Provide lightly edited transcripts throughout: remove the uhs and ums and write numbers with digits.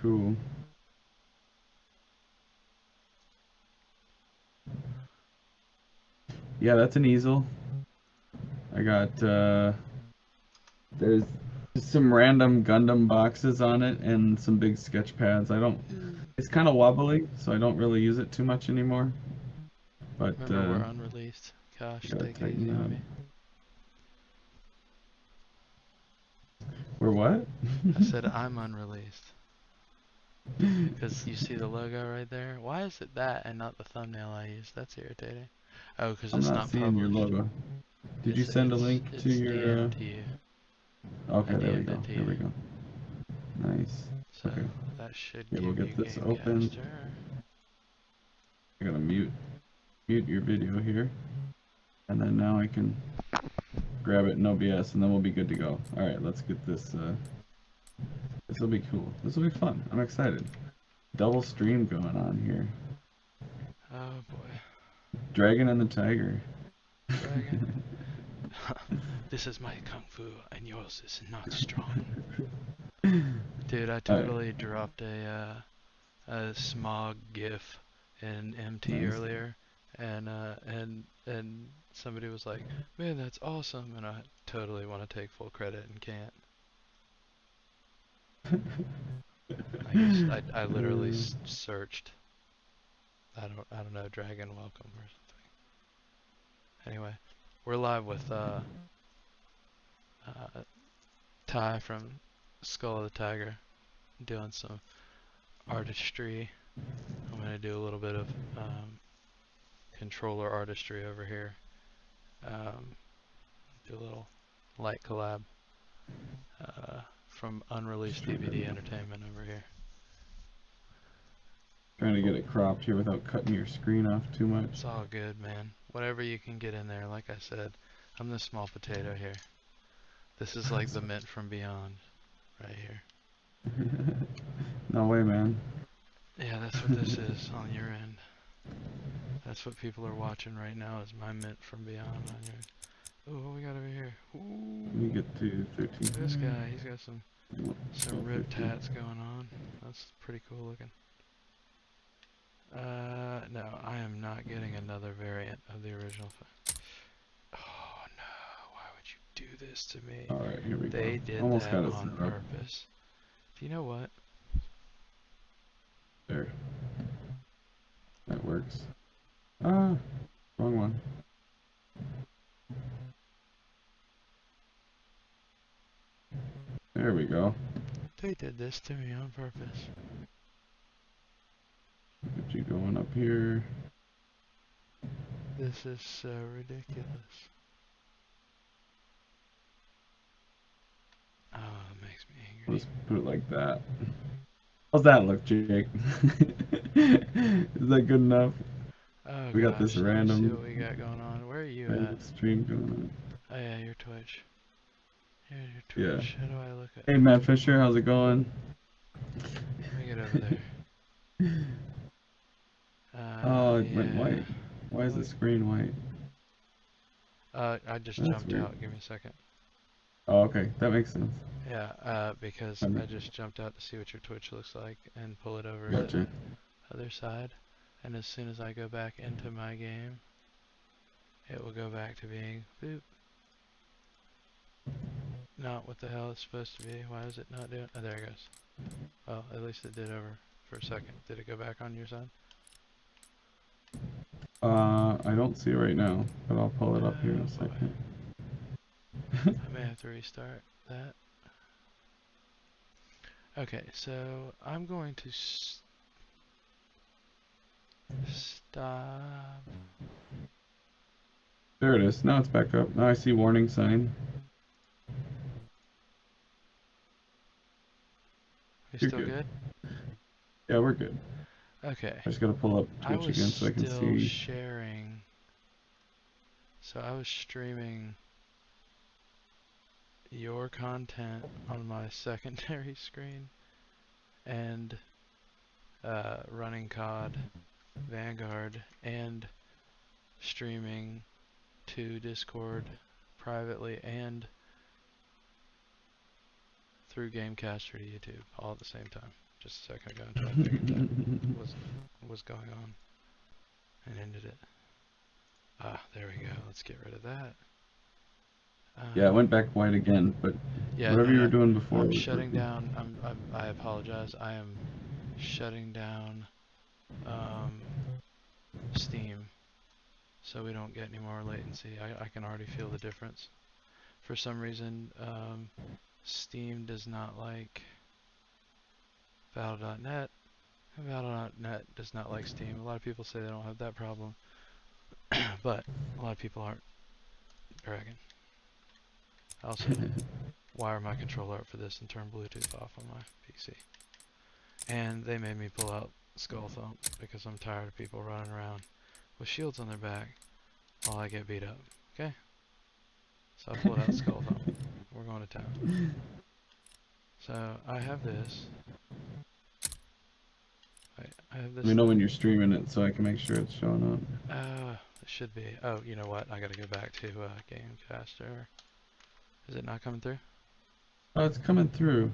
Cool. Yeah, that's an easel. I got there's just some random Gundam boxes on it and some big sketch pads. I don't It's kind of wobbly, so I don't really use it too much anymore. But Remember, we're unreleased. Gosh, gotta take it tighten easy on that. me. We're what? I said I'm unreleased. Because you see the logo right there? Why is it that and not the thumbnail I used? That's irritating. Oh, because I'm it's not not seeing your published. logo. Did you send a link to It's your DM'd to you. I Okay, there we DM'd it go. to Here you. we go. Nice. So Okay. that should Yeah, we'll give you get this open. Gamecaster. I gotta mute your video here. And then now I can grab it in OBS and then we'll be good to go. Alright, let's get this this will be cool. This will be fun. I'm excited. Double stream going on here. Oh boy. Dragon and the Tiger. Dragon. This is my kung fu and yours is not strong. Dude, I Alright, totally dropped a smog gif in MT nice. earlier, and somebody was like, "Man, that's awesome," and I totally want to take full credit and can't. I literally searched. I don't know, Dragon Welcome or something. Anyway, we're live with Ty from Skull of the Tiger, doing some artistry. I'm gonna do a little bit of controller artistry over here. Do a little light collab from unreleased DVD entertainment over here. Trying to get it cropped here without cutting your screen off too much. It's all good, man. Whatever you can get in there. Like I said, I'm the small potato here. This is like the mint from beyond, right here. No way, man. Yeah, that's what this is on your end. That's what people are watching right now, is my mint from beyond on your end. Oh, what we got over here? Ooh, Let me get to 13. this guy, he's got some rib tats going on. That's pretty cool looking. No, I am not getting another variant of the original. Oh no, why would you do this to me? Alright, here we go. They did Almost that got it on set up. purpose. Do you know what? There. That works. Ah, wrong one. There we go. They did this to me on purpose. Get you going up here. This is so ridiculous. Oh, it makes me angry. Let's put it like that. How's that look, Jake? Is that good enough? Oh We got gosh, this let me see random what we got going on. Where are you at? stream going on. Oh yeah, your Twitch. Here's your Twitch. Yeah. How do I look at? Hey, Matt Fisher, how's it going? Let me get over there. Oh, it went Yeah. white. Why is the screen white? I just That's jumped weird. out. Give me a second. Oh, okay. That makes sense. Yeah, because I'm- I just jumped out to see what your Twitch looks like and pull it over to Gotcha. the other side. And as soon as I go back into my game, it will go back to being boop. Not what the hell it's supposed to be. Why is it not doing? Oh, there it goes. Well, at least it did over for a second. Did it go back on your side? I don't see it right now, but I'll pull it up here in a Oh, second. I may have to restart that. Okay, so I'm going to stop. There it is. Now it's back up. Now I see warning sign. We You're still good. good? Yeah, we're good. Okay. I just gotta pull up I Twitch was again so I can still see. sharing. So I was streaming your content on my secondary screen and running COD, Vanguard, and streaming to Discord privately and through Gamecaster to YouTube all at the same time. just a second ago until I figured that was going on and ended it. Ah, there we go. Let's get rid of that. Yeah, it went back white again, but Yeah, whatever no, you were no. doing before I'm was shutting working. down. I apologize. I am shutting down Steam so we don't get any more latency. I can already feel the difference. For some reason, Steam does not like Battle.net. Battle.net does not like Steam. A lot of people say they don't have that problem, but a lot of people aren't bragging. I also wire my controller up for this and turn Bluetooth off on my PC. And they made me pull out Skull Thump because I'm tired of people running around with shields on their back while I get beat up. Okay? So I pulled out Skull Thump. We're going to town. So I have this. I have this Let me know when thing. you're streaming it so I can make sure it's showing up. It should be. Oh, you know what? I gotta go back to Gamecaster. Is it not coming through? Oh, it's coming through.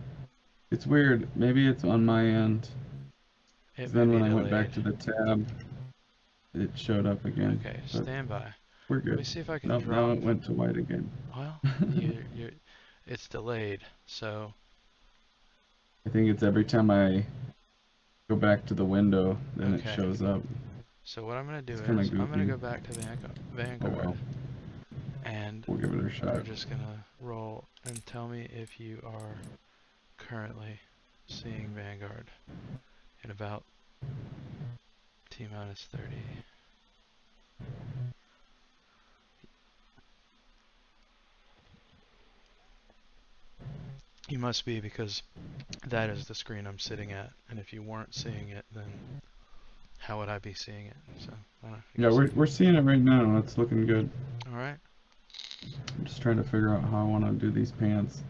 It's weird. Maybe it's on my end. It may Then be when I went delayed. back to the tab, it showed up again. Okay, But stand by. we're Let me good. see if I can Nope, now drop. it went to white again. Well, it's delayed, so I think it's every time I go back to the window, then it okay. shows up. So what I'm gonna do It's kind is of I'm gonna goofy. go back to Oh Vanguard, well, and we'll give it a we're shot. just gonna roll and tell me if you are currently seeing Vanguard in about T-minus 30. You must be, because that is the screen I'm sitting at, and if you weren't seeing it, then how would I be seeing it? So, I Yeah, guess. we're seeing it right now. It's looking good. Alright. I'm just trying to figure out how I want to do these pants.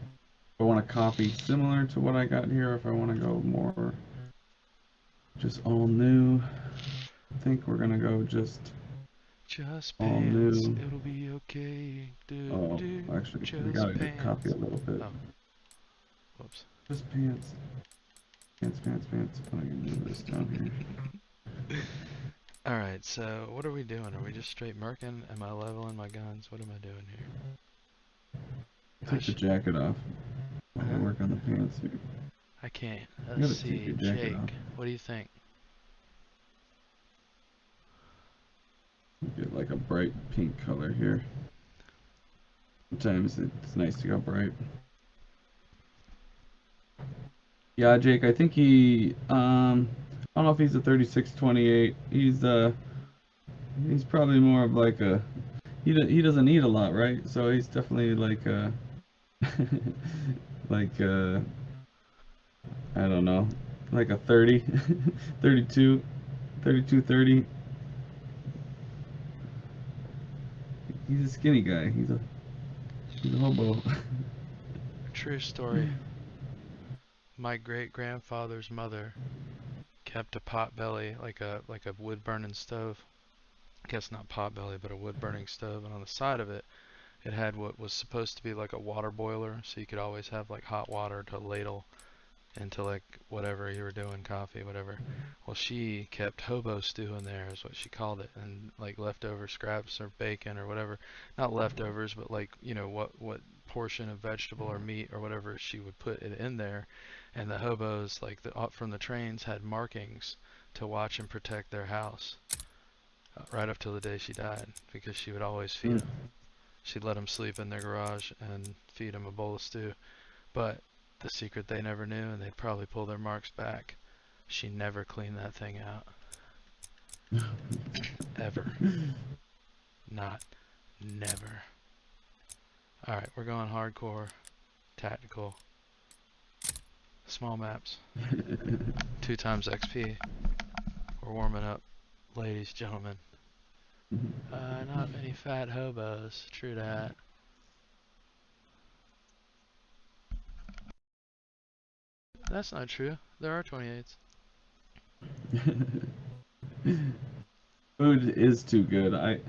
If I want to copy similar to what I got here, if I want to go more just all new. I think we're gonna go just Just all pants, new. it'll be okay. Do, Oh, do, actually, we just gotta copy pants. a little bit. Oh, whoops. Just pants. Pants, pants, pants. I'm gonna move this down here. Alright, so what are we doing? Are we just straight merkin? Am I leveling my guns? What am I doing here? Take the jacket off while I Huh? work on the pants here. I can't. You Let's gotta take see. your jacket off. Jake, what do you think? Get like a bright pink color here. Sometimes it's nice to go bright. Yeah, Jake, I think I don't know if he's a 36-28. He's probably more of like a, he doesn't eat a lot, right? So he's definitely like a, like I don't know, like a 30, 32, 32, 30. He's a skinny guy. He's a hobo. True story. My great grandfather's mother kept a pot belly, like a wood burning stove. I guess not pot belly, but a wood burning stove, and on the side of it, it had what was supposed to be like a water boiler, so you could always have like hot water to ladle into like whatever you were doing, coffee, whatever. Well, she kept hobo stew in there, is what she called it, and like leftover scraps or bacon or whatever. Not leftovers, but like, you know, what portion of vegetable or meat or whatever she would put it in there. And the hobos, like from the trains, had markings to watch and protect their house right up till the day she died, because she would always feed them. She'd let them sleep in their garage and feed them a bowl of stew. But the secret they never knew, and they'd probably pull their marks back, she never cleaned that thing out. Ever. Not. Never. Alright, we're going hardcore. Tactical. Small maps. 2 times XP. We're warming up, ladies, gentlemen. Not many fat hobos. True that. That's not true. There are 28s. Food is too good. I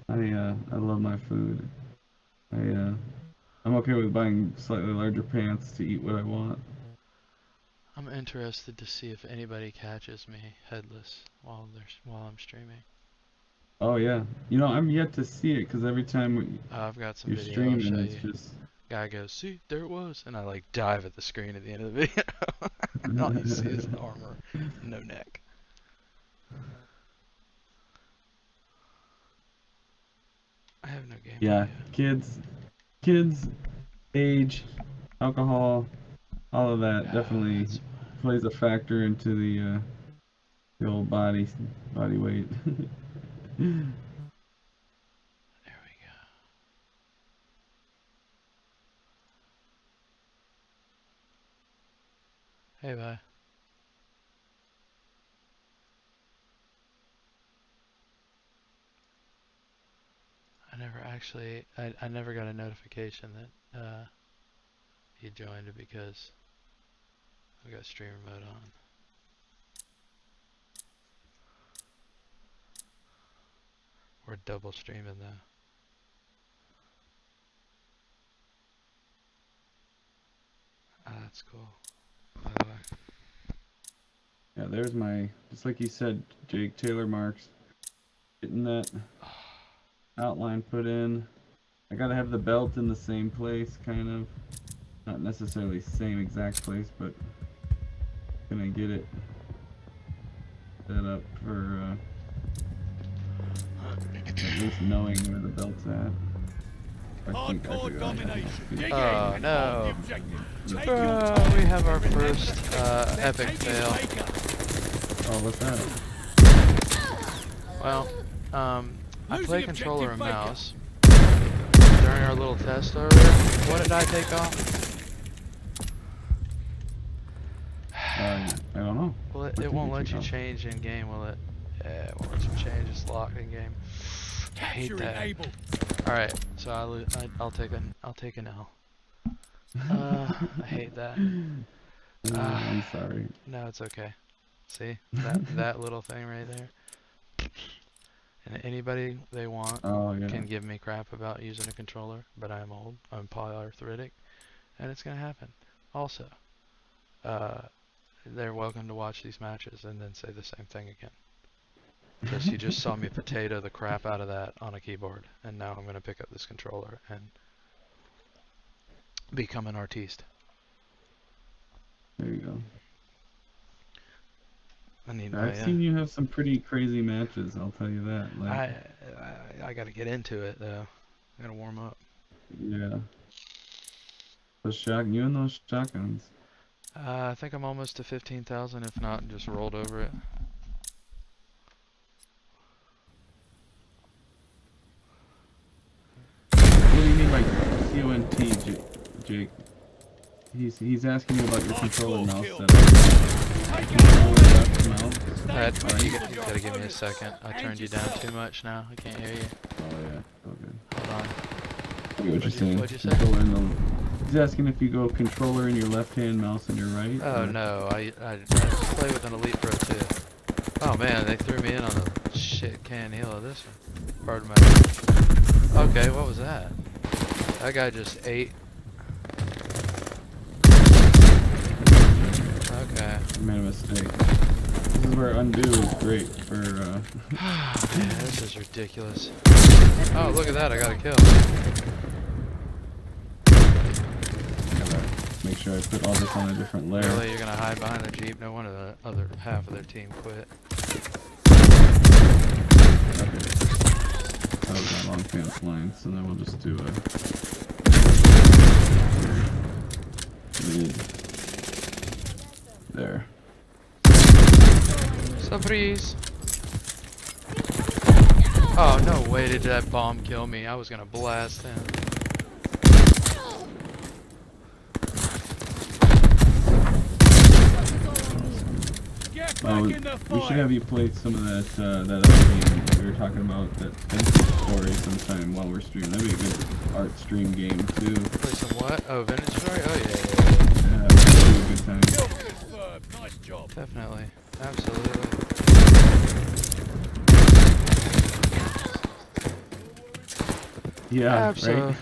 love my food. I'm okay with buying slightly larger pants to eat what I want. I'm interested to see if anybody catches me headless while I'm streaming. Oh yeah. You know, I'm yet to see it because every time I've got some you're video I'll streaming, show it's you. just. Guy goes, see, there it was, and I like dive at the screen at the end of the video. And all you see is the armor, no neck. I have no game Yeah, idea. kids, age, alcohol, all of that Oh, definitely that's plays a factor into the old body weight. there we go. Hey, bye. I never got a notification that you joined because I've got streamer mode on. We're double streaming though. Ah, that's cool. By the way. Yeah, there's my, just like you said, Jake, tailor marks. Getting that outline put in. I gotta have the belt in the same place, kind of. Not necessarily same exact place, but gonna get it set up for at least knowing where the belt's at. Hardcore domination. Oh no! We have our first epic fail. Oh, what's that? Well, I play controller and mouse. During our little test earlier, what did I take off? I don't know. Well, it won't let you change in game, will it? Yeah, it won't let you change. It's locked in game. I hate that. All right, so I'll take an L. I hate that. I'm sorry. No, it's okay. See that little thing right there. And anybody they want can give me crap about using a controller, but I'm old. I'm polyarthritic, and it's gonna happen. Also, they're welcome to watch these matches and then say the same thing again. Because you just saw me potato the crap out of that on a keyboard, and now I'm gonna pick up this controller and become an artiste. There you go. I've seen you have some pretty crazy matches, I'll tell you that. Like, I gotta get into it though. I gotta warm up. Yeah. You and those shotguns. I think I'm almost to 15,000, if not just rolled over it. What do you mean by CONT, Jake? He's asking you about your controller mouse setup. You gotta give me a second. I turned you down too much now. I can't hear you. Oh yeah, okay. Hold on. I get what you're saying. What'd you say? He's asking if you go controller in your left hand, mouse in your right. Oh no, I play with an Elite Pro 2. Oh man, they threw me in on the shit can heel of this one. Pardon my... Okay, what was that? That guy just ate. Okay. I made a mistake. This is where undo is great for, Man, this is ridiculous. Oh, look at that, I got a kill. Gotta make sure I put all this on a different layer. Really, you're gonna hide behind the Jeep? No wonder the other half of their team quit. Okay. That was that long fence line, so then we'll just do a mid. There. Surprise! Oh, no way did that bomb kill me. I was gonna blast him. We should have you play some of that that other game we were talking about, that vintage story sometime while we're streaming. That'd be a good art stream game too. Play some what? Oh, vintage story? Oh yeah. Yeah, that'd be a good time. Nice job. Definitely. Absolutely. Yeah, Absolutely.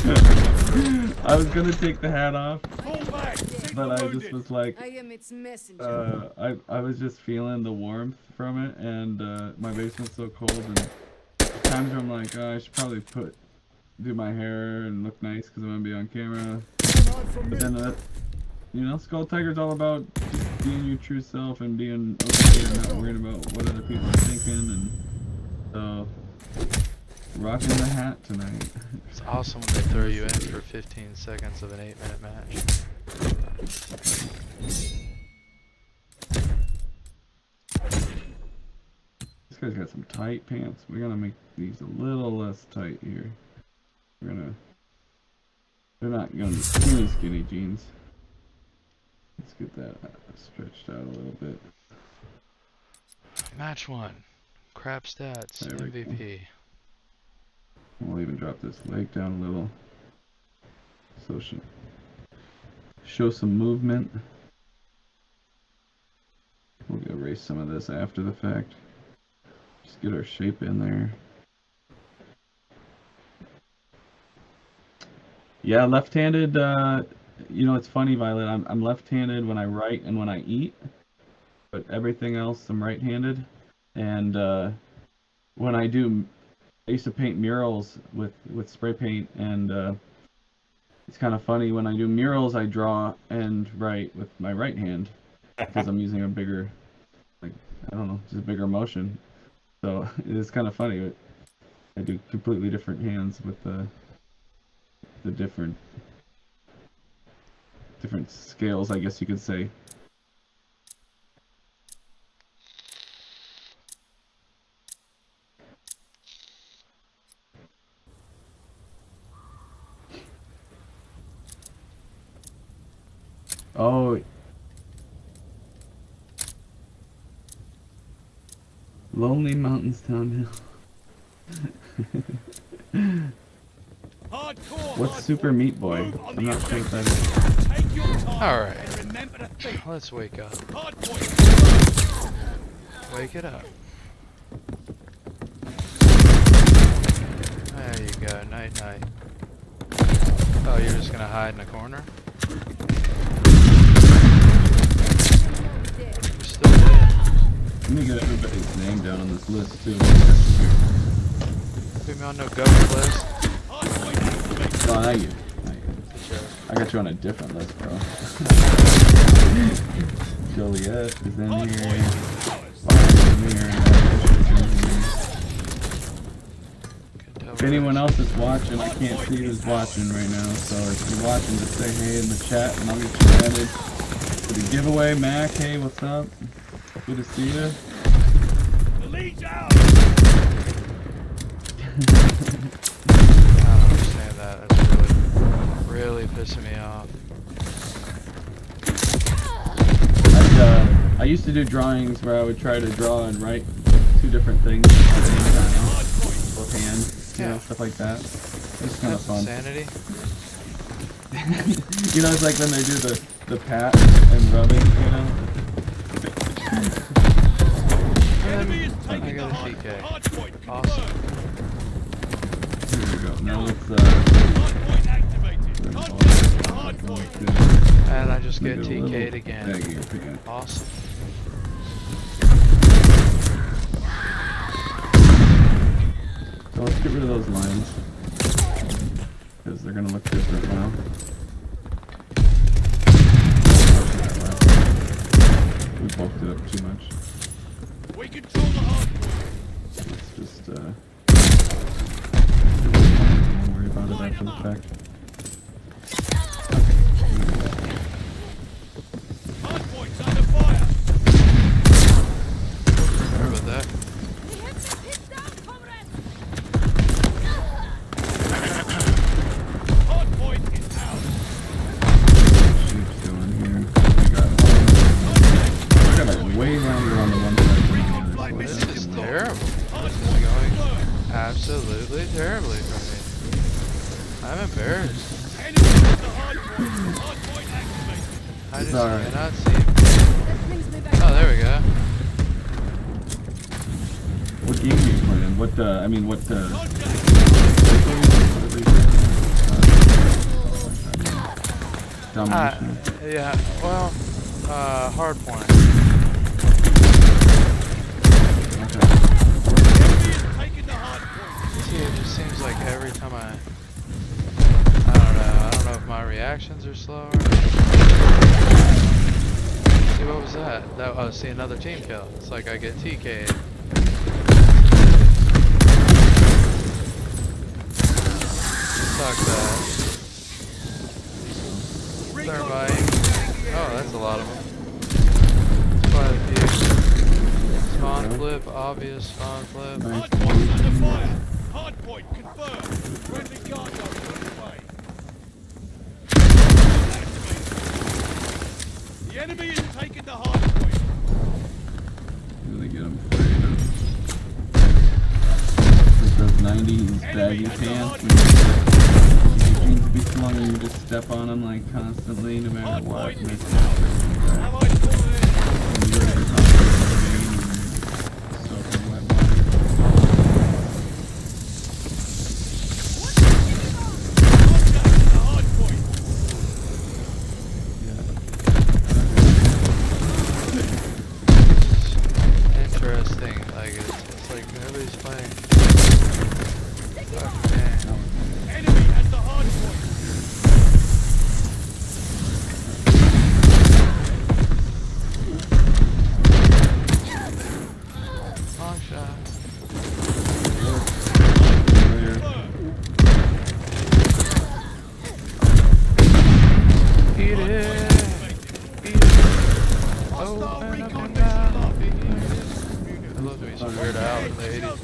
Right? I was gonna take the hat off. Fall back. but I just was like, I am its messenger. I was just feeling the warmth from it, and my basement's so cold, and times where I'm like, oh, I should probably do my hair and look nice because I'm gonna be on camera. But then Skull Tiger's all about just being your true self and being okay and not worrying about what other people are thinking, and so rocking the hat tonight. It's awesome when they throw you in for 15 seconds of an 8-minute match. This guy's got some tight pants. We're gonna make these a little less tight here. They're not gonna be skinny jeans. Let's get that stretched out a little bit. Match 1. Crap stats. There we MVP. We'll even drop this leg down a little. So show some movement. We'll erase some of this after the fact. Just get our shape in there. Yeah, left-handed, it's funny, Violet, I'm left-handed when I write and when I eat, but everything else I'm right-handed. And when I used to paint murals with spray paint, and it's kind of funny, when I do murals I draw and write with my right hand because I'm using a bigger, just a bigger motion. So it's kind of funny, but I do completely different hands with the different scales, I guess you could say. Oh, Lonely Mountains Downhill. What's Super Meat Boy? I'm not sure what that is. Alright. Let's wake up. Wake it up. There you go. Night night. Oh, you're just gonna hide in a corner? You're still dead. Let me get everybody's name down on this list too. Put me on no government list. No, not you. I got you on a different list, bro. Joliet is in here. If anyone else is watching, I can't see who's watching right now, so if you're watching, just say hey in the chat and I'll get you added to the giveaway. Mac, hey, what's up? Good to see you. The lead's out. I don't understand that. That's really pissing me off. I used to do drawings where I would try to draw and write two different things at the same time with hands, stuff like that. It's kind of fun. Insanity. It's like when they do the pat and rubbing, Enemy is I taking got the a TK. hard point. Awesome. Here we go. Now let's Hard point activated. Hard point. And I just get TK'd again. again. Awesome. So let's get rid of those lines because they're gonna look different now. We bulked it up too much. We control the hard point. Let's just don't worry about it after the fact. Hard point's under fire. Sorry about that. Hard point is out. Sheep's doing here. We got like way louder on the one side than the other. This is terrible. This is going absolutely terribly for me. I'm embarrassed. Enemy at the hard point. Hard point activated. I just Sorry. cannot see. Oh, there we go. What game are you playing? What Contact. Domination. Yeah, well, hard point. Okay. Taking the hard point. See, it just seems like every time I don't know if my reactions are slower. See, what was that? Oh, see, another team kill. It's like I get TK'd. Fuck that. Thermite. Oh, that's a lot of them. Quite a few. Spawn flip, obvious spawn flip. Nice. Hard point under fire. Hard point confirmed. Friendly guard dog on its way. The enemy is taking the hard point. Really get him afraid of. With those 90s baggy pants. He needs to be slung and you just step on him like constantly, no matter Hard what. point And is it's out. Allied forces. you're at the top of the game and soaking wet body. Contact at the hard point. Interesting. Like it's like nobody's playing. Fuck, man. Enemy at the hard point. Long shot. Eat it. Eat it. Open up your mouth. Eat it. I love to be some weird out in the 80s.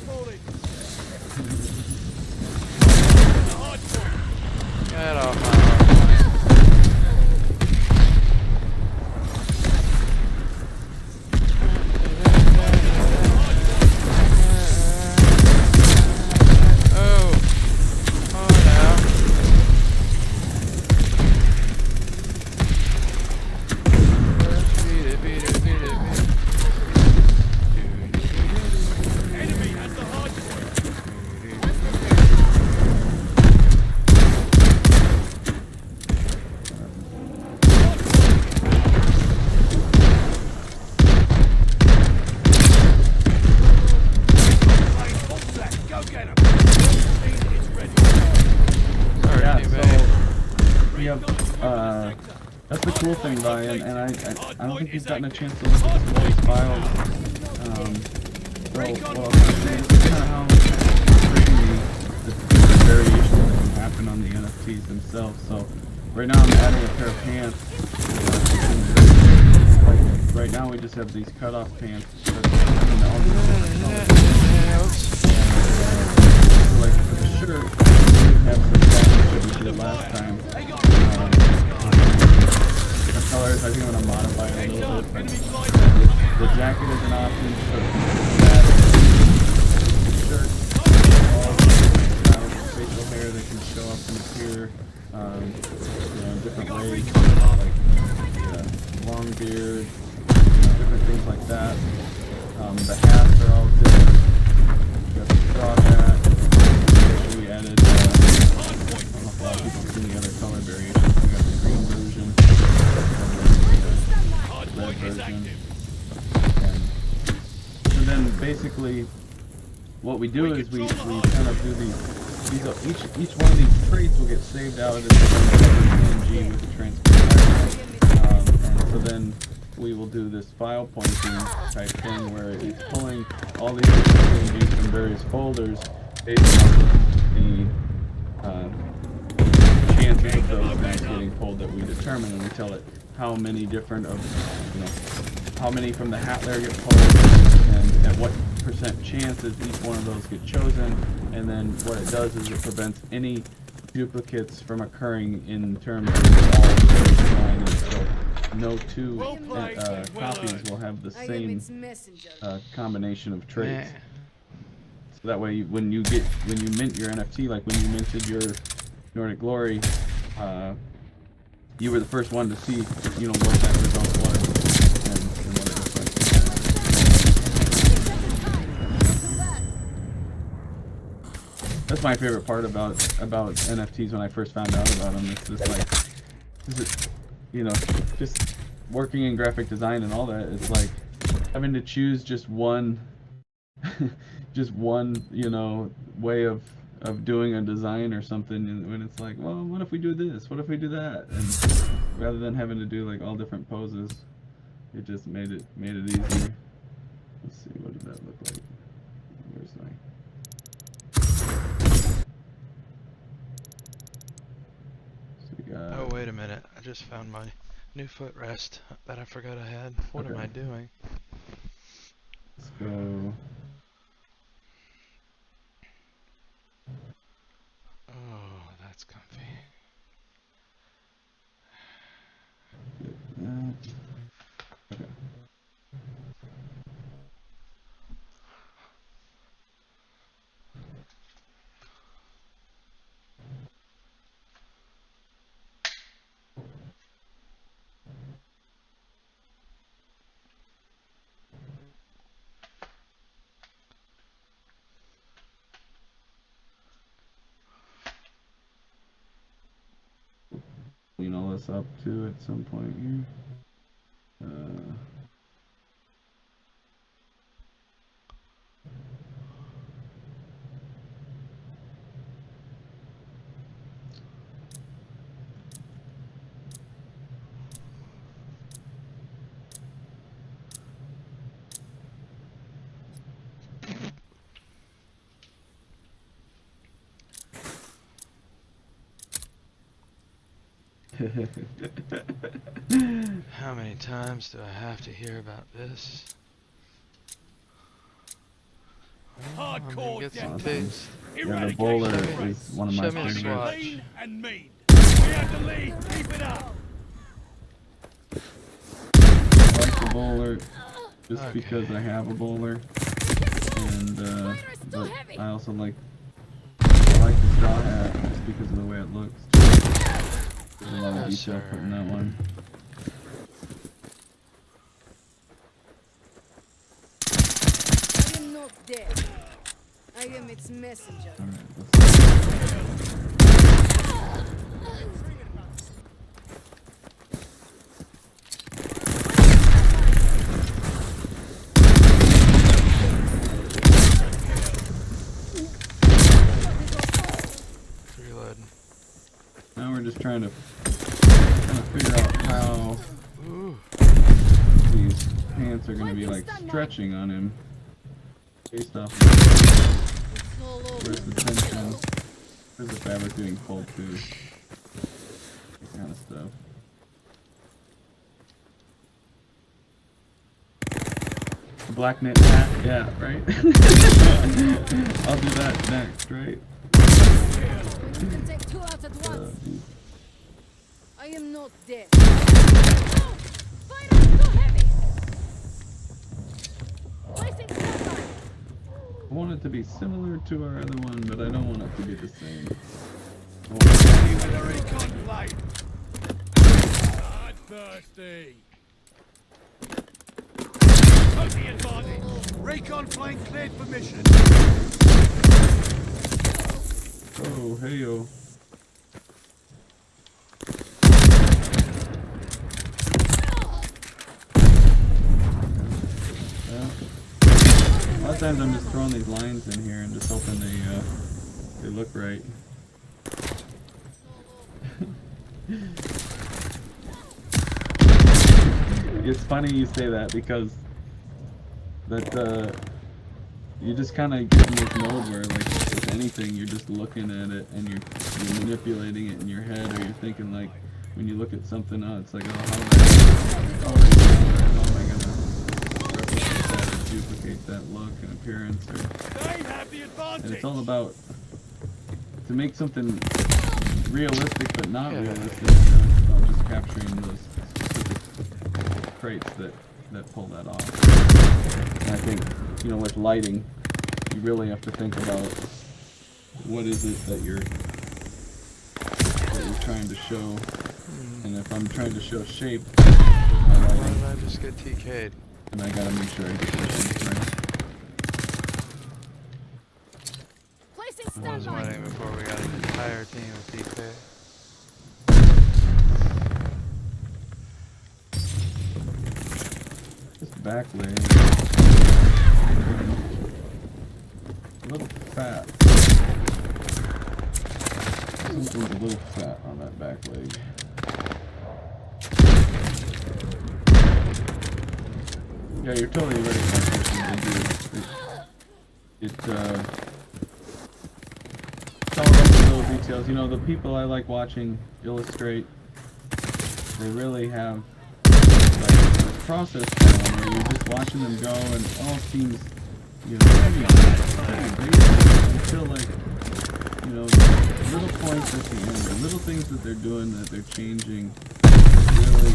Get off my hard Oh. Oh, now. Beat it, beat it, beat it, beat it. Enemy at the hard point. Go get him. It's ready. Sorry, Yeah, teammate. we have, that's the cool thing, Ryan, and I don't think you've gotten a chance to look at some of these files. This is kind of how the variations that can happen on the NFTs themselves. So, right now I'm adding a pair of pants. Right now we just have these cutoff pants. Like for the shirt, we have some patterns that we did last time. The colors, I think I'm going to modify it a little bit, but the jacket is an option, so that shirt, all styles of facial hair that can show up and appear in different ways, like long beard, different things like that. The hats are all different. We got the straw hat. We added, I don't know if a lot of people have seen the other color variations. We got the green version, the red version. And so then basically what we do is we kind of do each one of these traits will get saved out as a PNG with the transparent. And so then we will do this file pointing type thing where it's pulling all these different PNGs from various folders based on the chances of those things getting pulled that we determine, and we tell it how many different how many from the hat layer get pulled and at what percent chances each one of those get chosen, and then what it does is it prevents any duplicates from occurring in terms of all the line, and so no two copies will have the same combination of traits. So that way, when you mint your NFT, like when you minted your Nordic Glory, you were the first one to see, what that result was and what it looks like. That's my favorite part about NFTs when I first found out about them. It's just like, you know, just working in graphic design and all that, it's like having to choose just one, just one, you know, way of doing a design or something, and when it's like, well, what if we do this? What if we do that? And rather than having to do like all different poses, it just made it easier. Let's see, what did that look like? Where's my? So we got. Oh, wait a minute. I just found my new footrest that I forgot I had. What am I doing? Let's go. Oh, that's comfy. Get that. Okay. Clean all this up too at some point here. How many times do I have to hear about this? I'm gonna Hardcore get some death. taste. Yeah, the bowler is one of my Show me the favorites. swatch. Lean and mean. We have the lead. Keep it up. I like the bowler just Okay. because I have a bowler, and but I also like the straw hat just because of the way it looks. There's a lot of Yes, detail sir. put in that one. I am not dead. I am its messenger. All right, let's Reloading. now we're just trying to figure out how Ooh. these pants are going to be like stretching on him based off of It's all over. where's the tension, where's the fabric being pulled to, that kind of stuff. The black knit hat, yeah, right? I'll do that next, right? You can take two out at Uh, once. I am not dead. Oh! Fire is too heavy! Placing standby. I want it to be similar to our other one, but I don't want it to be the same. I want Ready with a recon plane. Bloodthirsty. Take the advantage. Recon plane cleared for mission. oh, hey yo. Yeah. A lot of times I'm just throwing these lines in here and just hoping they look right. It's funny you say that because that you just kind of get in this mode where, like, with anything, you're just looking at it and you're manipulating it in your head, or you're thinking, like, when you look at something, oh, it's like, oh, how am I gonna replicate that or duplicate that look and appearance, or, They have the advantage. and it's all about to make something realistic but not Yeah. realistic. You know, it's about just capturing those specific traits that pull that off. And I think, you know, with lighting, you really have to think about what is it that you're trying to show. And if I'm trying to show shape with my Why lighting, did I just get TK'd? then I gotta make sure I get things right. Placing I was standby. waiting before we got an entire team of TK. back leg. A little fat. Something's a little fat on that back leg. Yeah, you're totally right. It's all about the little details. You know, the people I like watching illustrate, they really have like a process going where you're just watching them go and it all seems, you know, pretty basic until like, you know, little points at the end, the little things that they're doing, that they're changing, really,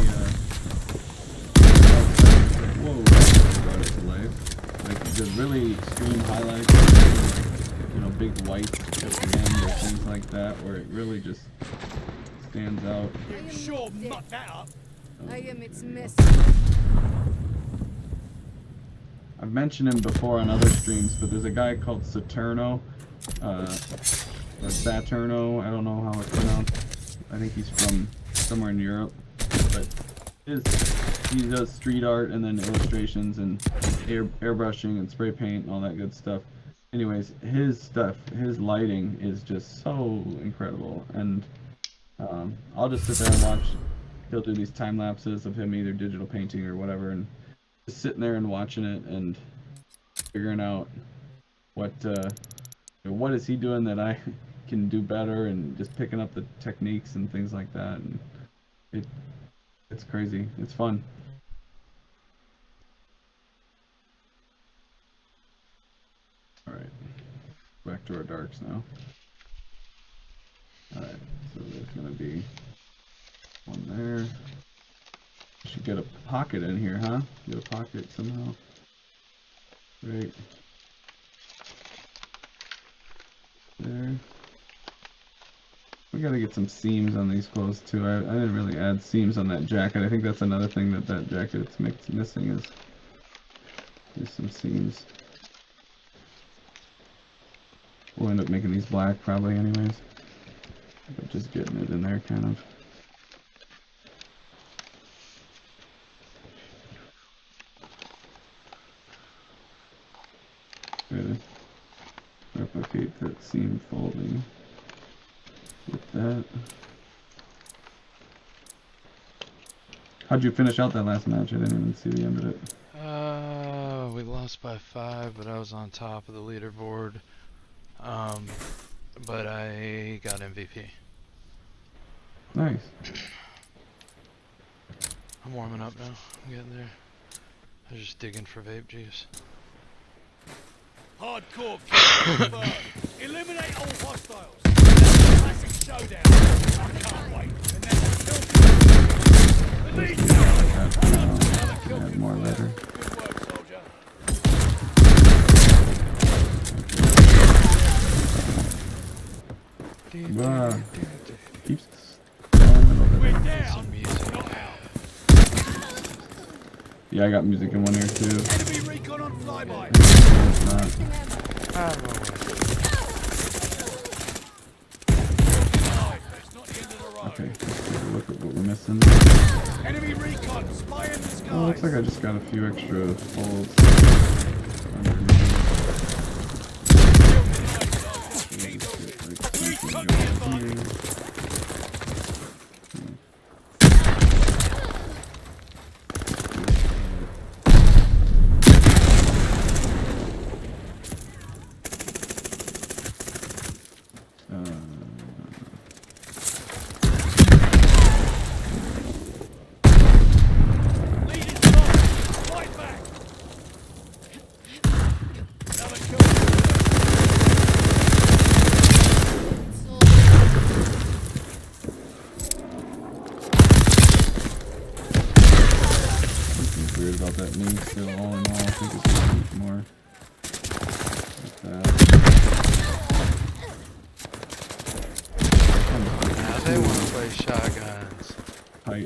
whoa, that brought it to life. Like the really extreme highlights, you know, big whites at the end or things like that, where it really just stands out. You sure muck that up. I am its mess. I've mentioned him before on other streams, but there's a guy called Saturno, or Saturno, I don't know how it's pronounced. I think he's from somewhere in Europe, but he does street art and then illustrations and airbrushing and spray paint and all that good stuff. Anyways, his lighting is just so incredible, and I'll just sit there and watch. He'll do these time lapses of him either digital painting or whatever, and just sitting there and watching it and figuring out what is he doing that I can do better, and just picking up the techniques and things like that. And it's crazy. It's fun. Alright, back to our darks now. Alright, so there's gonna be one there. Should get a pocket in here, huh? Get a pocket somehow. Right. There. We gotta get some seams on these clothes too. I didn't really add seams on that jacket. I think that's another thing that jacket's missing is some seams. We'll end up making these black probably anyways. But just getting it in there kind of. Good. Replicate that seam folding with that. How'd you finish out that last match? I didn't even see the end of it. We lost by 5, but I was on top of the leaderboard. But I got MVP. Nice. I'm warming up now. I'm getting there. I was just digging for vape juice. Hardcore kill confirmed. Eliminate all hostiles. Classic showdown. I can't wait. And then the kill. Add more later. Good work, soldier. Keeps going a little bit. We're down. Not out. Yeah, I got music in one ear too. Enemy recon on flyby. It's not. That's not the end of the road. Okay, let's take a look at what we're missing. Enemy recon. Spy in the sky. Oh, looks like I just got a few extra folds.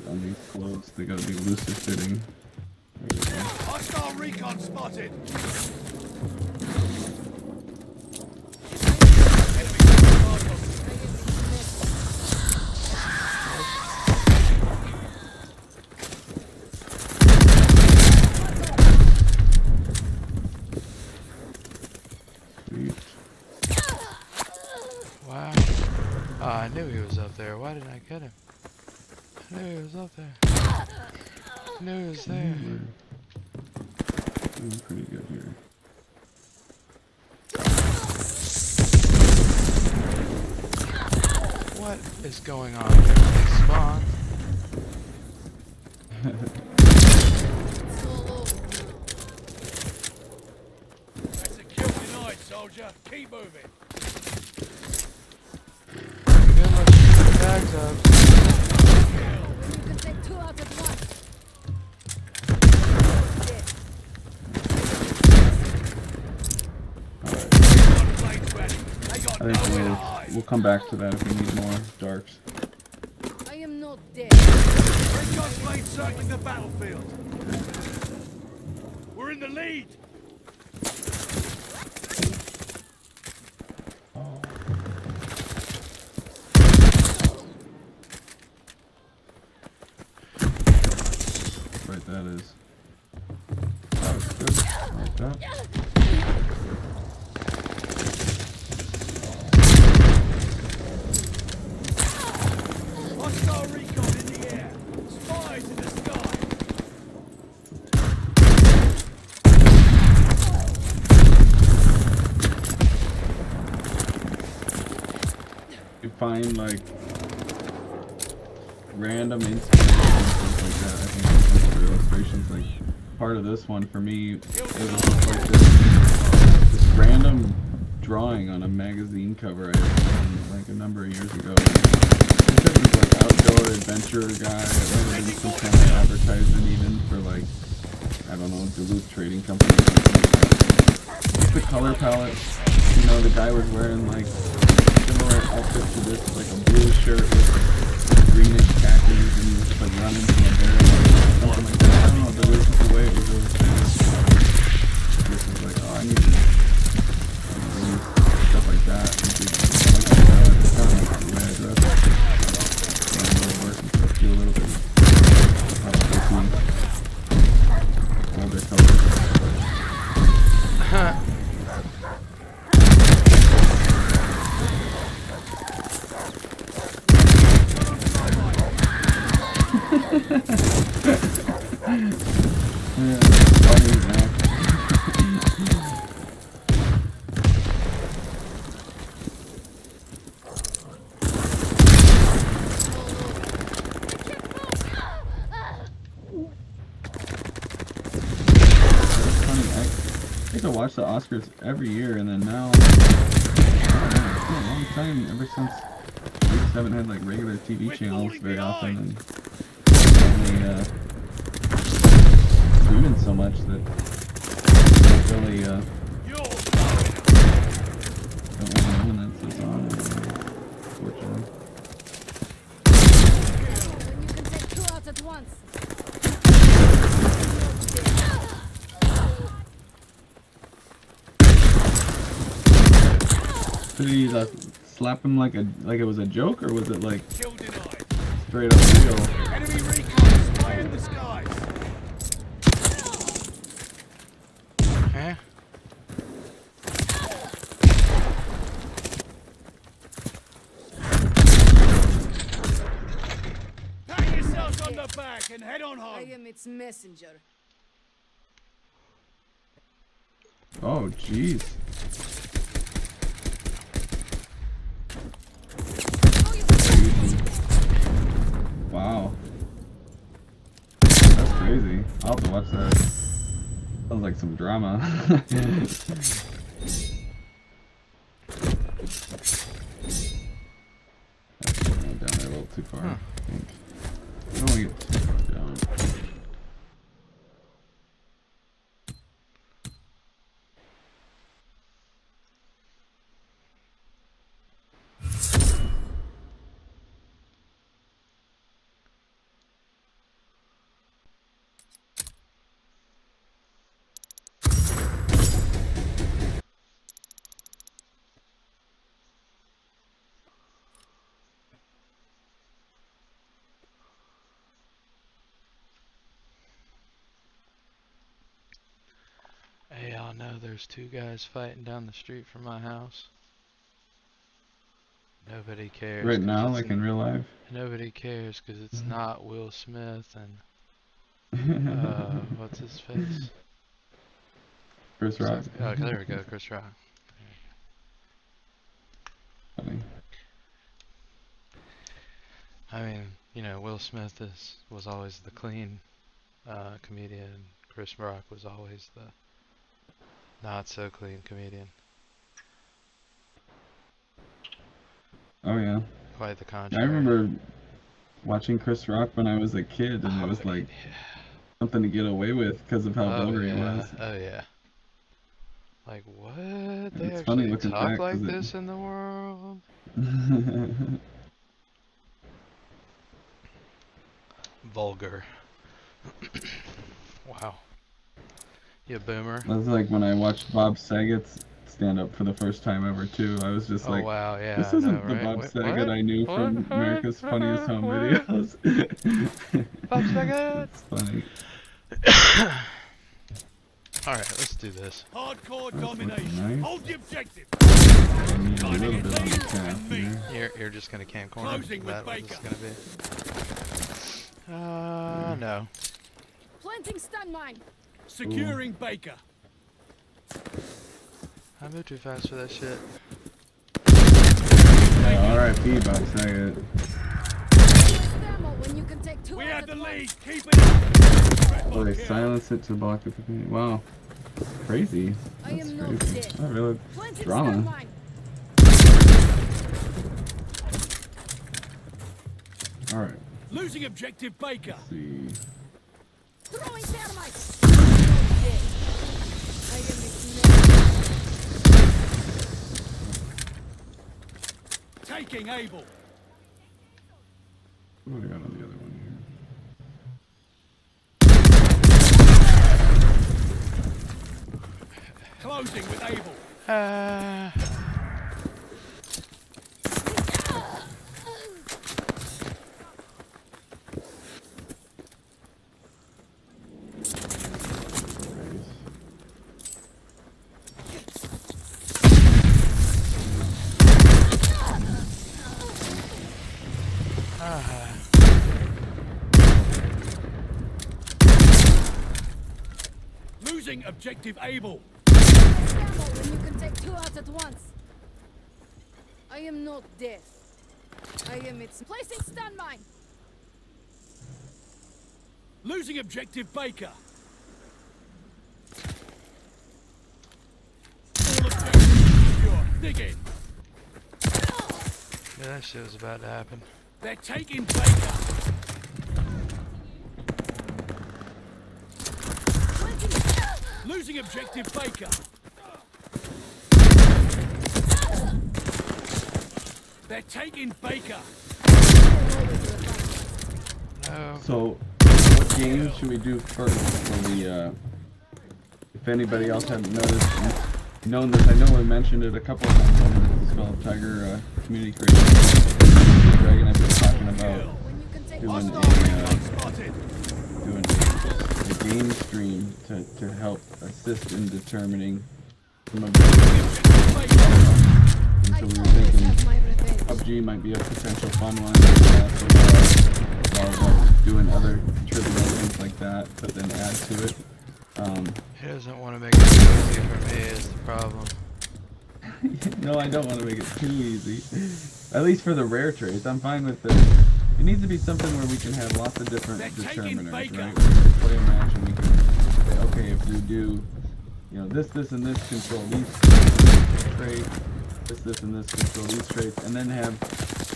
On these clothes, they gotta be looser fitting. There we go. Hostile recon spotted. was up there. Why didn't I get him? I knew he was up there. I knew he was there. We're doing pretty good here. What is going on here? Spawn. It's all over. That's a kill denied, soldier. Keep moving. Good luck shooting the bags up. You can take 2 out at once. Dead. Blades ready. They got I think nowhere to hide. we'll come back to that if we need more darks. I am not dead. Recon planes circling the battlefield. We're in the lead. Right, that is. That was good. Like that. Hostile recon in the air. Spies in the sky. You find like random inspirations and stuff like that. I think that's for illustrations. Like part of this one for me, it was just like this random drawing on a magazine cover I had seen like a number of years ago. It said it was like outdoor adventure guy. It might have been some kind of advertisement even for like, I don't know, Duluth Trading Company or something like that. Just the color palette. You know, the guy was wearing like similar outfit to this, like a blue shirt with greenish khakis, and he was just like running from a barrel or something like that. I don't know, but it was just the way it was illustrated. This is like, oh, I need to use stuff like that. And do like that. It's kind of like the way I dress. And a little work and stuff, do a little bit of older colors. Yeah, funny, man. Funny, I get to watch the Oscars every year, and then now, I don't know, it's been a long time ever since we just haven't had like regular TV channels very often, and only streaming so much that I don't really You're don't really know when that's on. Unfortunately. When you can take 2 out at once. Did he slap him like it was a joke, or was it like kill denied. straight up real? Enemy recon spy in the skies. Huh? Pat yourselves on the back and head on I home. am its messenger. Oh, jeez. Wow. That's crazy. I'll have to watch that. Sounds like some drama. That's going down there a little too far, I think. I don't want to get too far down. Hey, y'all know there's 2 guys fighting down the street from my house. Nobody cares. Right 'cause now, it's like in real life. Nobody cares because it's not Will Smith and what's his face? Chris Rock. Oh, there we go, Chris Rock. Funny. I mean, you know, Will Smith was always the clean comedian. Chris Rock was always the not so clean comedian. Oh yeah. Quite the I contrary. remember watching Chris Rock when I was a kid, and it was like something to get away with because of how vulgar he was. Oh yeah. Like what? They It's funny actually looking talk back, like 'cause this in the world? Vulgar. Wow. You boomer. That's like when I watched Bob Saget's stand up for the first time ever too. I was just Oh like, wow, yeah. this I isn't know, the right? Bob What? Saget I knew from What? America's Funniest Home What? Videos. Bob Saget. It's funny. Alright, let's do this. Hardcore That's domination. looking nice. Hold the objective. I need a little bit on the cap here. You're just gonna camp corner? Closing Is with that what it's Baker. gonna be? No. Planting stun mine. Securing Baker. I moved too fast for that shit. R.I.P. Bob Saget. Waste ammo when you can take two We out have at the once. lead. Keep it up. Oh, they silence it to block the community. Wow. Crazy. I That's am not crazy. dead. Oh, really? Planting Drama. stun mine. Alright, Losing objective Baker. let's see. Throwing thermite. I'm not dead. I am ignited. Taking Able. What do we got on the other one here? Closing with Able. Losing objective Able. Waste ammo when you can take two out at once. I am not death. I am its placing stun mine. Losing objective Baker. All objectives secure. Dig in. Yeah, that shit was about to happen. They're taking Baker. Losing objective Baker. They're taking Baker. No. So, what game should we do first? When we, if anybody else hadn't known this, I know we mentioned it a couple of times on this fellow Tiger community creation. Dragon, I've been talking about When you can take doing Hostile recon spotted. a game stream to help assist in determining some of the. And I so we were always thinking have my revenge. PUBG might be a potential fun one while doing other trivia things like that, but then add to it. He doesn't want to make it too easy for me is the problem. No, I don't want to make it too easy. At least for the rare trades, I'm fine with it. It needs to be something where we can have lots of different They're taking determiners, Baker. right? We can play a match and we can say, okay, if we do, you know, this, and this control these traits, this, and this control these traits, and then have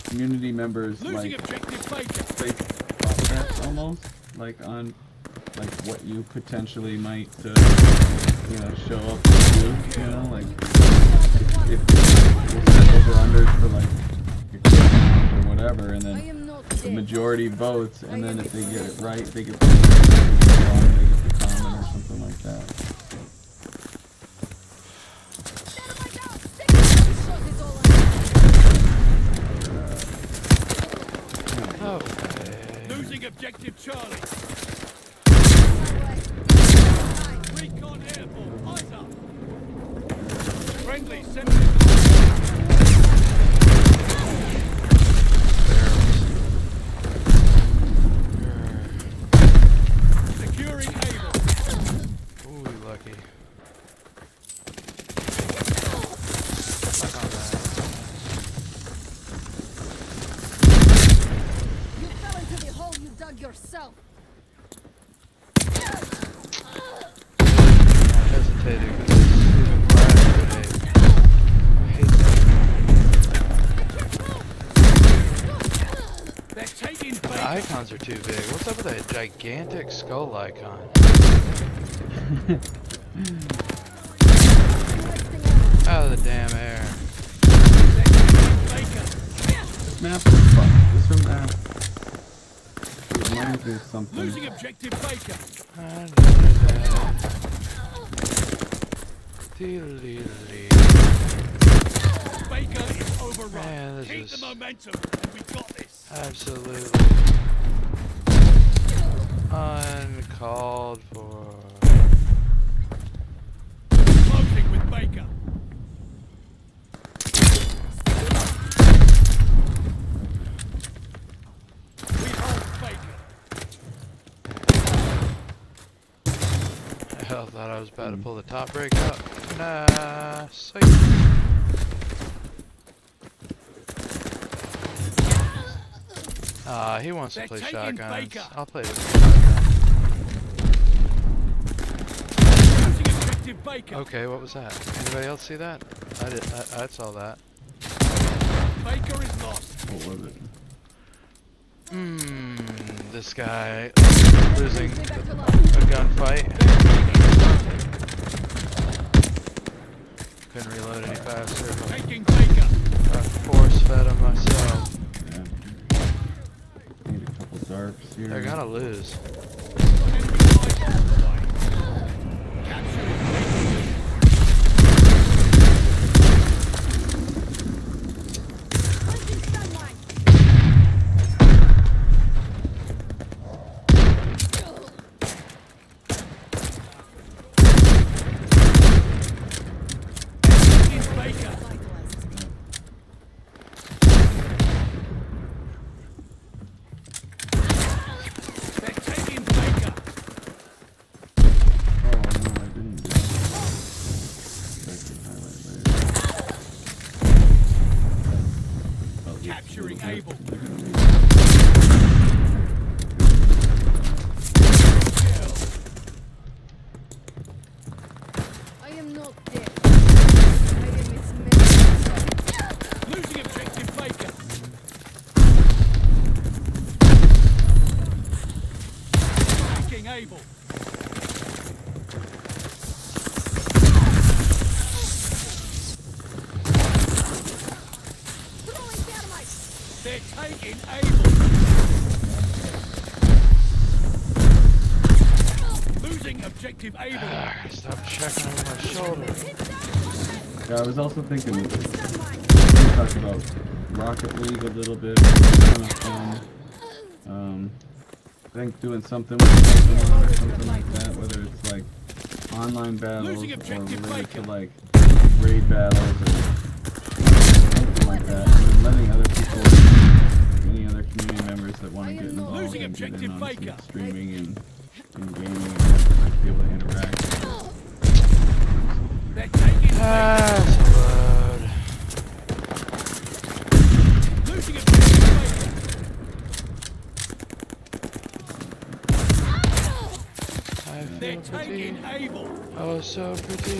community members Losing like objective Baker. place bets almost, like on, like what you potentially might, you know, show up to do, you know, like if we'll set over unders for like or whatever, and I then am not the dead. majority votes, and then if they get it right, they get the comment or something like that. Thermite out. Take this shot is all I Okay. Losing objective Charlie. have. Recon airborne. Eyes up. Friendly sending. icons are too big. What's up with that gigantic skull icon? Out of the damn air. This map is fucked. This from map. It reminds me of something. Losing objective Baker. Baker is overrun. Man, Keep this the is momentum. We got this. absolutely uncalled for. Closing with Baker. We hold Baker. Hell, thought I was about to pull the top break up. Nah, sight. He wants to They're play taking shotguns. Baker. I'll play with shotgun. Losing objective Baker. Okay, what was that? Anybody else see that? I did. I saw that. Baker is lost. What was it? This guy losing a gunfight. Couldn't reload any faster, but Taking Baker. I force fed him myself. Yeah. Need a couple darks here. They're gonna lose. Capturing Able. I am not dead. I am its man. Losing objective Baker. Taking Able. They're taking Able. Losing objective Able. Stop checking over my shoulder. Yeah, I was also thinking, we talked about Rocket League a little bit. Kind of fun. I think doing something with Pokemon or something like that, whether it's like online battles or related to like raid battles or something like that. And then letting other people, any other community members that want to get involved and get in on some streaming and gaming and like be able to interact. They're taking Load. losing objective Baker. I They're feel taking pretty. Able. Oh, so pretty.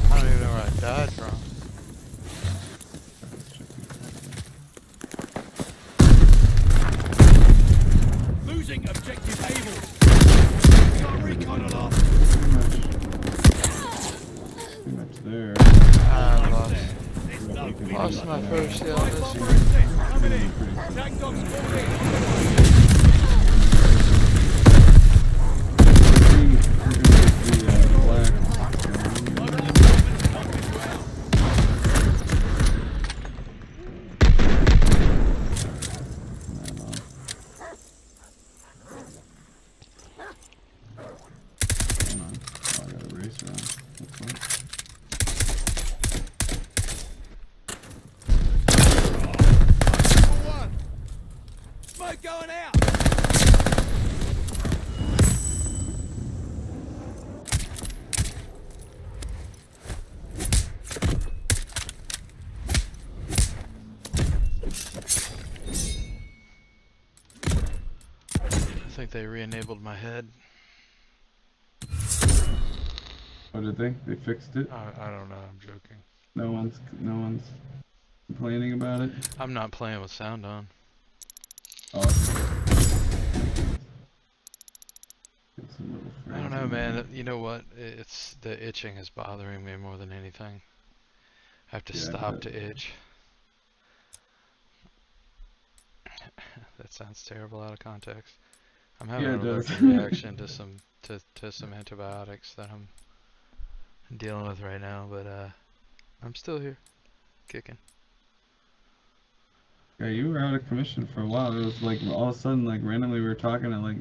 I don't even know where I died from. Losing objective Able. Got recon aloft. Pretty much there. I lost. There's no Lost my first kill Five this bomber year. assist. Coming in. Attack dogs called in. Smoke going out. I think they re-enabled my head. Oh, did they? They fixed it? I don't know. I'm joking. No one's complaining about it. I'm not playing with sound on. Oh. I don't know, man. You know what? It's the itching is bothering me more than anything. I have to stop to itch. That sounds terrible out of context. I'm having an allergic reaction to some antibiotics that I'm dealing with right now, but I'm still here, kicking. Yeah, you were out of commission for a while. It was like all of a sudden, like randomly, we were talking at like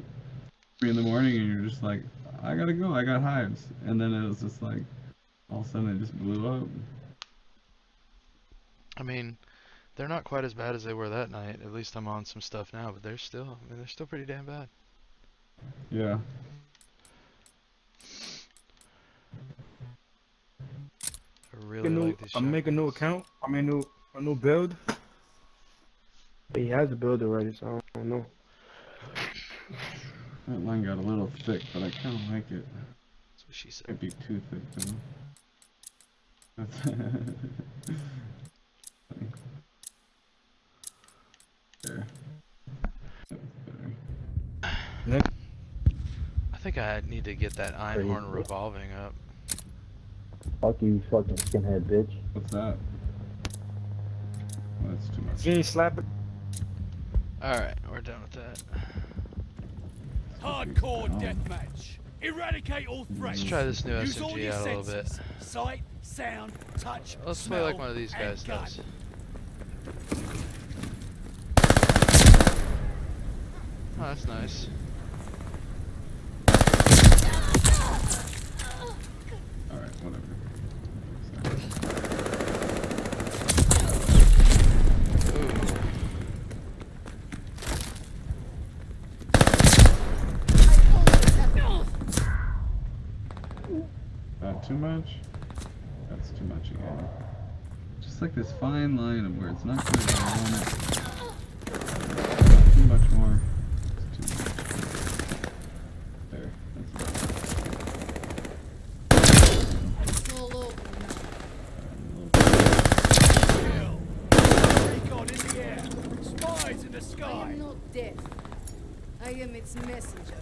3 in the morning, and you're just like, "I gotta go. I got hives," and then it was just like, all of a sudden, it just blew up. I mean, they're not quite as bad as they were that night. At least I'm on some stuff now, but they're still, I mean, they're still pretty damn bad. Yeah. I really like these. I'm making a new account. I mean, a new build. He has a build already, so I don't know. That line got a little thick, but I kind of like it. That's what she said. It'd be too thick, though. There. Next. I think I need to get that Einhorn revolving up. Fuck you, fucking skinhead bitch. What's that? Oh, that's too much. You ain't slapping. Alright, we're done with that. Hardcore deathmatch. Eradicate all threats. Let's try this new Use all SMG your out a little bit. senses. Sight, sound, touch, Let's play smell, like one of these guys and gut. does. Oh, that's nice. Alright, whatever. Too much? That's too much again. Just like this fine line of where it's not good where I want it. Too much more. It's too much. There. It's all over Kill. Recon in the air. Spies in the now. I sky. am not death. I am its messenger.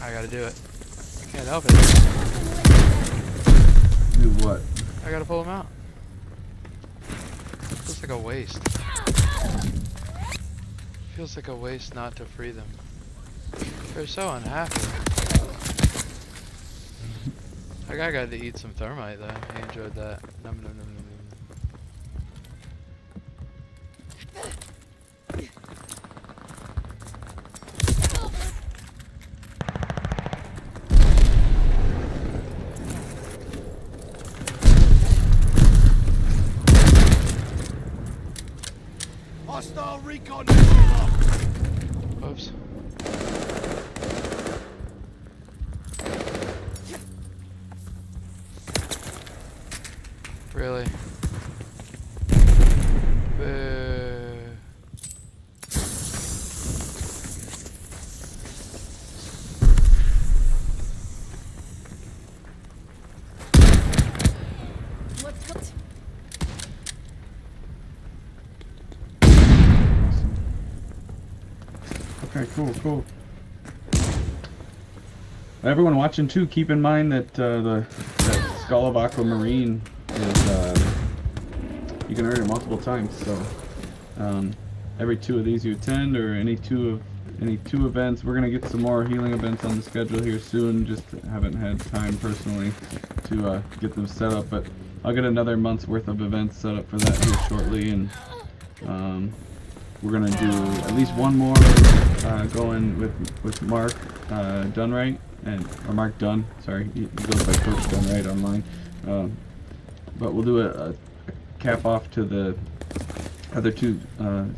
I gotta do it. I can't help it. Do what? I gotta pull them out. Feels like a waste. Feels like a waste not to free them. They're so unhappy. That guy got to eat some thermite though. He enjoyed that. Nom, nom, nom, nom, nom. Hostile recon. Oops. Really? Boo. Let's go. Okay, cool. Everyone watching too, keep in mind that that Skull of Aquamarine is you can earn it multiple times. So every 2 of these you attend, or any two events. We're gonna get some more healing events on the schedule here soon. Just haven't had time personally to get them set up, but I'll get another month's worth of events set up for that here shortly, and we're gonna do at least one more going with Mark Dunright, or Mark Dunn. Sorry, he goes by Coach Dunright online. But we'll do a cap off to the other 2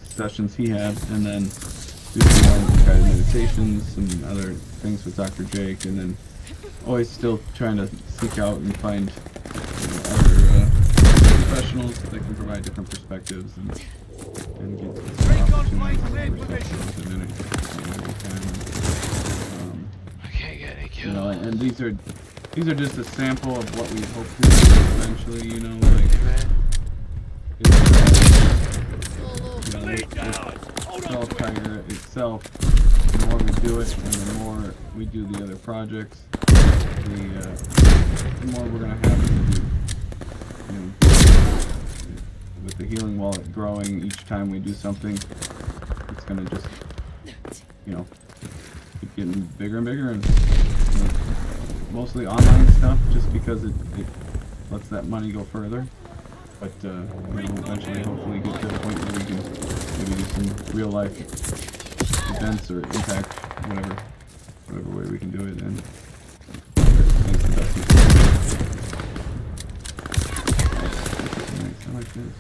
sessions he had, and then do some more guided meditations, some other things with Dr. Jake, and then always still trying to seek out and find other professionals that can provide different perspectives and get some opportunities and I can't get any kills. and these are These are just a sample of what we hope to do eventually, you know, like, it's, you know, with Cell Tiger itself, the more we do it and the more we do the other projects, the more we're going to have to do. You know, with the healing wallet growing each time we do something, it's going to just, you know, keep getting bigger and bigger, and you know, mostly online stuff just because it lets that money go further. But you know, eventually, hopefully, get to the point where we can maybe do some real life events or impact, whatever way we can do it. And nice. I like this.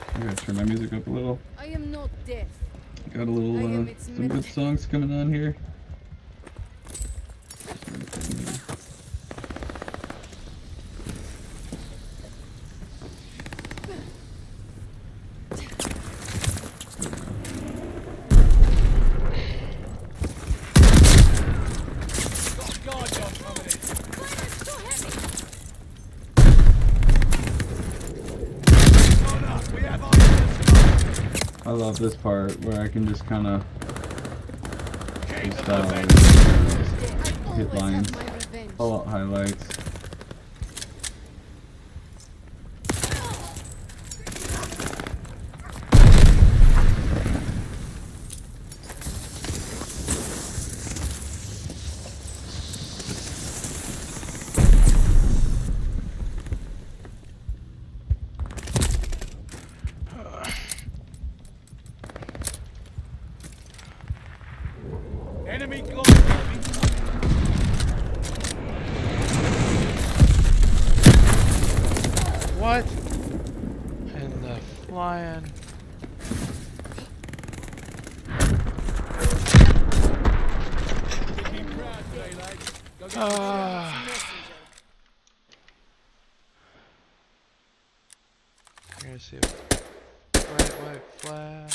I gotta turn my music up a little. I am not deaf. Got a little some good songs coming on here. I love this part where I can just kind of hit lines, pull out highlights. Enemy glide. What? And the flying. Keep proud today, lads. Go get You're gonna see a bright white flag.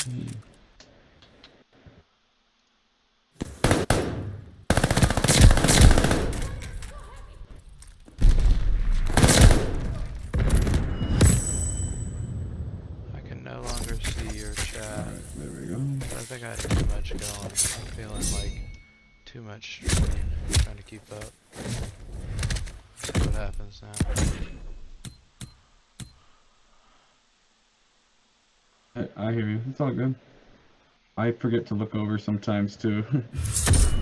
There we go. I think I had too much going. I'm feeling like too much strain trying to keep up. See what happens now. I hear you. It's all good. I forget to look over sometimes too.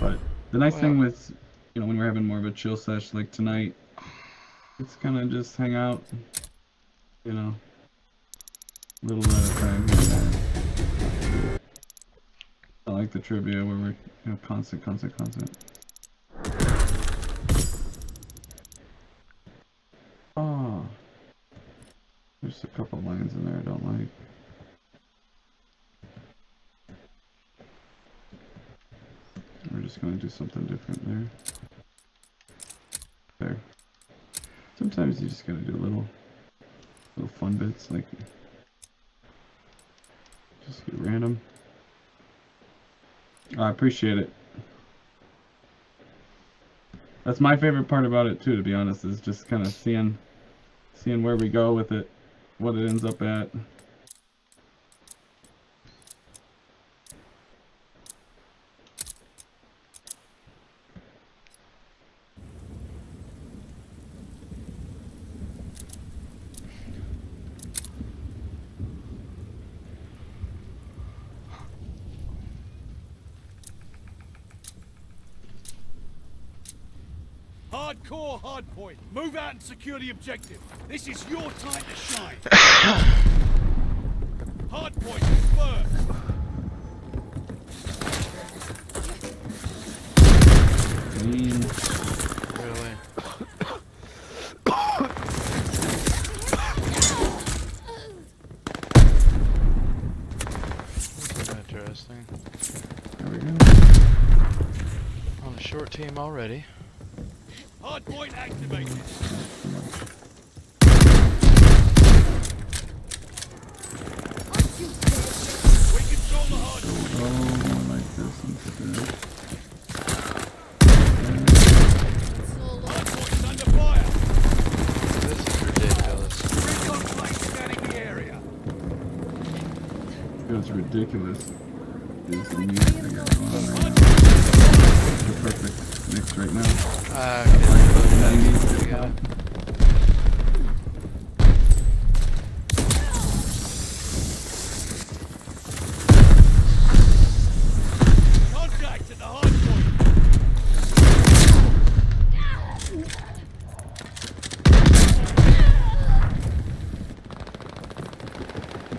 But the nice thing with, you know, when we're having more of a chill sesh like tonight, it's kind of just hang out, you know, a little bit at a time. I like the trivia where we're, you know, constant. Oh, there's a couple lines in there I don't like. We're just gonna do something different there. There. Sometimes you just gotta do little fun bits, like just get random. I appreciate it. That's my favorite part about it too, to be honest, is just kind of seeing where we go with it, what it ends up at. hardcore hardpoint. Move out and secure the objective. This is your time to shine. Hardpoint first. Really? This is interesting. There we go. On a short team already. Hardpoint activated. Aren't you dead? what's ridiculous is the music I got going on right now. It's the perfect mix right now. Contact at the hard point.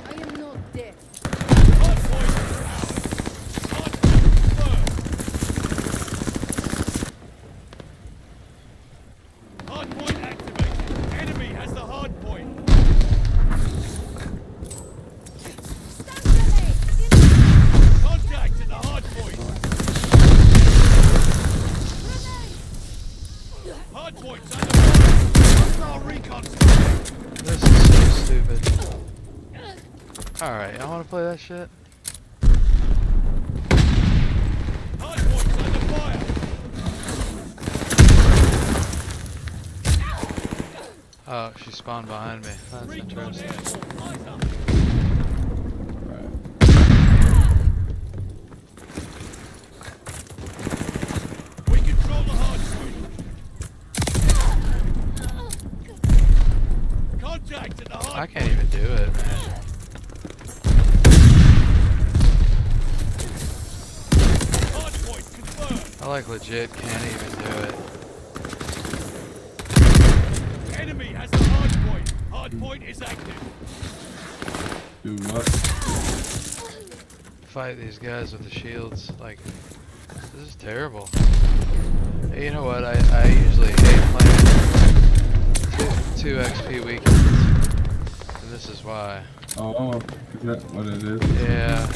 I am not dead. Hard point is ours. Hard point confirmed. Hard point activated. Enemy has the hard point. Stun grenade! Contact at the hard point. Hard point's under fire. Hostile recon spotted. This is so stupid. Alright, y'all wanna play that shit? Hard point's under fire. Oh, she spawned behind me. That's Recon interesting. airborne. Eyes up. Right. We control the hard point. Contact at the hard I can't even do it, man. hard point confirmed. I like legit can't even do it. Enemy has the hard point. Hard point is active. Do what? Fight these guys with the shields. Like, this is terrible. Hey, you know what? I usually hate playing 2 XP weekends. And this is why. Oh, is that what it is? Yeah.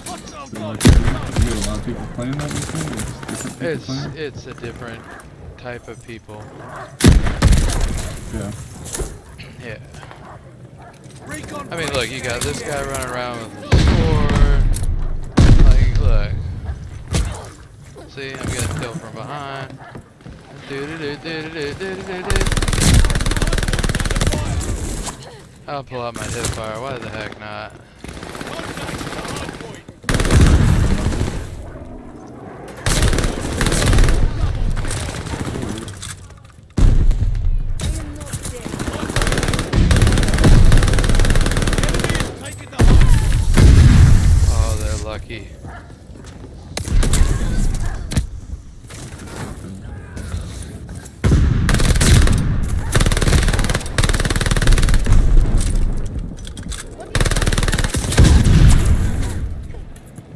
Hostile So, gun. like, you get a lot of people playing that before? Or just different people playing? It's a different type of people. Yeah. Yeah. Recon. I mean, look, you got this guy running around with a sword. Like, look. See, I'm getting killed from behind. I'll pull out my hip fire. Why the heck not? Contact at the hard point. I am not dead. Enemy is taking the hard point. Oh, they're lucky.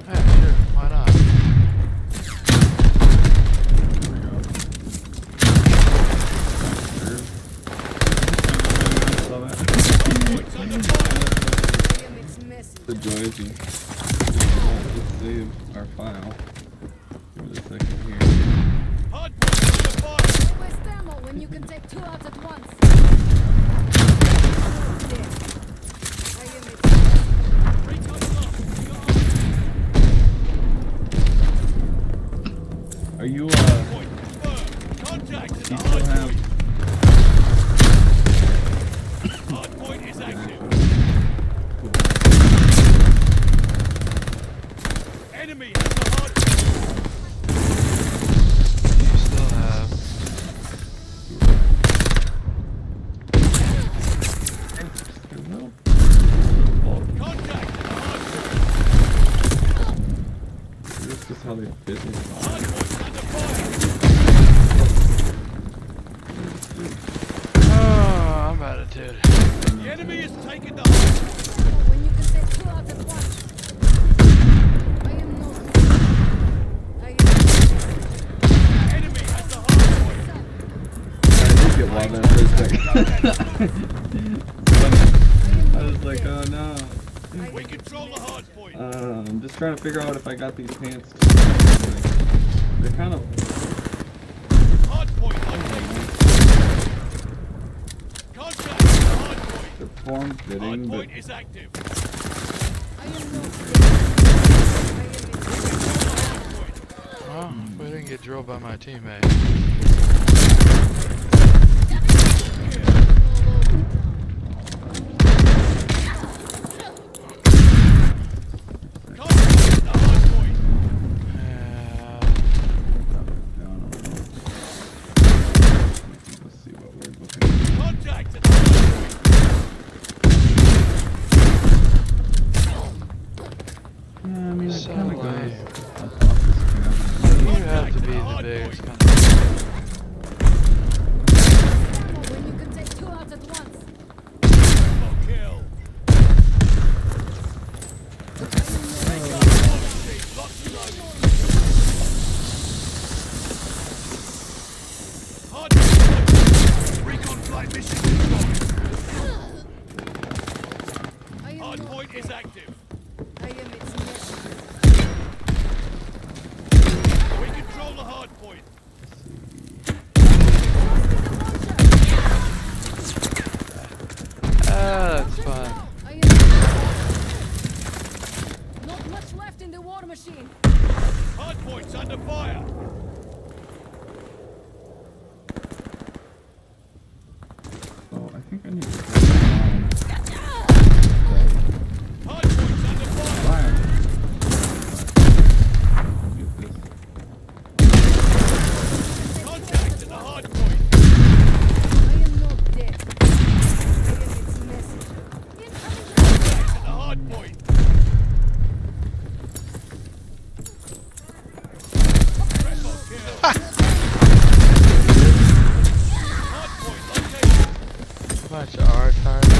Yeah, sure, why not? Saw that. Point's under fire. I am its messenger. The joys of just save our file. Give it a second here. Hard point under fire. Don't waste ammo when you can take 2 out at once. Dead. I am its messenger. Recon lost. Are you, Point confirmed. Contact at you the still hard have... point. Hard point is active. Enemy has the hard point. You still have. Contact at the hard point. This is how they fit it. Hard point's under fire. Oh, I'm about to do it. The enemy is taking the hard point. Ammo when you can take 2 out at once. I am not dead. I am Enemy has the hard point. I did get wild there for a second. I was like, oh no. We control the hard point. I'm just trying to figure out if I got these pants. They're kind of... Hard point unlocked. Contact at the hard point. They're form-fitting, Hard but... point is active. I am not dead. I am its Oh, we didn't get drilled by my teammate. under fire. So I think I need to Hard point's under fire. fire. Get this. Contact at the hard point. I am not dead. I am its messenger. Incoming. Contact at the hard point. Triple kill. Hard point located. Bunch of retards.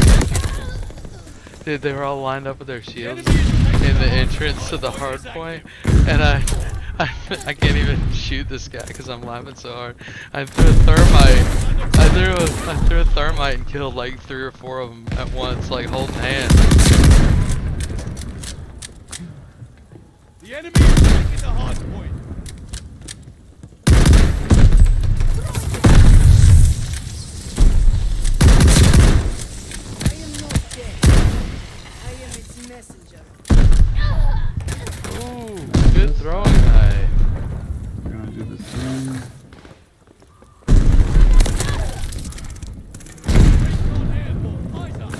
Dude, they were all lined up with their shields in the entrance to the hard point, and I can't even shoot this guy because I'm laughing so hard. I threw a thermite. I threw a thermite and killed like 3 or 4 of them at once, like holding hands. The enemy is taking the hard point. I am not dead. I am its messenger. Ooh, good throwing knife. We're gonna do the same. Recon airborne. Eyes up.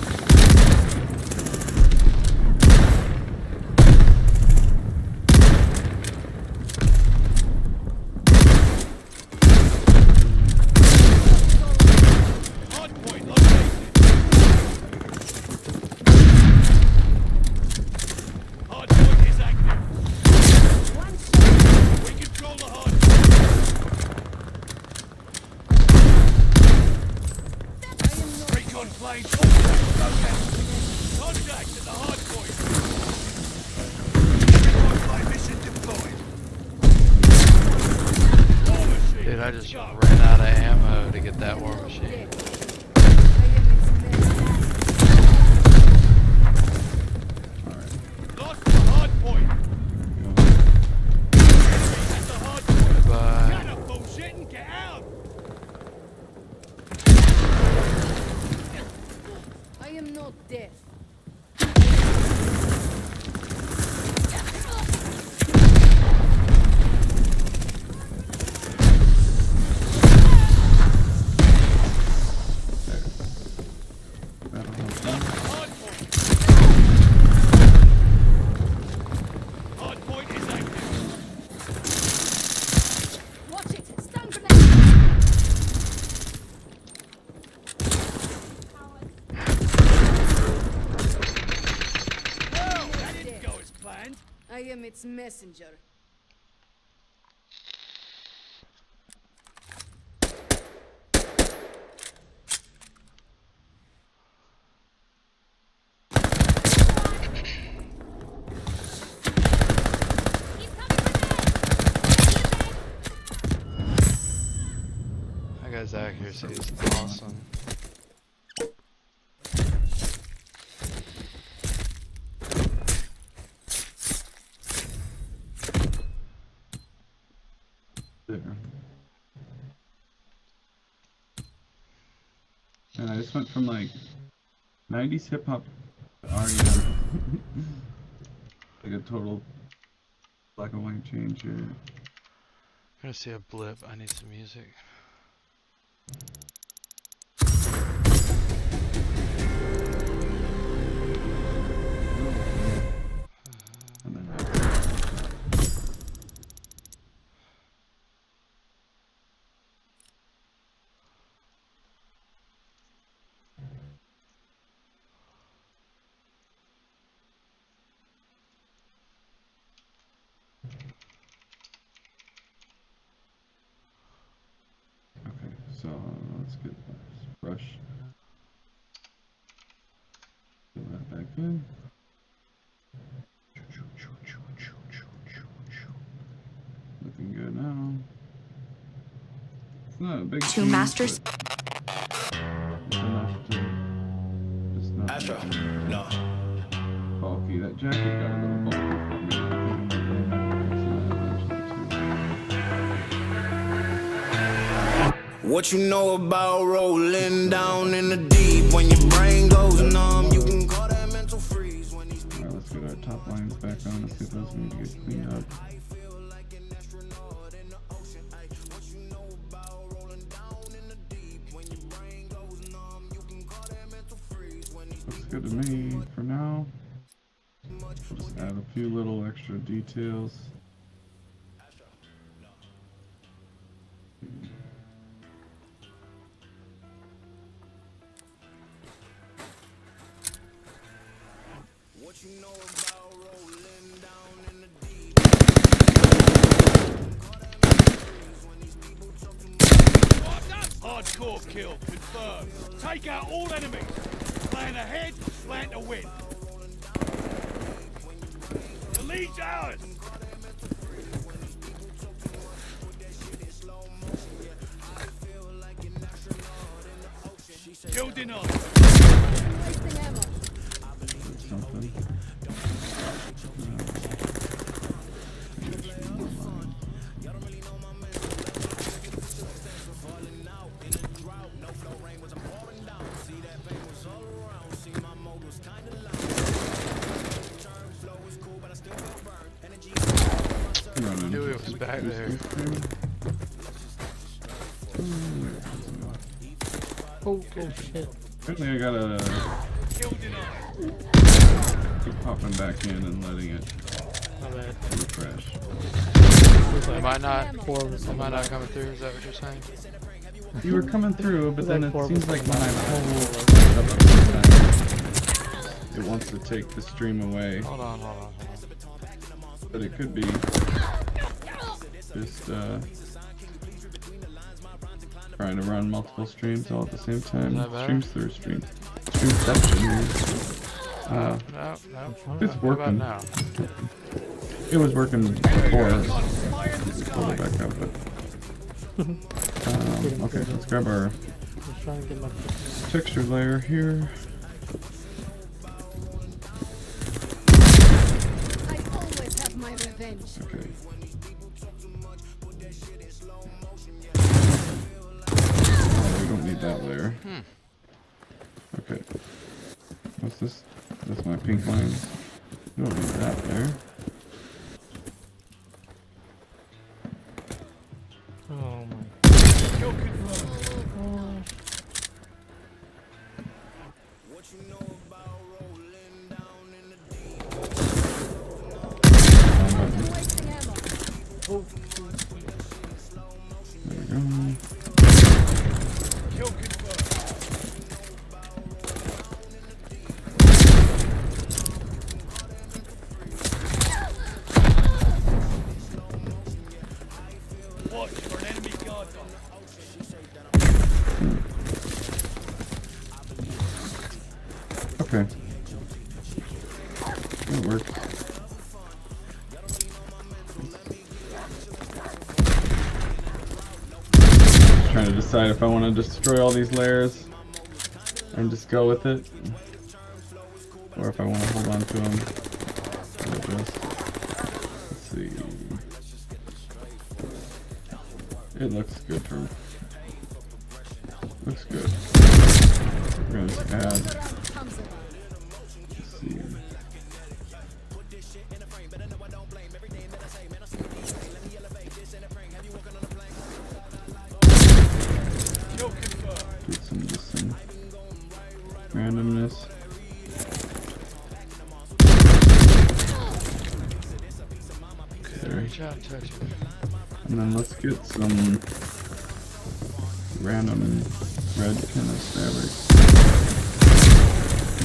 Hard point located. Hard point is active. We control the hard point. I am not Recon plane. Contact at the hard point. Recon plane mission deployed. War machine. Dude, I just go. ran out of ammo to get that war machine. dead. I am its messenger. Alright. Lost the hard point. At the hard point. Bye. Get up, bullshit, and get out. I am not dead. That'll help them. Hard point. Hard point is active. Watch it. Stun grenade. Well, that didn't go as planned. I am its messenger. That guy's accuracy is awesome. There. And I just went from like 90s hip hop to REM. Like a total black and white change here. I'm gonna see a blip. I need some music. And then okay, so let's get this brush. Put that back in. Looking good now. It's not a big Two change, masters. but it's enough to just not Astro, make it no. bulky. That jacket got a little bulky for me. I think I'm gonna fix that eventually too. What you know about rolling down in the deep? When your brain goes numb, you can call that mental freeze. When these Alright, let's get our top lines back on. Let's see if those need to get cleaned up. I feel like an astronaut. good to me for now. We'll just add a few little extra details. What you know about rolling down in the deep? Hardcore kill confirmed. Take out all enemies. Plan ahead, plan to win. The lead's ours. Kill denied. Wasting ammo. Something. I knew it was back there. Oh shit. Apparently I gotta Kill denied. keep popping back in and letting it My bad. refresh. Am I not coming through? Is that what you're saying? You were coming through, but then it Like seems like when I pull it wants to take the stream away. Hold on. But it could be just trying to run multiple streams all at the same time. Is that better? Streams through streamception. No. It's How about working. now? It was working before. Pull it back up, but okay, let's grab our I'm trying to get my texture layer here. I always have my revenge. Okay. Oh, we don't need that layer. Okay. What's this? That's my pink line. We don't need that there. Oh my. Kill confirmed. What you know about rolling down in the deep? I'm wasting ammo. There we go. Kill confirmed. Watch for an enemy guard dog. Okay. It works. Trying to decide if I want to destroy all these layers and just go with it, or if I want to hold on to them. Let's see. It looks good for. Looks good. We're gonna just add. Comes around. Let's see. Kill confirmed. Get some randomness. There. Reach out and touch it. And then let's get some random red kind of fabric.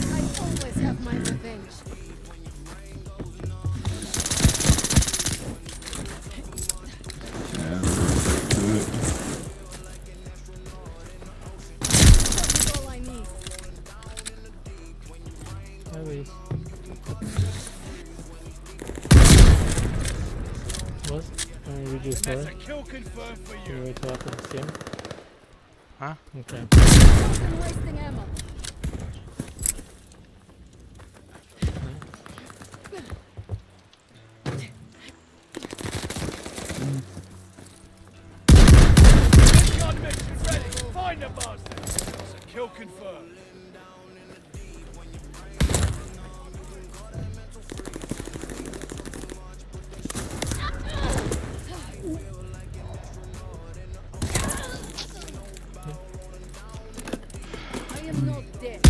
I always have my revenge. Add a little bit to it. That's all I need. At least. What? We just That's saw a kill confirmed for you you. wait till after the game? Huh? Okay. I'm wasting ammo. Gun mission ready. Find the bastard. That's a kill confirmed. I am not dead.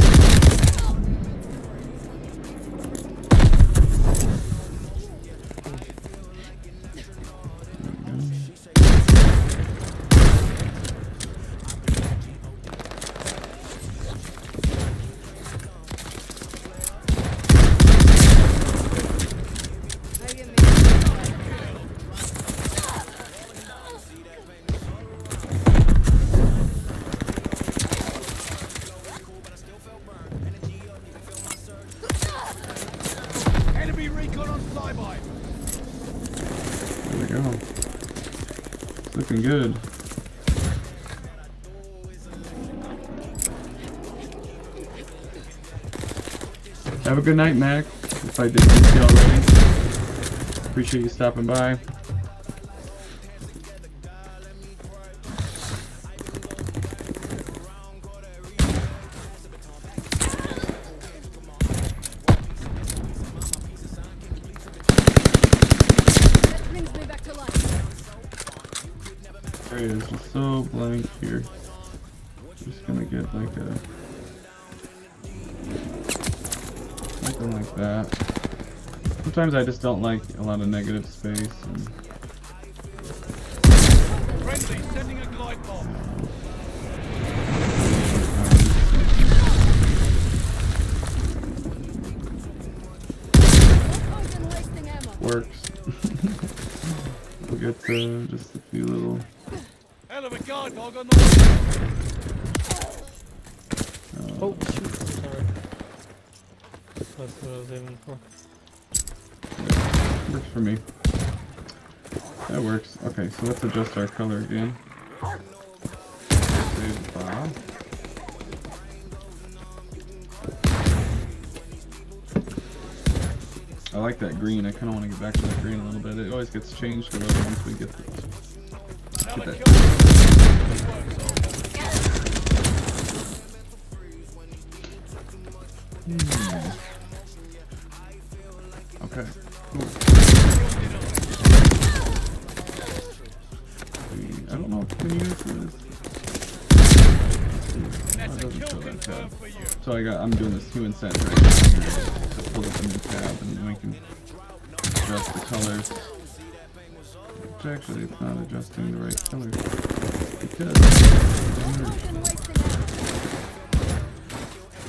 looking good. Have a good night, Mac. If I didn't miss you already. Appreciate you stopping by. That brings me back to life. Area is just so blank here. Just gonna get like a something like that. Sometimes I just don't like a lot of negative space. And Friendly, sending a glide bomb. No point in wasting ammo. works. We'll get just a few little. Hell of a guard dog on the way. Oh shoot, sorry. That's what I was aiming for. Works for me. That works. Okay, so let's adjust our color again. Save file. I like that green. I kind of want to get back to that green a little bit. It always gets changed a little once we get Another that. kill. Okay. Cool. I don't know if we can use this. That's a doesn't kill show that confirmed tab. for you. So I'm doing this hue and saturation here. So pull up a new tab and then we can adjust the colors. Which actually it's not adjusting the right colors. Because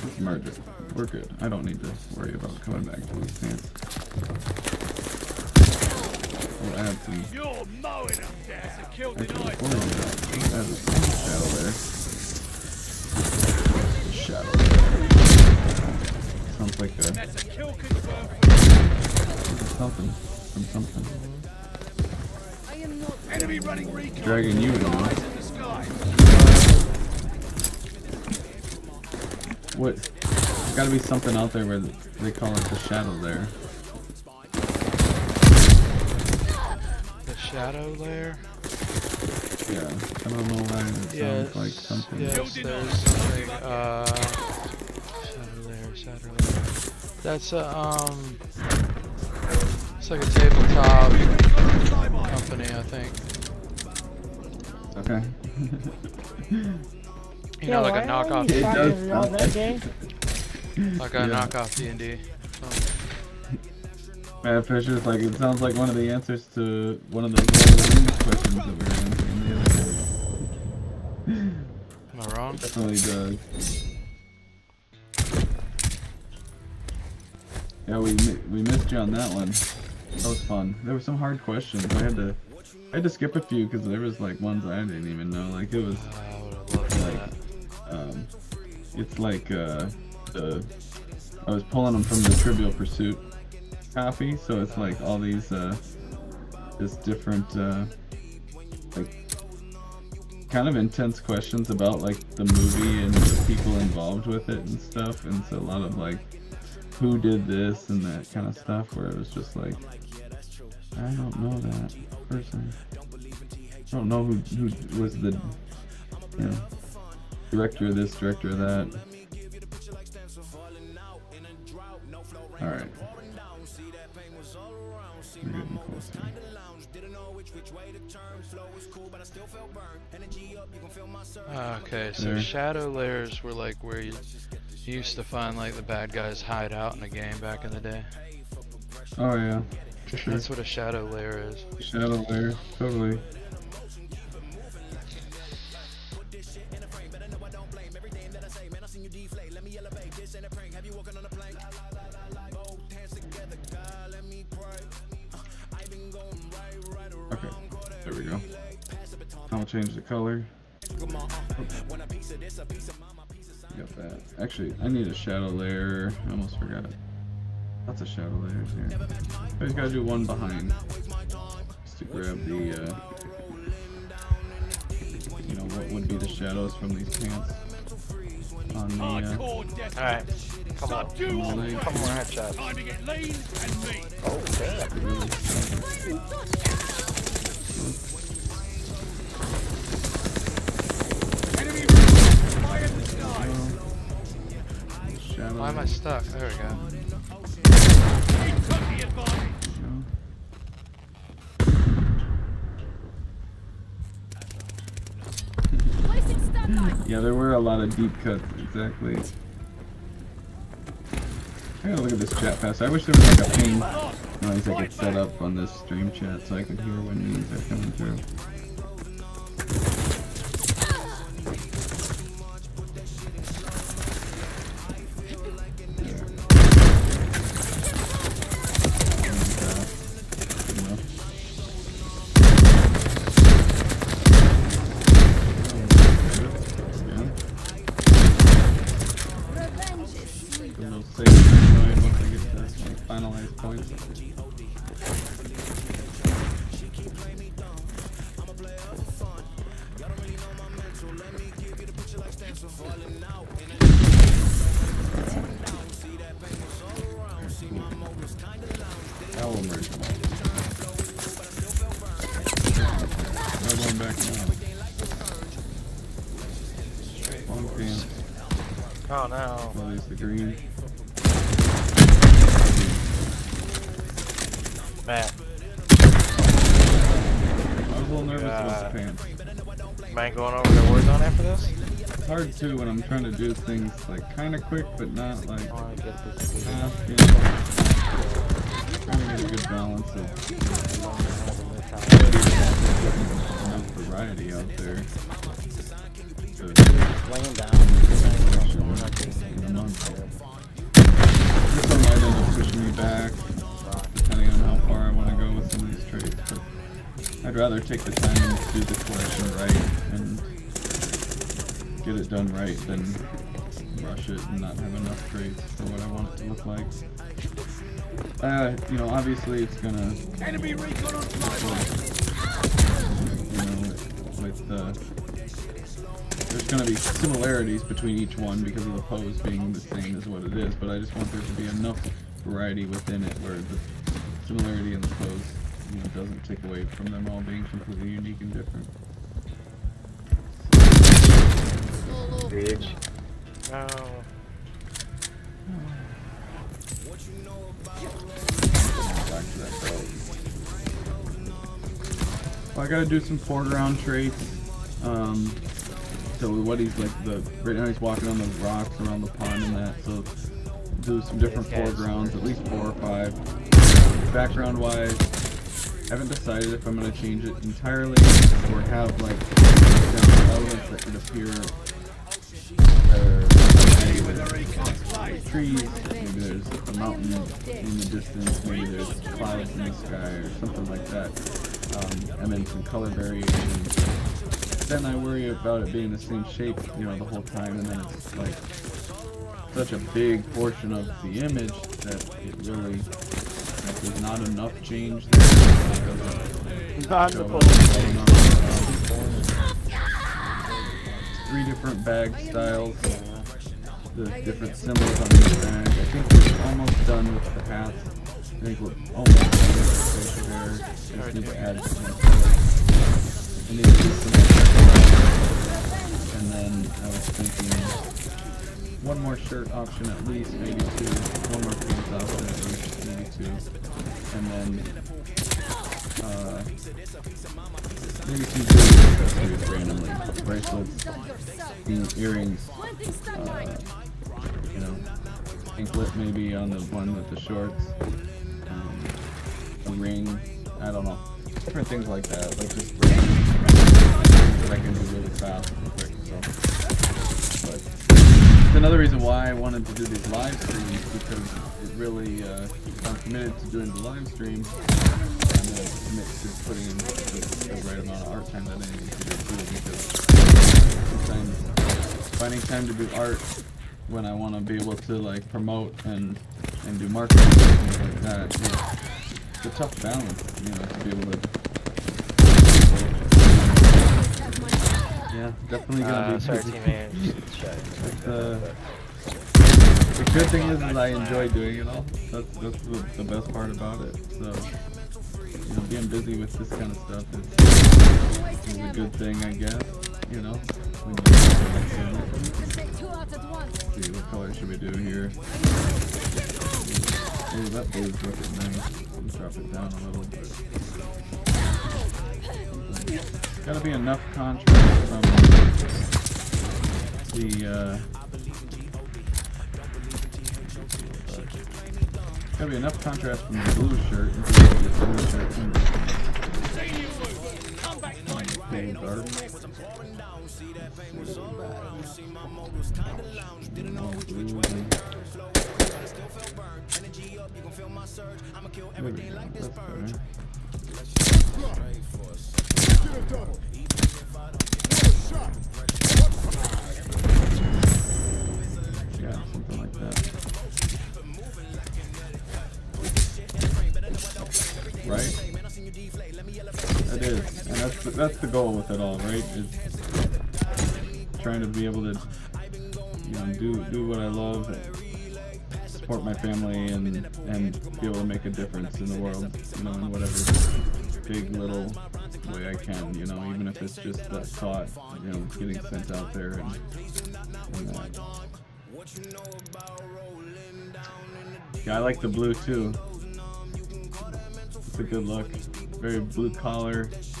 let's merge it. We're good. I don't need to worry about coming back to these pants. We'll add some. You're mowing them down. That's a kill Actually, denied. before we do that, let's add a shadow there. Shadow. Sounds like a That's a kill confirmed. something from something. I am not. Enemy running recon. Dragging you in. Eyes in the sky. What? There's gotta be something out there where they call it the shadow there. The shadow layer? Yeah, I don't know why it sounds like something. Yes, there's something, shadow layer. That's it's like a tabletop company, I think. Okay. You know, like a knockoff, It does on that game? like a Yeah. knockoff D&D. Matt Fisher's like, it sounds like one of the answers to one of those Lord of the Rings questions that we were answering the other day. Am I wrong? Definitely does. Yeah, we missed you on that one. That was fun. There were some hard questions. I had to skip a few because there was like ones I didn't even know. Like it was I would have loved that. it's like I was pulling them from the Trivial Pursuit copy, so it's like all these just different like kind of intense questions about like the movie and the people involved with it and stuff, and so a lot of like who did this and that kind of stuff, where it was just like, I don't know that person. I don't know who was the, you know, director of this, director of that. Alright. We're getting closer. Okay, so There. shadow layers were like where you used to find like the bad guys hide out in a game back in the day. Oh yeah, for sure. That's what a shadow layer is. Shadow layer, totally. Okay, there we go. I'll change the color. Got that. Actually, I need a shadow layer. I almost forgot. Lots of shadow layers here. I just gotta do one behind. Just to grab the would be the shadows from these pants on the Hardcore death. Alright, come on. Subdue Come on, headshots. Time to get lean and mean. Oh, damn. Enemy fire in the sky. shadows. Why am I stuck? There we go. He took the advantage. Placing stun mine. Yeah, there were a lot of deep cuts, exactly. I gotta look at this chat fast. I wish there was like a ping noise I could set up on this stream chat so I could hear when these are coming through. Revenge is sweet. We'll save the noise once I get to like, finalized points. That will merge them all. No going back now. Long pants. Oh no. Well, there's the green. Man, I was a little nervous about the pants. man going over the Warzone after this? It's hard too when I'm trying to do things like kind of quick, but not like I wanna get this. fast. You know? Trying to get a good balance of enough variety out there. So, Laying down. in a month. This one might end up pushing me back, depending on how far I want to go with some of these traits. But I'd rather take the time and do the collection right and get it done right than rush it and not have enough traits for what I want it to look like. You know, obviously it's gonna, Enemy recon on flight. you know, with there's gonna be similarities between each one because of the pose being the same as what it is, but I just want there to be enough variety within it where the similarity in the pose, you know, doesn't take away from them all being completely unique and different. Solo. Bitch. No. Back to that belt. Well, I gotta do some foreground traits. So what he's like, right now he's walking on the rocks around the pond and that, so do some different foregrounds, at least 4 or 5. Background wise, haven't decided if I'm gonna change it entirely or have like different elements that could appear. Maybe there's trees, maybe there's a mountain in the distance, maybe there's clouds in the sky or something like that. And then some color variations. Then I worry about it being the same shape, you know, the whole time, and then it's like such a big portion of the image that it really, like, there's not enough change there. Not So, supposed to. 3 different bag styles, the different symbols on each bag. I think we're almost done with the hats. I think we're almost done with the facial hair. Just need to add some more color. I need to do some more texture. And then I was thinking one more shirt option at least, maybe 2. One more pants option at least, maybe 2. And then maybe some jewelry accessories randomly. Bracelets, earrings, you know, anklet maybe on the one with the shorts, a ring, I don't know, different things like that, like just that I can do really fast and quick. So, but it's another reason why I wanted to do these live streams, because it really, if I'm committed to doing the live stream, I'm going to commit to putting in the right amount of art time that I need to do too, because sometimes finding time to do art when I want to be able to like promote and do marketing and things like that, it's a tough balance, you know, to be able to Yeah, definitely gonna be sorry, busy. teammate. Just shut The good thing is I enjoy doing it all. That's the best part about it. So, you know, being busy with this kind of stuff is a good thing, I guess. You know, when you can take 2 out at once. see what color should we do here. Ooh, that blue's looking nice. Let's drop it down a little bit. Gotta be enough contrast from the gotta be enough contrast from the blue shirt into the blue shirt from the Vanguard. There we go, that's better. Yeah, something like that. Right? It is, and that's the goal with it all, right? It's trying to be able to, you know, do what I love, support my family, and be able to make a difference in the world, you know, in whatever big little way I can, you know, even if it's just that thought, you know, getting sent out there and that. Yeah, I like the blue too. It's a good look. Very blue collar. It's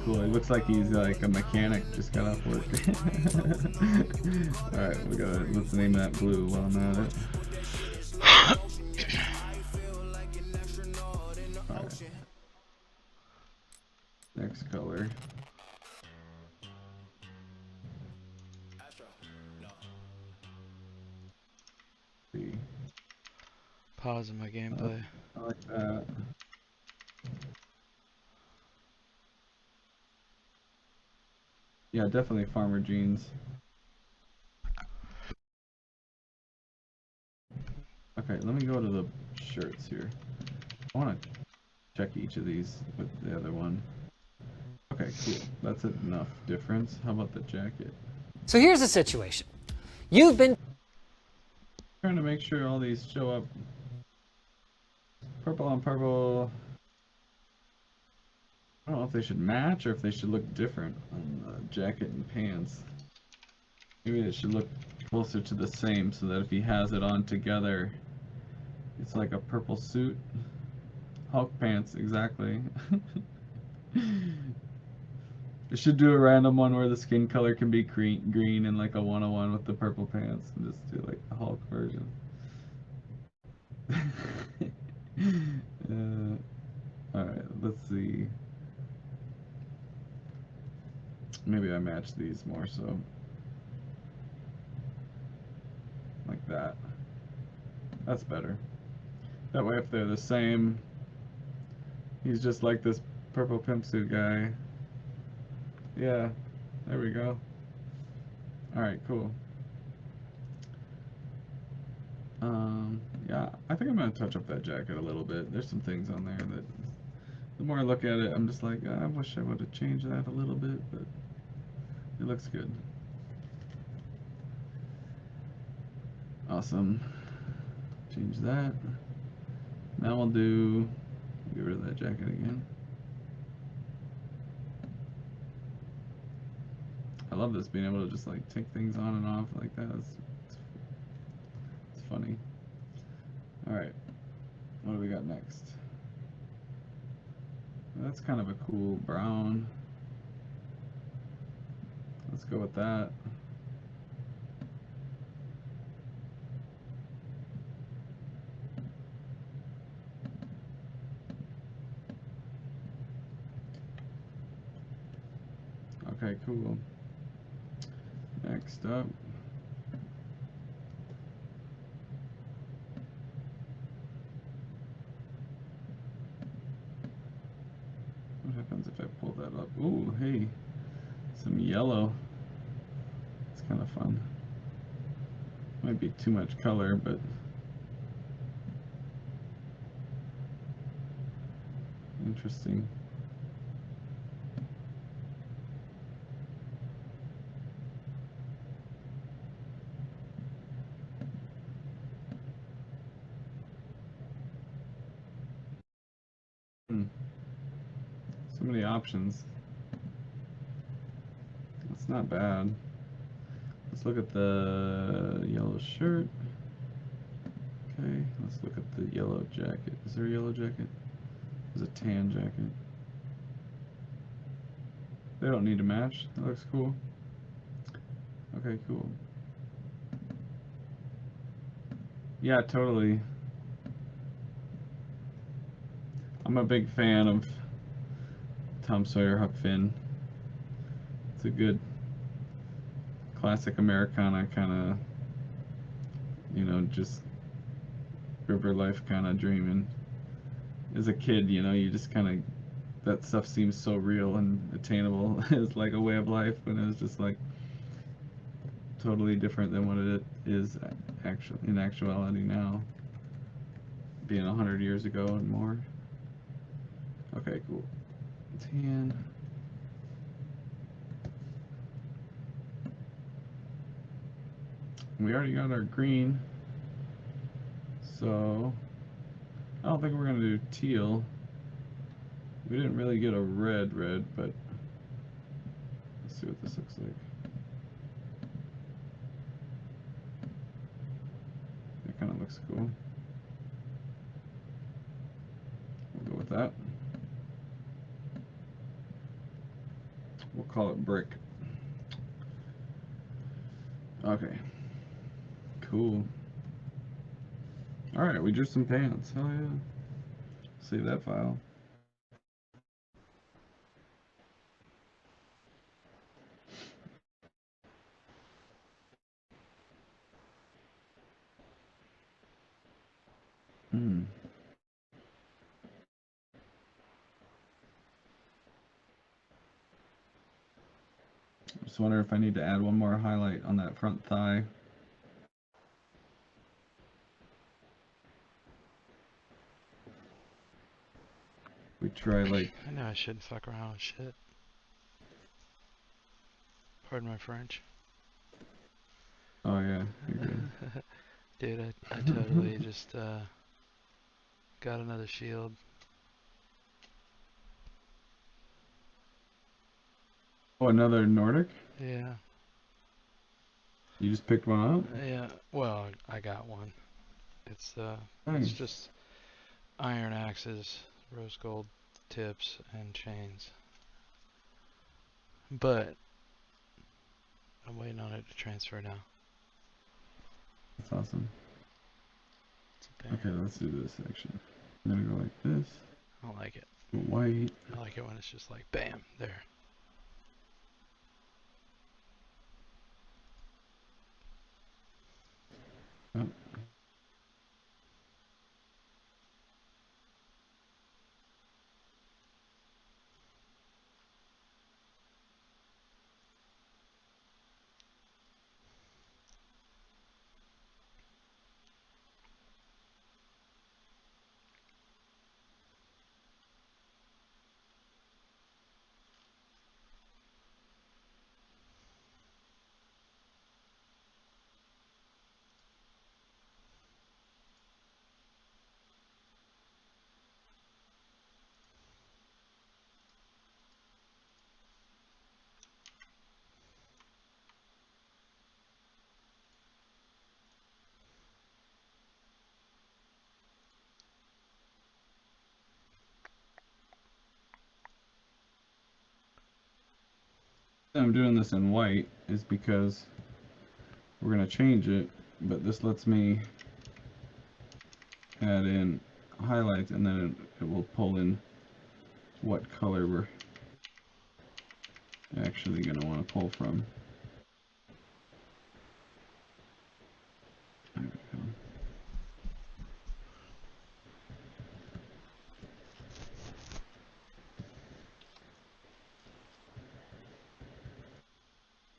cool. It looks like he's like a mechanic, just got off work. Alright, let's name that blue while I'm at it. Alright. Next color. See. Pausing my gameplay. I like that. Yeah, definitely farmer jeans. Okay, let me go to the shirts here. I want to check each of these with the other one. Okay, cool. That's enough difference. How about the jacket? So here's the situation. You've been Trying to make sure all these show up. Purple on purple. I don't know if they should match or if they should look different on the jacket and pants. Maybe it should look closer to the same so that if he has it on together, it's like a purple suit. Hulk pants, exactly. It should do a random one where the skin color can be green and like a 101 with the purple pants, and just do like the Hulk version. Alright, let's see. Maybe I match these more so. Like that. That's better. That way if they're the same, he's just like this purple pimpsuit guy. Yeah, there we go. Alright, cool. Yeah, I think I'm gonna touch up that jacket a little bit. There's some things on there that, the more I look at it, I'm just like, oh, I wish I would have changed that a little bit, but it looks good. Awesome. Change that. Now we'll do, get rid of that jacket again. I love this, being able to just like take things on and off like that. It's funny. Alright, what do we got next? That's kind of a cool brown. Let's go with that. Okay, cool. Next up. What happens if I pull that up? Ooh, hey, some yellow. It's kind of fun. Might be too much color, but Interesting. So many options. That's not bad. Let's look at the yellow shirt. Okay, let's look at the yellow jacket. Is there a yellow jacket? There's a tan jacket. They don't need to match. That looks cool. Okay, cool. Yeah, totally. I'm a big fan of Tom Sawyer, Huck Finn. It's a good classic Americana kind of, you know, just river life kind of dreaming. As a kid, you know, you just kind of, that stuff seems so real and attainable as like a way of life, when it was just like totally different than what it is actually in actuality now, being 100 years ago and more. Okay, cool. Tan. We already got our green, so I don't think we're gonna do teal. We didn't really get a red, but let's see what this looks like. That kind of looks cool. We'll go with that. We'll call it brick. Okay. Cool. Alright, we drew some pants. Hell yeah. Save that file. Just wonder if I need to add one more highlight on that front thigh. We try like... I know I shouldn't fuck around with shit. Pardon my French. Oh yeah, you're good. Dude, I totally just got another shield. Oh, another Nordic? Yeah. You just picked one up? Yeah. Well, I got one. It's Nice. it's just iron axes, rose gold tips, and chains. But I'm waiting on it to transfer now. That's awesome. It's a pain. Okay, let's do this section. I'm gonna go like this. I don't like it. White. I like it when it's just like bam, there. Oh. I'm doing this in white is because we're gonna change it, but this lets me add in highlights, and then it will pull in what color we're actually gonna want to pull from. There we go.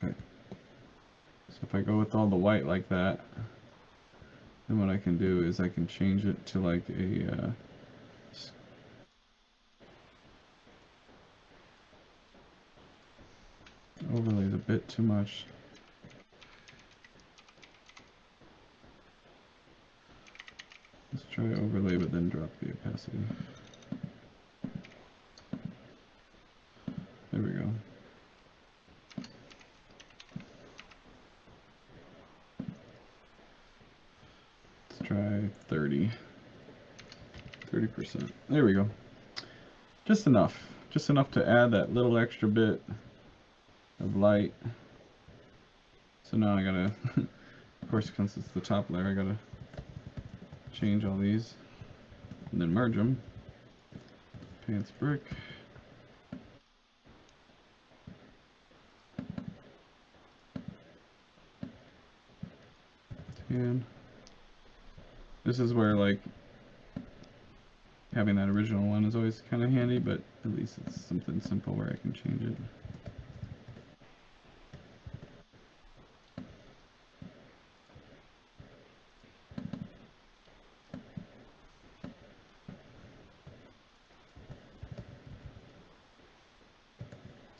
Okay. So if I go with all the white like that, then what I can do is I can change it to like a overlay's a bit too much. Let's try overlay, but then drop the opacity. There we go. Let's try 30%. There we go. Just enough to add that little extra bit of light. So now I gotta, of course, since it's the top layer, I gotta change all these and then merge them. Pants brick. And this is where, like, having that original one is always kind of handy, but at least it's something simple where I can change it.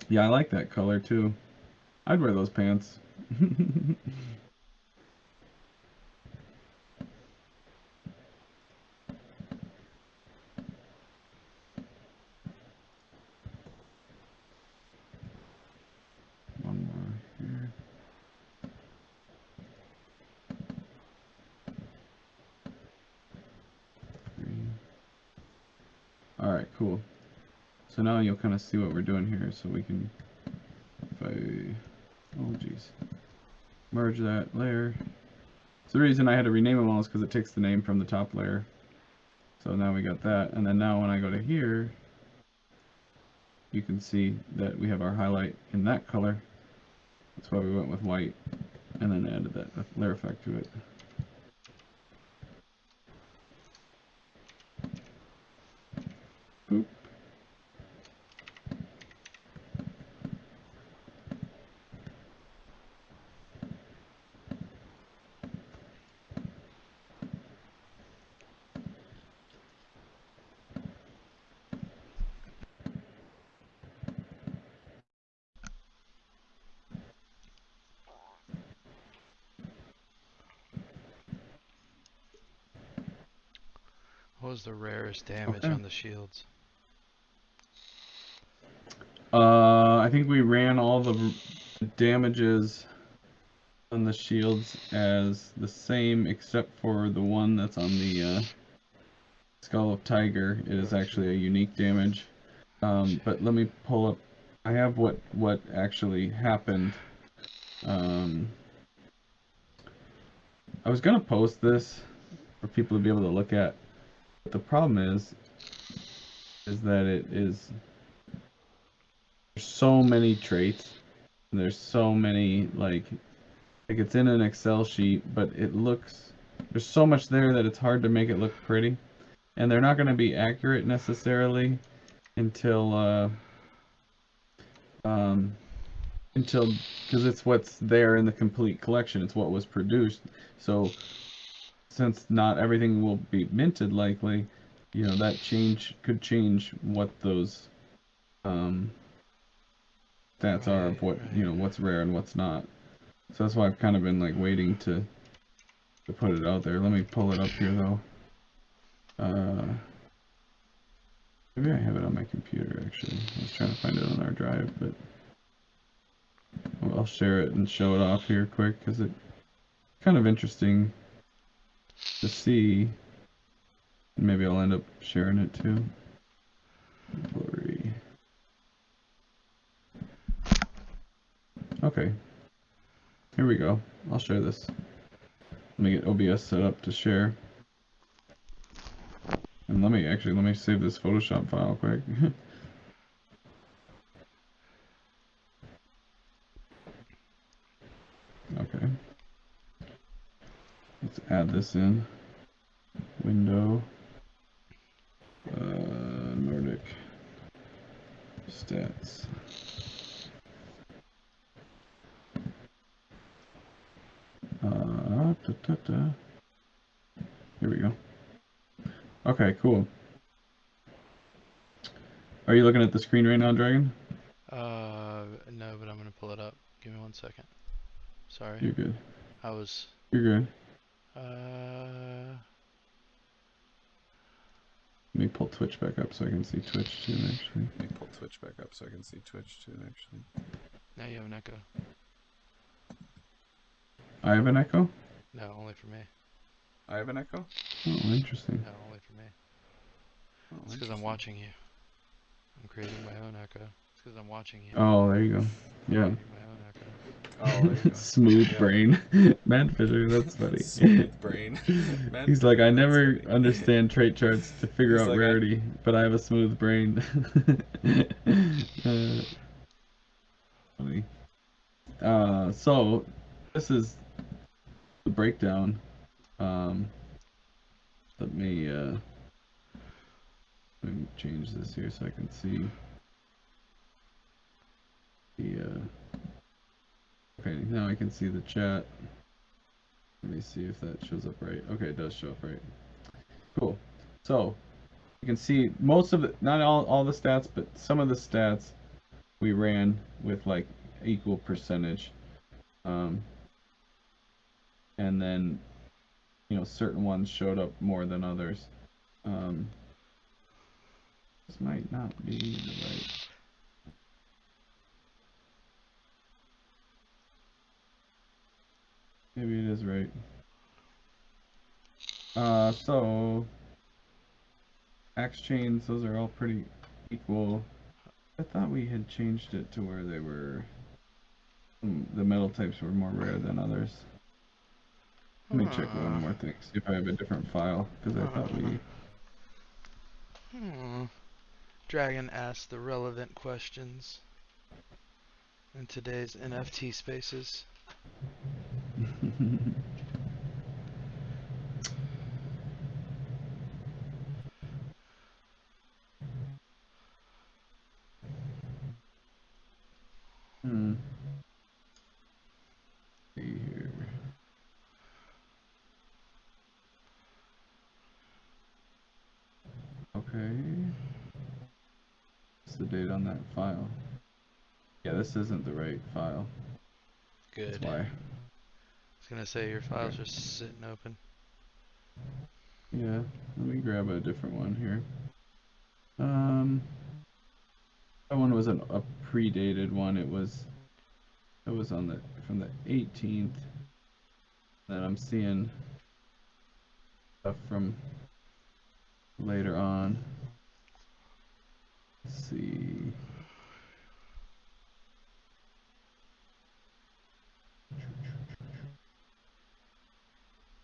Yeah, I like that color too. I'd wear those pants. One more here. Alright, cool. So now you'll kind of see what we're doing here, so we can, if I, oh geez, merge that layer. So the reason I had to rename them all is because it takes the name from the top layer. So now we got that, and then now when I go to here, you can see that we have our highlight in that color. That's why we went with white, and then added that layer effect to it. Boop. What was the rarest damage Okay. on the shields? I think we ran all the damages on the shields as the same, except for the one that's on the Skull of Tiger. It is actually a unique damage. But let me pull up. I have what actually happened. I was gonna post this for people to be able to look at, but the problem is that there's so many traits, and there's so many like it's in an Excel sheet, but there's so much there that it's hard to make it look pretty, and they're not going to be accurate necessarily until because it's what's there in the complete collection. It's what was produced. So since not everything will be minted likely, that could change what those stats are of what what's rare and what's not. So that's why I've kind of been like waiting to put it out there. Let me pull it up here though. Maybe I have it on my computer actually. I was trying to find it on our drive, but I'll share it and show it off here quick because it's kind of interesting to see. Maybe I'll end up sharing it too. Blurry. Okay. Here we go. I'll share this. Let me get OBS set up to share. And let me save this Photoshop file quick. Okay. Let's add this in. Window. Nordic. Stats. Here we go. Okay, cool. Are you looking at the screen right now, Dragon? No, but I'm gonna pull it up. Give me 1 second. Sorry. You're good. I was. You're good. Let me pull Twitch back up so I can see Twitch too, actually. Let me pull Twitch back up so I can see Twitch too, actually. Now you have an echo. I have an echo? No, only for me. I have an echo? Oh, interesting. No, only for me. Oh, It's because I'm watching you. I'm creating my own echo. It's because I'm watching you. Oh, there you go. Yeah. I'm creating my own echo. Oh, there you go. Smooth brain. Man Fisher, that's funny. Smooth brain. He's like, I never understand trait charts to figure out rarity, but I have a smooth brain. Funny. So, this is the breakdown. Let me change this here so I can see the okay, now I can see the chat. Let me see if that shows up right. Okay, it does show up right. Cool. So you can see most of it, not all the stats, but some of the stats we ran with like equal percentage. And then, you know, certain ones showed up more than others. This might not be the right. Maybe it is right. So axe chains, those are all pretty equal. I thought we had changed it to where they were, the metal types were more rare than others. Let me check one more thing, see if I have a different file, because I thought we... Dragon asked the relevant questions in today's NFT spaces. See here. Okay. What's the date on that file? Yeah, this isn't the right file. Good. That's why. I was gonna say your file's just sitting open. Yeah, let me grab a different one here. That one was a predated one. It was on from the 18th. Then I'm seeing stuff from later on. Let's see.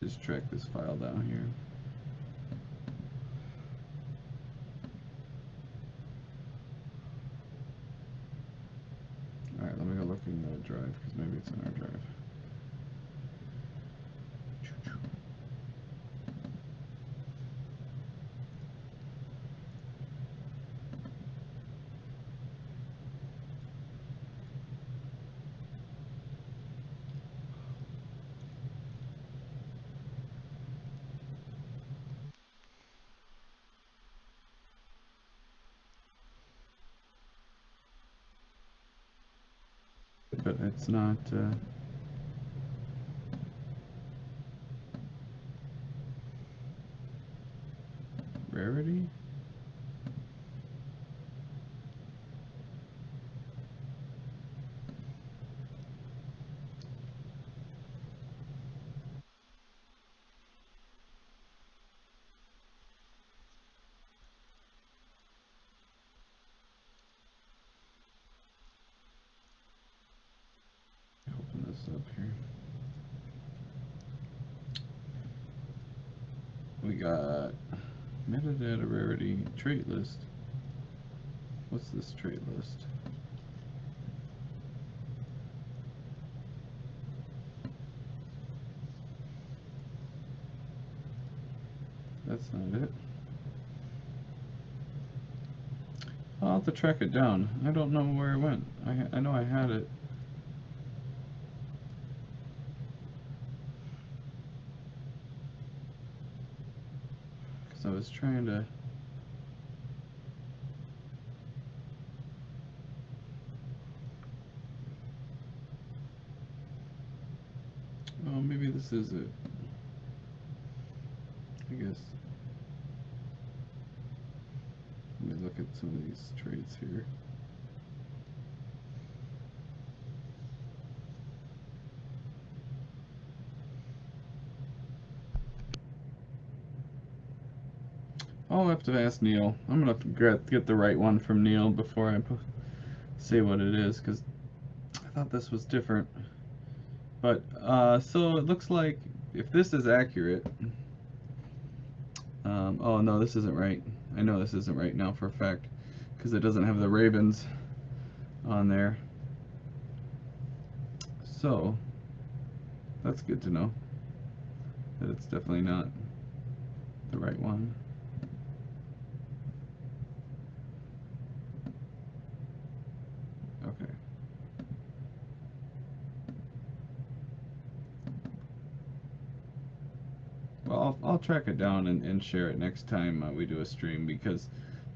Just track this file down here. Alright, let me go look in the drive, because maybe it's in our drive. But it's not, rarity? Open this up here. We got metadata rarity trait list. What's this trait list? That's not it. I'll have to track it down. I don't know where it went. I know I had it. Because I was trying to... Oh, maybe this is it. I guess. Let me look at some of these traits here. I'll have to ask Neil. I'm gonna have to get the right one from Neil before I say what it is, because I thought this was different. But so it looks like if this is accurate, oh no, this isn't right. I know this isn't right now for a fact, because it doesn't have the Ravens on there. So that's good to know that it's definitely not the right one. Okay. Well, I'll track it down and share it next time we do a stream, because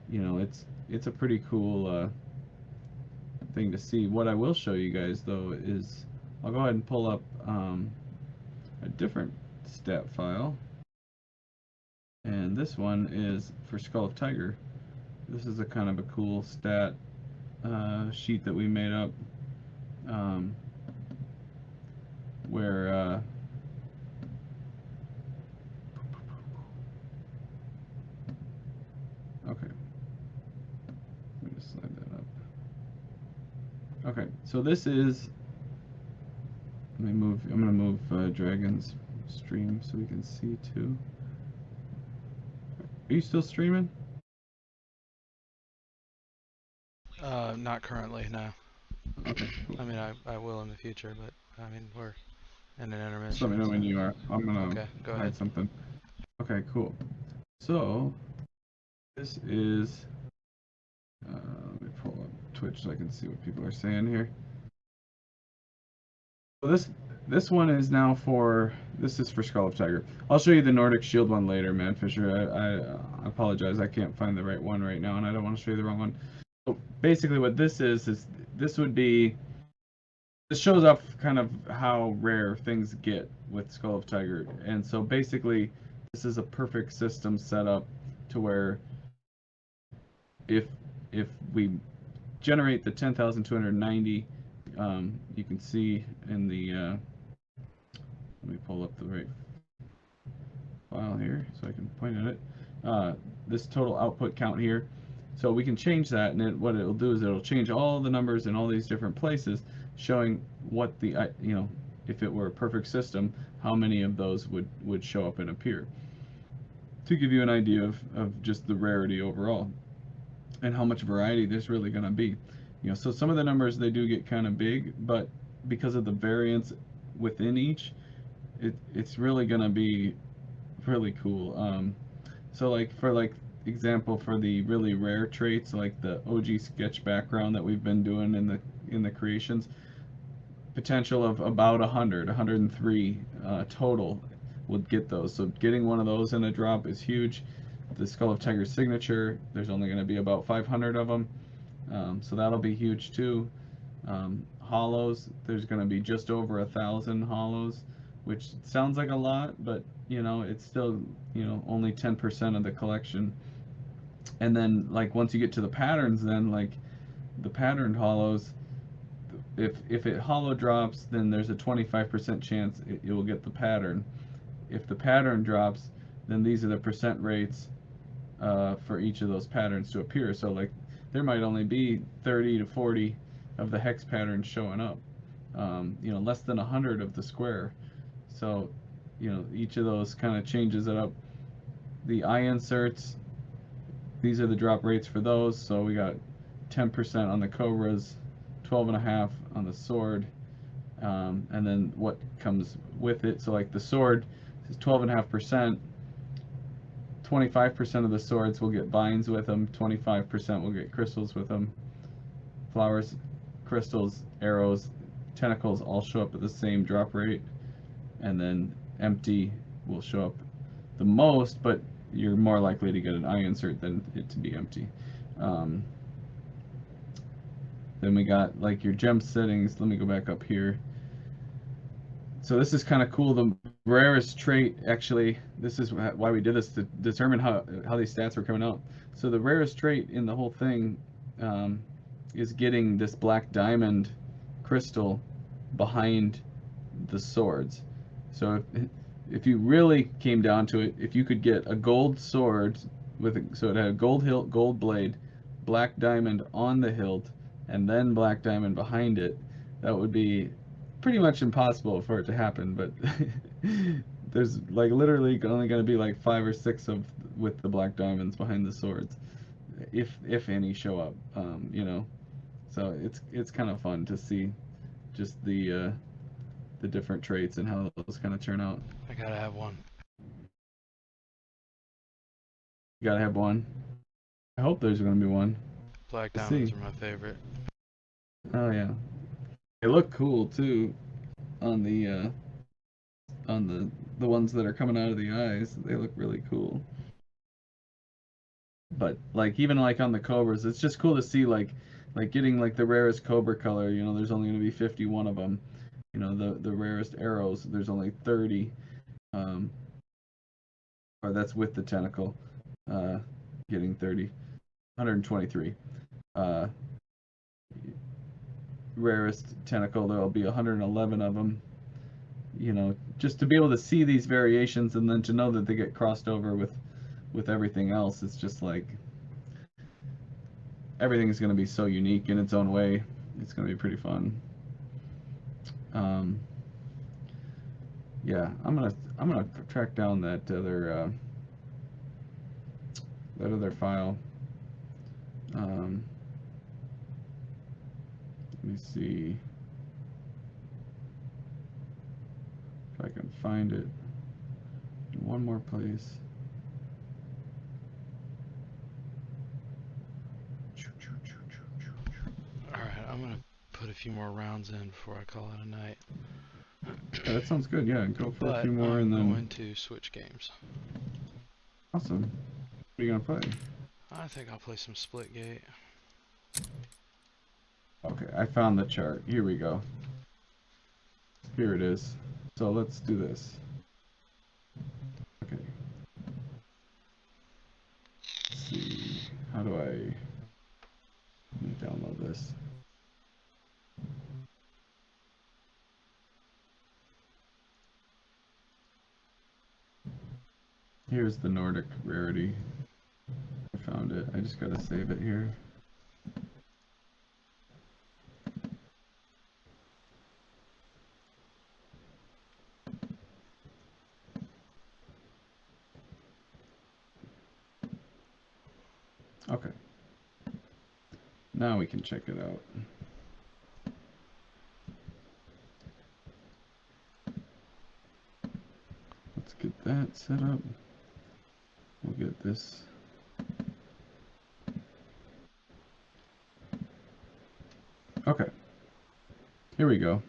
you know it's a pretty cool thing to see. What I will show you guys though is I'll go ahead and pull up a different stat file, and this one is for Skull of Tiger. This is a kind of a cool stat sheet that we made up, where okay, let me just slide that up. Okay, so this is, let me move, I'm gonna move Dragon's stream so we can see too. Are you still streaming? Not currently, no. Okay, cool. I mean, I will in the future, but I mean, we're in an intermission. Just let me know when you are. I'm gonna Okay, go hide ahead. something. Okay, cool. So this is let me pull up Twitch so I can see what people are saying here. So this one is now for, this is for Skull of Tiger. I'll show you the Nordic Shield one later, man, Fisher. I apologize, I can't find the right one right now, and I don't want to show you the wrong one. So basically what this is this would be, this shows up kind of how rare things get with Skull of Tiger. And so basically this is a perfect system set up to where if we generate the 10,290, you can see in the let me pull up the right file here so I can point at it. This total output count here. So we can change that, and what it'll do is it'll change all the numbers in all these different places, showing what the, you know, if it were a perfect system, how many of those would show up and appear, to give you an idea of just the rarity overall and how much variety there's really going to be. You know, so some of the numbers, they do get kind of big, but because of the variance within each, it's really going to be really cool. So like for example, for the really rare traits like the OG sketch background that we've been doing in the creations, potential of about 103 total would get those. So getting one of those in a drop is huge. The Skull of Tiger signature, there's only going to be about 500 of them, so that'll be huge too. Hollows, there's going to be just over 1,000 hollows, which sounds like a lot, but you know, it's still, you know, only 10% of the collection. And then like once you get to the patterns, then like the patterned hollows, if it hollow drops, then there's a 25% chance it will get the pattern. If the pattern drops, then these are the percent rates for each of those patterns to appear. So like there might only be 30 to 40 of the hex patterns showing up, you know, less than 100 of the square. So, you know, each of those kind of changes it up. The eye inserts, these are the drop rates for those. So we got 10% on the Cobras, 12.5 on the sword, and then what comes with it. So like the sword is 12.5%. 25% of the swords will get binds with them, 25% will get crystals with them. Flowers, crystals, arrows, tentacles all show up at the same drop rate, and then empty will show up the most, but you're more likely to get an eye insert than it to be empty. Then we got like your gem settings. Let me go back up here. So this is kind of cool. The rarest trait, actually, this is why we did this, to determine how these stats were coming out. So the rarest trait in the whole thing is getting this black diamond crystal behind the swords. So if you really came down to it, if you could get a gold sword so it had a gold hilt, gold blade, black diamond on the hilt, and then black diamond behind it, that would be pretty much impossible for it to happen. But there's like literally only going to be like 5 or 6 of with the black diamonds behind the swords, if any show up. You know, so it's kind of fun to see just the different traits and how those kind of turn out. I gotta have one. You gotta have one. I hope there's gonna be one. Black Let's diamonds see. are my favorite. Oh yeah, they look cool too on the ones that are coming out of the eyes. They look really cool. But like even like on the cobras, it's just cool to see like getting like the rarest cobra color. You know, there's only gonna be 51 of them. You know, the rarest arrows, there's only 30. Or that's with the tentacle. Getting 30, 123. Rarest tentacle, there'll be 111 of them. You know, just to be able to see these variations and then to know that they get crossed over with everything else, it's just like everything's going to be so unique in its own way. It's going to be pretty fun. Yeah, I'm gonna track down that other file. Let me see if I can find it in one more place. Alright, I'm gonna put a few more rounds in before I call it a night. Yeah, that sounds good. Yeah, go for a few more I'm and then. going to switch games. Awesome. What are you gonna play? I think I'll play some Splitgate. Okay, I found the chart. Here we go. Here it is. So let's do this. Okay. Let's see. How do I... Let me download this. Here's the Nordic rarity. I found it. I just gotta save it here. Okay. Now we can check it out. Let's get that set up. We'll get this. Okay. Here we go.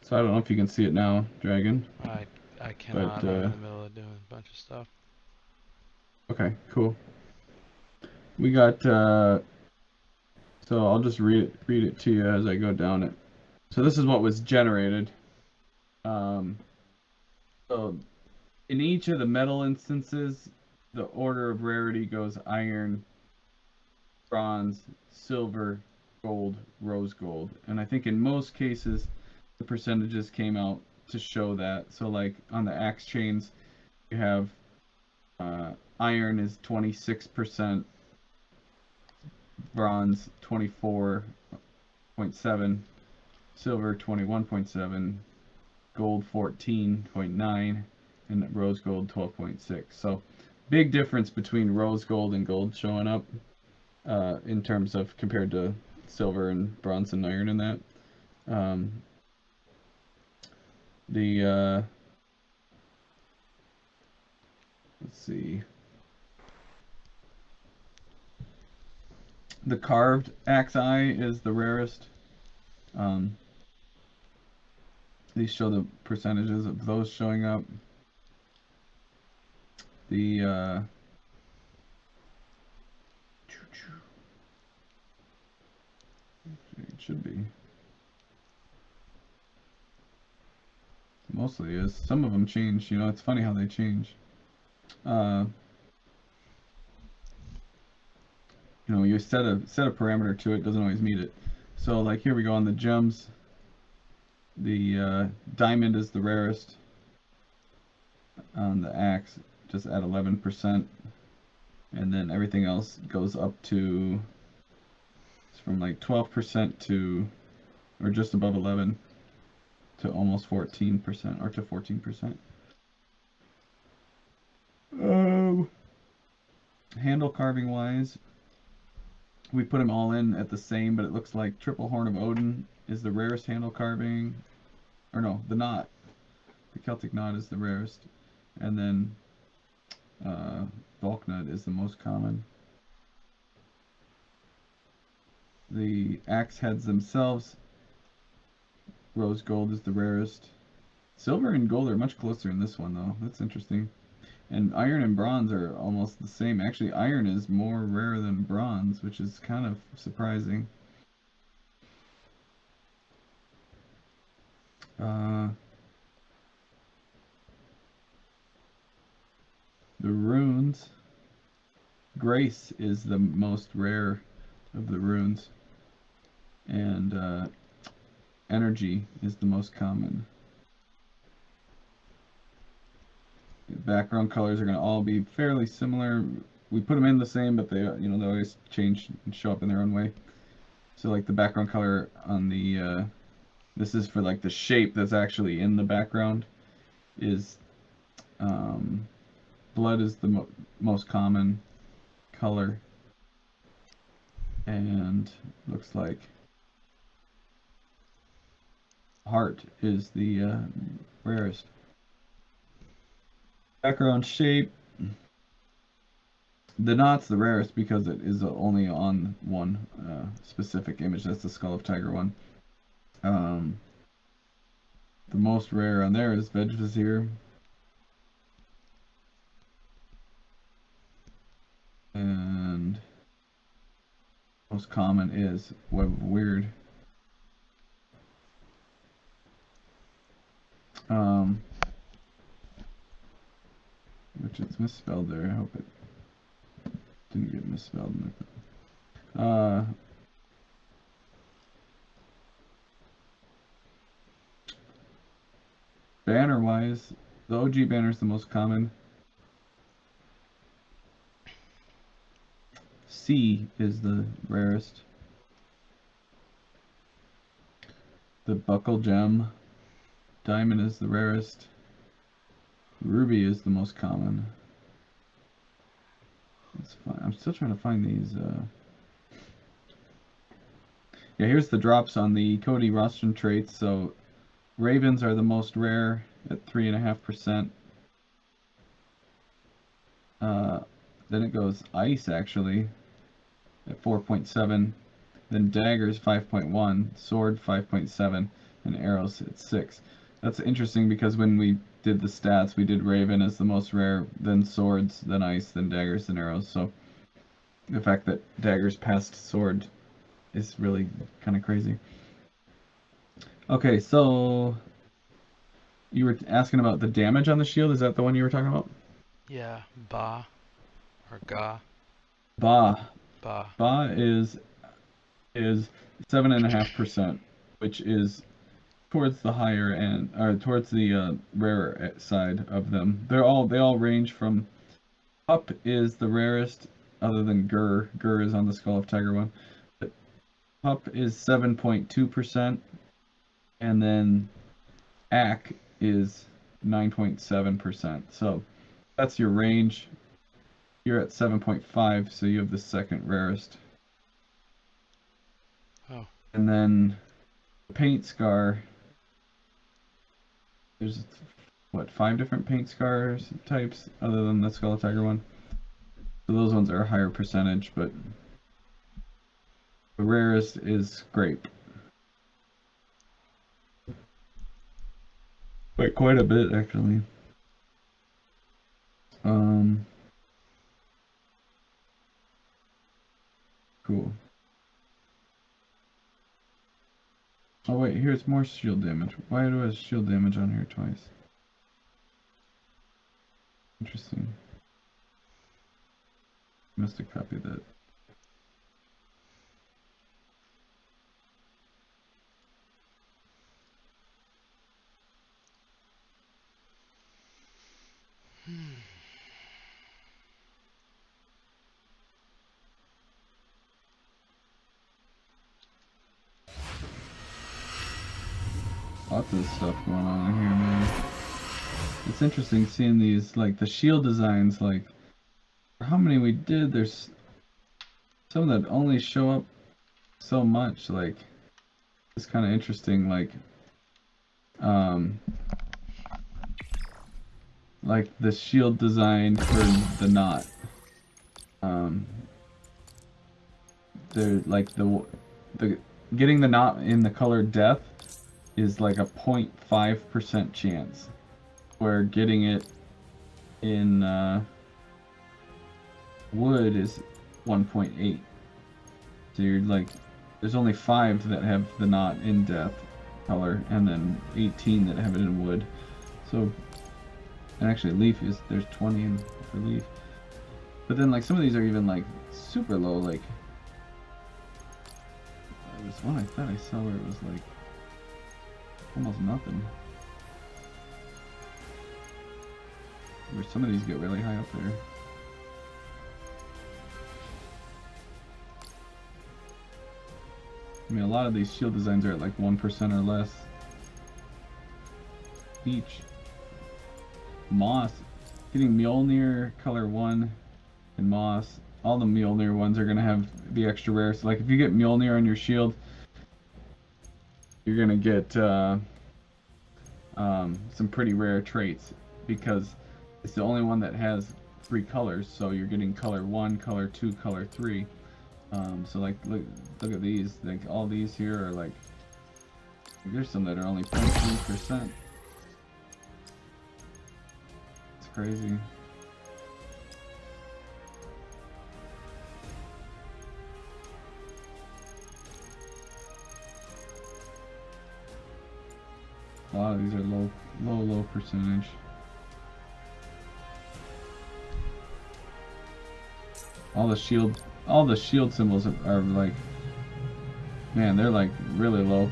So I don't know if you can see it now, Dragon. I cannot. But, I'm in the middle of doing a bunch of stuff. Okay, cool. We got, so I'll just read it to you as I go down it. So this is what was generated. So in each of the metal instances, the order of rarity goes iron, bronze, silver, gold, rose gold. And I think in most cases, the percentages came out to show that. So like on the axe chains, you have iron is 26%, bronze 24.7, silver 21.7, gold 14.9, and rose gold 12.6. So big difference between rose gold and gold showing up in terms of compared to silver and bronze and iron in that. Let's see. The carved axe eye is the rarest. These show the percentages of those showing up. It should be. mostly is. Some of them change, you know, it's funny how they change. You know, you set a parameter to it, doesn't always meet it. So like here we go on the gems. The diamond is the rarest on the axe, just at 11%, and then everything else goes up to, it's from like 12% to, or just above 11 to almost 14%, or to 14%. Handle carving wise, we put them all in at the same, but it looks like Triple Horn of Odin is the rarest handle carving, or no, the knot. The Celtic knot is the rarest, and then Valknut is the most common. The axe heads themselves, rose gold is the rarest. Silver and gold are much closer in this one though, that's interesting. And iron and bronze are almost the same. Actually, iron is more rare than bronze, which is kind of surprising. The runes, grace is the most rare of the runes, and energy is the most common. The background colors are going to all be fairly similar. We put them in the same, but they, you know, they always change and show up in their own way. So like the background color on the this is for like the shape that's actually in the background, is blood is the most common color, and looks like heart is the rarest. Background shape, the knot's the rarest because it is only on one specific image. That's the Skull of Tiger one. The most rare on there is Veg Vizier. And most common is Web of Weird. Which it's misspelled there. I hope it didn't get misspelled. Banner wise, the OG banner is the most common. C is the rarest. The buckle gem, diamond is the rarest. Ruby is the most common. That's fine. I'm still trying to find these. Yeah, here's the drops on the Cody Rostron traits. So ravens are the most rare at 3.5%. Then it goes ice actually at 4.7. Then daggers 5.1, sword 5.7, and arrows at 6. That's interesting because when we did the stats, we did raven as the most rare, then swords, then ice, then daggers, then arrows. So the fact that daggers passed sword is really kind of crazy. Okay, so you were asking about the damage on the shield. Is that the one you were talking about? Yeah, ba or ga. Ba. Ba. Ba is 7.5%, which is towards the higher end, or towards the rarer side of them. They all range from, up is the rarest, other than Gur. Gur is on the Skull of Tiger one. But up is 7.2%, and then Ak is 9.7%. So that's your range. You're at 7.5, so you have the second rarest. Oh. And then paint scar, there's what, 5 different paint scars types other than the Skull of Tiger one. So those ones are a higher percentage, but the rarest is scrape. But quite a bit actually. Cool. Oh wait, here's more shield damage. Why do I have shield damage on here twice? Interesting. Must have copied that. Lots of stuff going on in here, man. It's interesting seeing these, like, the shield designs, like, for how many we did, there's some that only show up so much, like, it's kind of interesting, like the shield design for the knot. They're like the getting the knot in the color death is like a 0.5% chance, where getting it in wood is 1.8. So you're like, there's only 5 that have the knot in death color, and then 18 that have it in wood. So, and actually leaf is, there's 20 for leaf. But then like some of these are even like super low, like there was one I thought I saw where it was like almost nothing. Where some of these get really high up there. I mean, a lot of these shield designs are at like 1% or less each. Moss, getting Mjolnir color 1 and Moss, all the Mjolnir ones are going to have the extra rare. So like if you get Mjolnir on your shield, you're going to get some pretty rare traits, because it's the only one that has 3 colors. So you're getting color 1, color 2, color 3. So like look at these, like all these here are like, there's some that are only 0.3%. It's crazy. A lot of these are low percentage. All the shield symbols are like, man, they're like really low.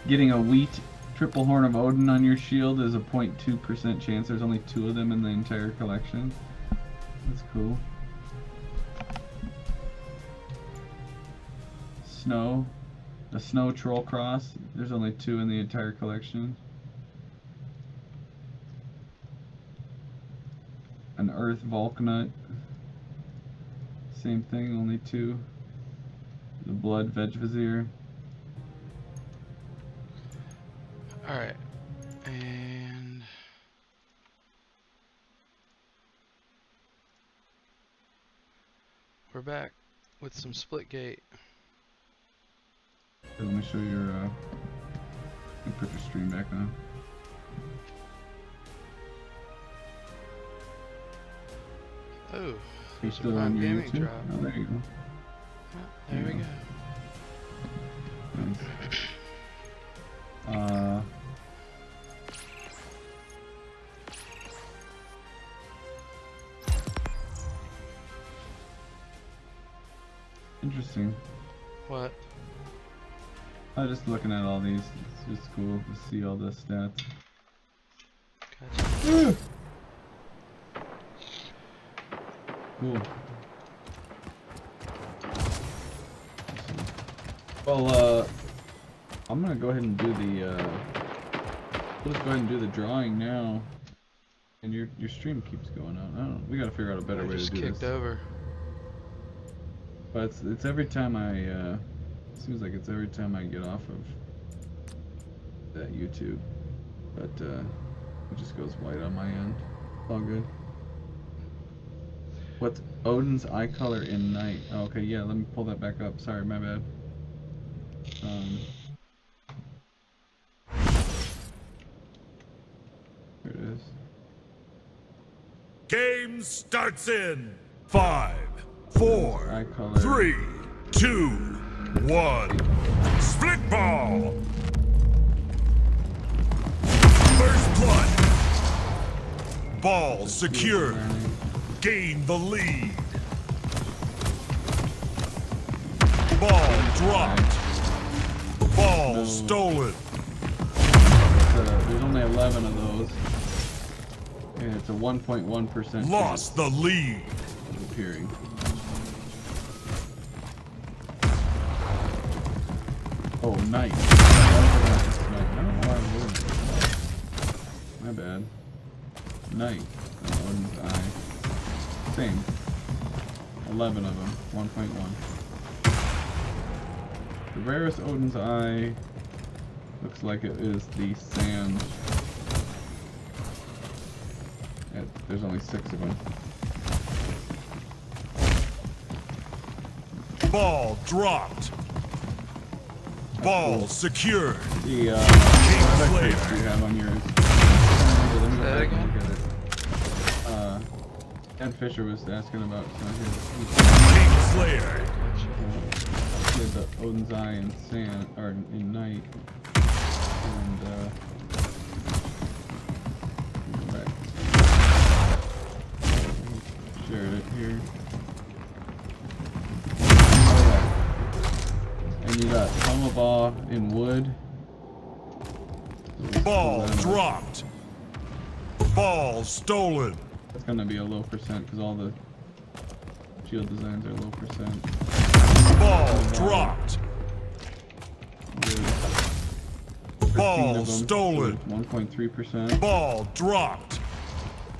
Getting a wheat triple horn of Odin on your shield is a 0.2% chance. There's only 2 of them in the entire collection. That's cool. A snow troll cross. There's only 2 in the entire collection. An earth Vulcanite. Same thing, only 2. The blood veg vizier. Alright. And we're back with some Splitgate. Let me show your put your stream back on. Oh, You're still on your gaming YouTube? drop. Oh, there you go. There we go. Nice. Interesting. What? I was just looking at all these. It's just cool to see all the stats. Gotcha. Cool. Well, I'm gonna go ahead and do the. We'll just go ahead and do the drawing now. And your stream keeps going out. I don't know. We gotta figure out a better way to do this. Just kicked over. But it's every time I. Seems like it's every time I get off of that YouTube. But it just goes white on my end. All good. What's Odin's eye color in night? Oh, okay, yeah, let me pull that back up. Sorry, my bad. Here it is. Game starts in 5, 4, Eye color. 3, 2, 1. Split ball. First blood. Ball secured. Gain the lead. Ball dropped. Ball stolen. There's only 11 of those. And it's a 1.1% Lost the lead. of appearing. Oh, night. I don't know why I'm doing this. My bad. Night. Odin's Eye. Same. 11 of them. 1.1. The rarest Odin's Eye looks like it is the sand. There's only 6 of them. Ball dropped. Ball secured. The Slayer. you have on yours. Let me go back and look at it. Ed Fisher was asking about King Slayer. he had the Odin's Eye in sand or in night. And go back. Shared it here. And you got Tomahawk in wood. Ball dropped. Ball stolen. That's gonna be a low percent because all the shield designs are low percent. Ball dropped. Ball stolen. 1.3%. Ball dropped.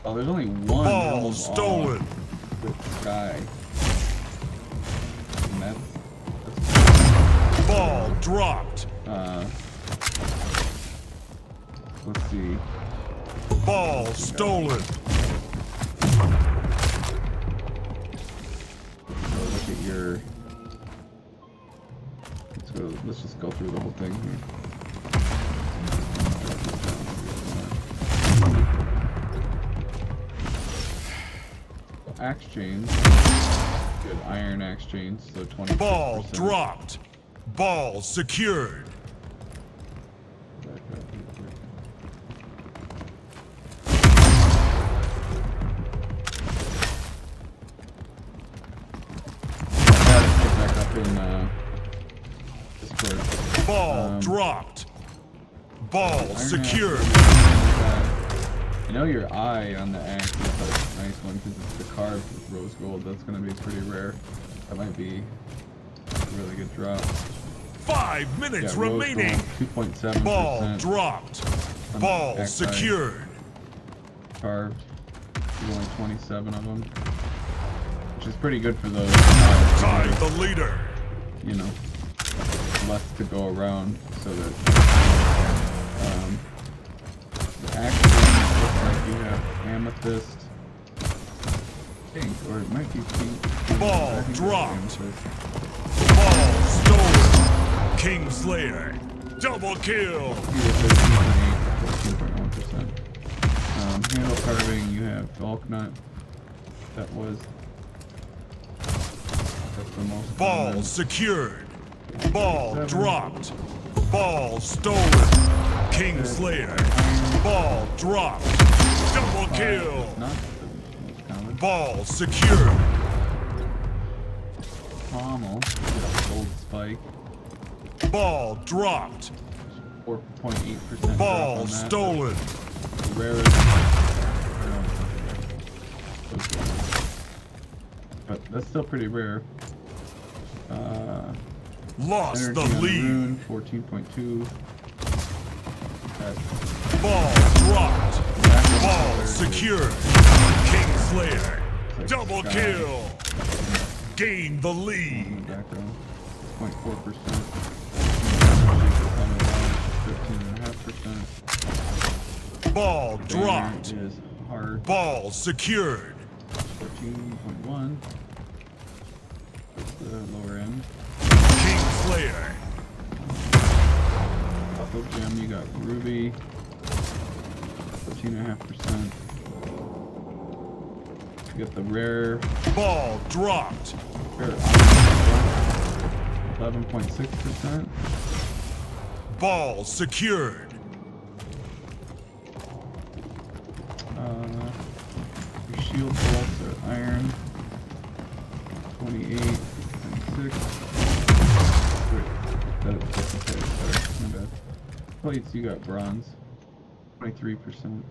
Oh, there's only one. Ball stolen. With Sky. And that's Ball dropped. let's see. Ball stolen. Look at your. Let's just go through the whole thing here. Axe chains. Good iron axe chains, so 20%. Ball dropped. Ball secured. Back up real quick. Back up in Discord. Ball dropped. Ball Iron secured. You know your eye on the axe is a nice one because it's the carved with rose gold. That's going to be pretty rare. That might be a really good drop. 5 minutes remaining. 2.7%. Ball dropped. Ball secured. Carved. There's only 27 of them, which is pretty good for those. Tied the leader. You know, less to go around, so that the axe looks like you have amethyst, pink, or it might be pink. Ball I think it's dropped. amethyst. Ball stolen. King Slayer. Double kill. 14.1%. Handle carving, you have Valknut. That's the most Ball common. secured. Ball 7. dropped. Ball stolen. King Slayer. Ball dropped. Double kill. It's not the most common. Ball secured. Pommel, gold spike, Ball dropped. 4.8%. Ball stolen. The rarest. But that's still pretty rare. Lost Energy the on lead. Rune, 14.2. Ball dropped. Ball secured. King Slayer. Double kill. Gain the lead. Background, 0.4%. 13.5%. Ball dropped. Is hard. Ball secured. 14.1. That's the lower end. King Slayer. Buffalo gem, you got ruby. 14.5%. You get the rare. Ball dropped. Rare 11.6%. Ball secured. Your shield bolts are iron. 28.6. That's okay. Sorry, my bad. Plates, you got bronze. 23%.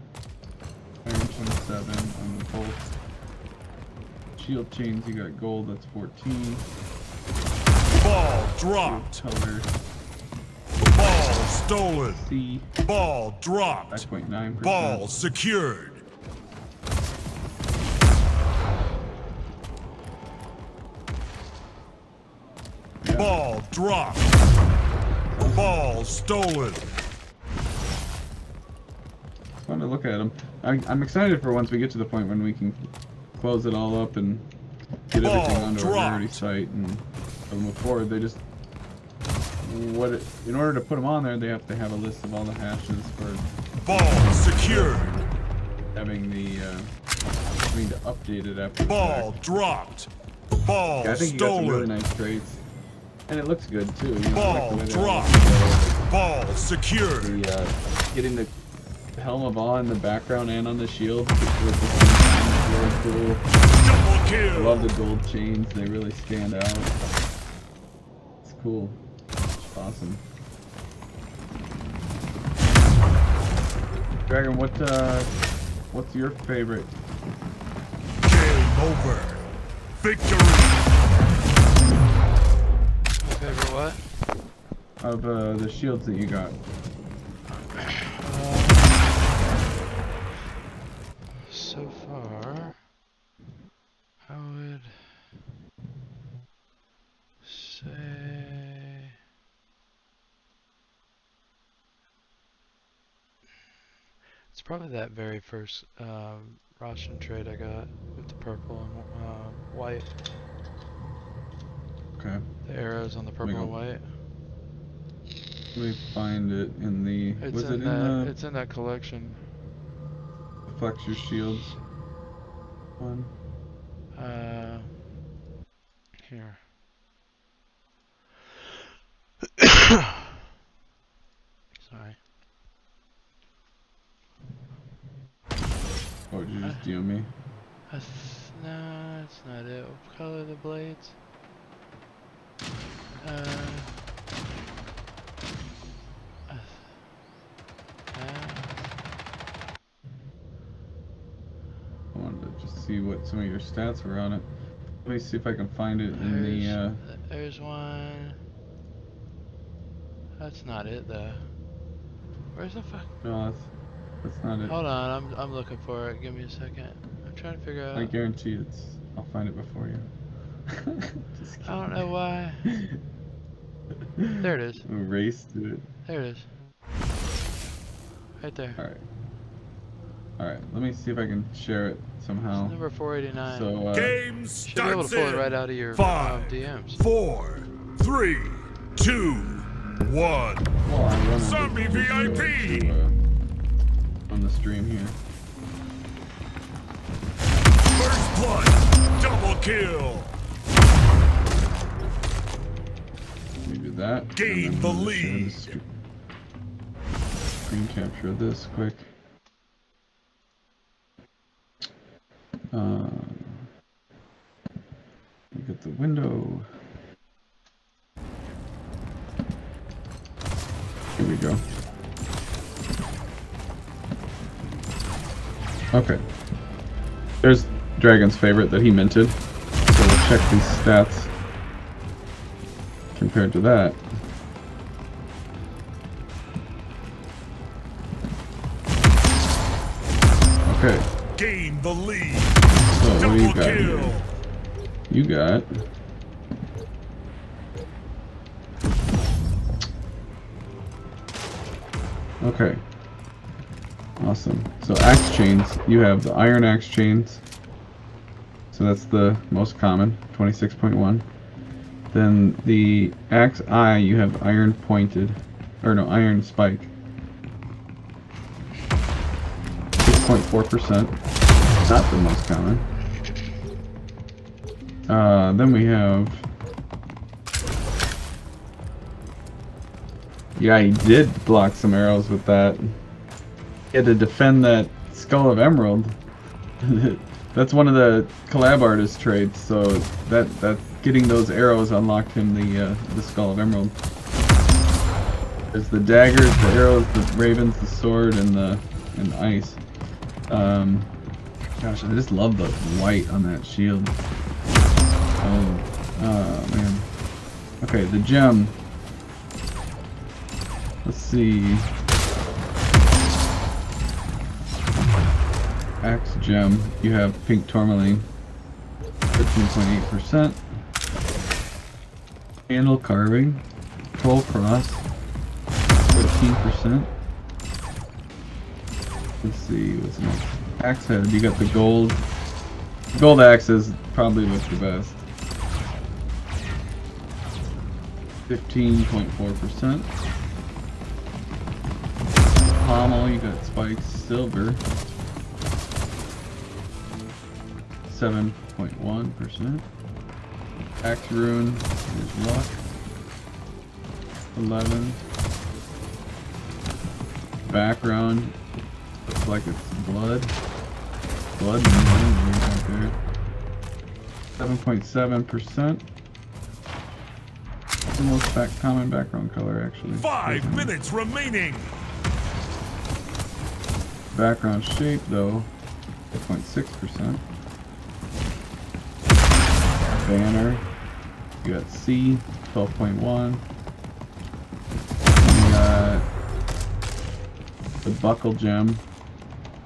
Iron 27 on the bolts. Shield chains, you got gold. That's 14. Ball dropped. Color Ball stolen. C. Ball dropped. 5.9%. Ball secured. Yeah. Ball dropped. Ball stolen. Fun to look at them. I'm excited for once we get to the point when we can close it all up and get everything onto a rarity site and move forward. They just in order to put them on there, they have to have a list of all the hashes for Ball secured. having the having to update it after the Ball fact. dropped. Ball Yeah, I think you got some really stolen. nice traits, and it looks good too. You know, I Ball like the way they dropped. look. Ball secured. The getting the helm of awe in the background and on the shield with the same time is really cool. Double I kill. love the gold chains; they really stand out. It's cool. It's awesome. Dragon, what's your favorite? Game over. Victory. My favorite what? Of the shields that you got? So far, I would say it's probably that very first Russian trade I got with the purple and white. Okay. The arrows on the purple and white. Let me find it in the. It's in that. It's in that collection. Flex your shields one. Here. Sorry. Oh, did you just DM me? No, that's not it. What color are the blades? I wanted to just see what some of your stats were on it. Let me see if I can find it in the. There's one. That's not it though. Where's the fuck? No, that's not it. Hold on, I'm looking for it. Give me a second. I'm trying to figure out. I guarantee I'll find it before you. Just I don't know why. There it is. Race to it. There it is. Right there. Alright, let me see if I can share it somehow. It's number 489. So, Game should be able to pull it right out of your 5, DMs. 4, 3, 2, 1. well, I'm running Zombie VIP. On the stream here. First blood. Double kill. Let me do that. Gain and the then I'm gonna share lead. Screen capture of this quick. Get the window. Here we go. Okay. There's Dragon's favorite that he minted. So we'll check these stats compared to that. Okay. Gain the lead. So what do you Double got kill. here? You got okay. Awesome. So axe chains, you have the iron axe chains. So that's the most common, 26.1. Then the axe eye, you have iron pointed, or no, iron spike. 6.4%. Not the most common. Then we have Yeah, he did block some arrows with that. He had to defend that Skull of Emerald. That's one of the collab artist traits, so that getting those arrows unlocked him the Skull of Emerald. There's the daggers, the arrows, the ravens, the sword, and ice. Gosh, I just love the white on that shield. Oh man. Okay, the gem. Let's see. Axe gem. You have pink tourmaline. 13.8%. Handle carving. Troll cross. 14%. Let's see what's next. Axe head. You got the gold. Gold axes probably look the best. 15.4%. Pommel, you got spikes, silver. 7.1%. Axe rune is luck. 11. Background looks like it's blood. Blood right there. 7.7%. The most common background color, actually. 5 minutes remaining. Background shape, though, 8.6%. Banner, you got C, 12.1. You got the buckle gem,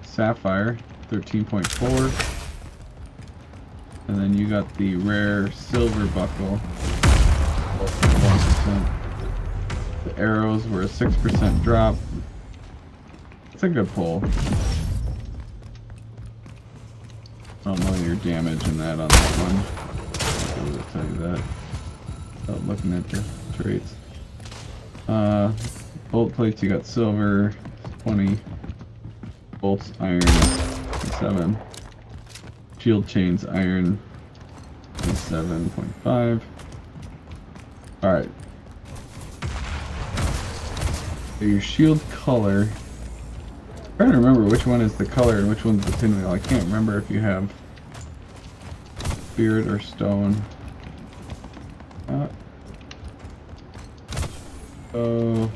sapphire, 13.4. And then you got the rare silver buckle, 12.1%. The arrows were a 6% drop. It's a good pull. I don't know your damage in that on that one. I will tell you that without looking at the traits. Bolt plates, you got silver, 20. Bolts, iron, 7. Shield chains, iron, 7.5. Alright. So your shield color. I'm trying to remember which one is the color and which one's the pinwheel. I can't remember if you have spirit or stone. So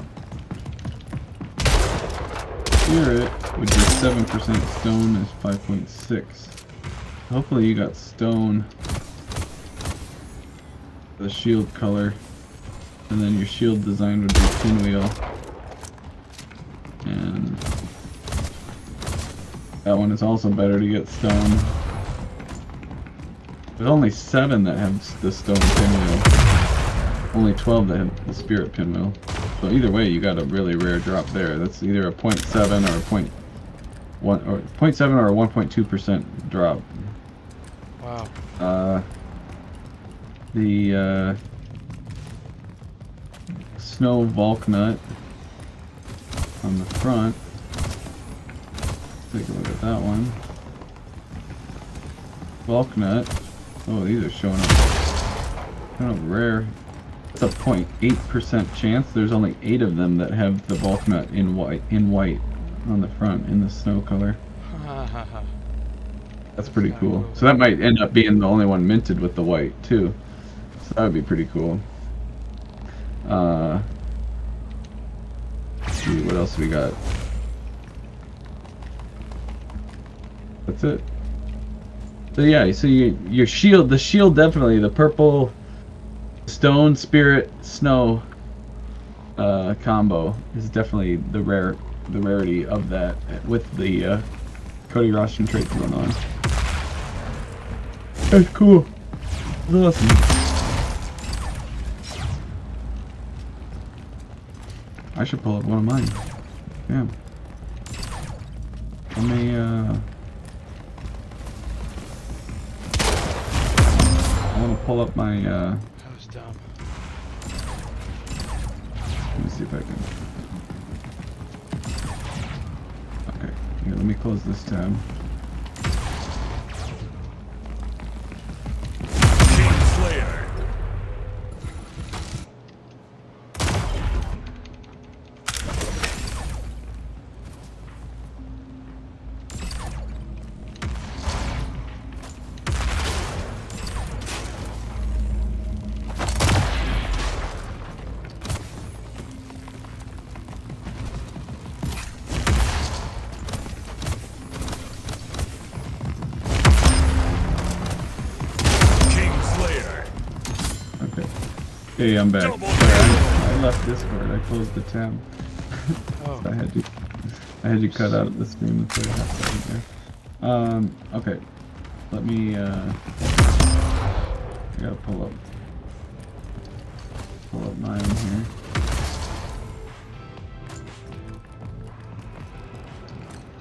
spirit would be 7%, stone is 5.6. Hopefully you got stone, the shield color, and then your shield design would be pinwheel. And that one is also better to get stone. There's only 7 that have the stone pinwheel. Only 12 that have the spirit pinwheel. So either way, you got a really rare drop there. That's either a 0.7 or a 0.1 or 0.7 or a 1.2% drop. Wow. The snow Volknut on the front. Take a look at that one. Volknut. Oh, these are showing up kind of rare. It's a 0.8% chance. There's only 8 of them that have the Volknut in white on the front in the snow color. That's pretty cool. So that might end up being the only one minted with the white too. So that would be pretty cool. Let's see what else we got. That's it. So yeah, so your shield, the shield definitely, the purple stone, spirit, snow combo is definitely the rarity of that with the Cody Roshan trait going on. That's cool. That's awesome. I should pull up one of mine. Damn. Let me I want to pull up my That was dumb. let me see if I can. Okay, here, let me close this tab. Hey, I'm back. Sorry, I left Discord. I closed the tab. Oh. So I had you cut out of the stream for a half second there. Okay. Let me, I gotta pull up mine here.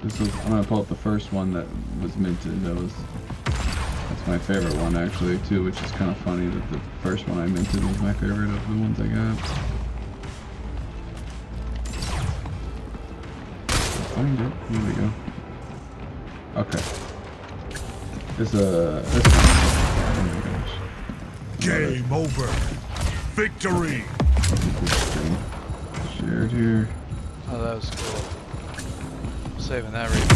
I'm gonna pull up the first one that was minted. That's my favorite one actually too, which is kind of funny that the first one I minted was my favorite of the ones I got. Find it. Here we go. Okay. This one. Oh my gosh. Game over. Victory. Shared here. Oh, that was cool. Saving that right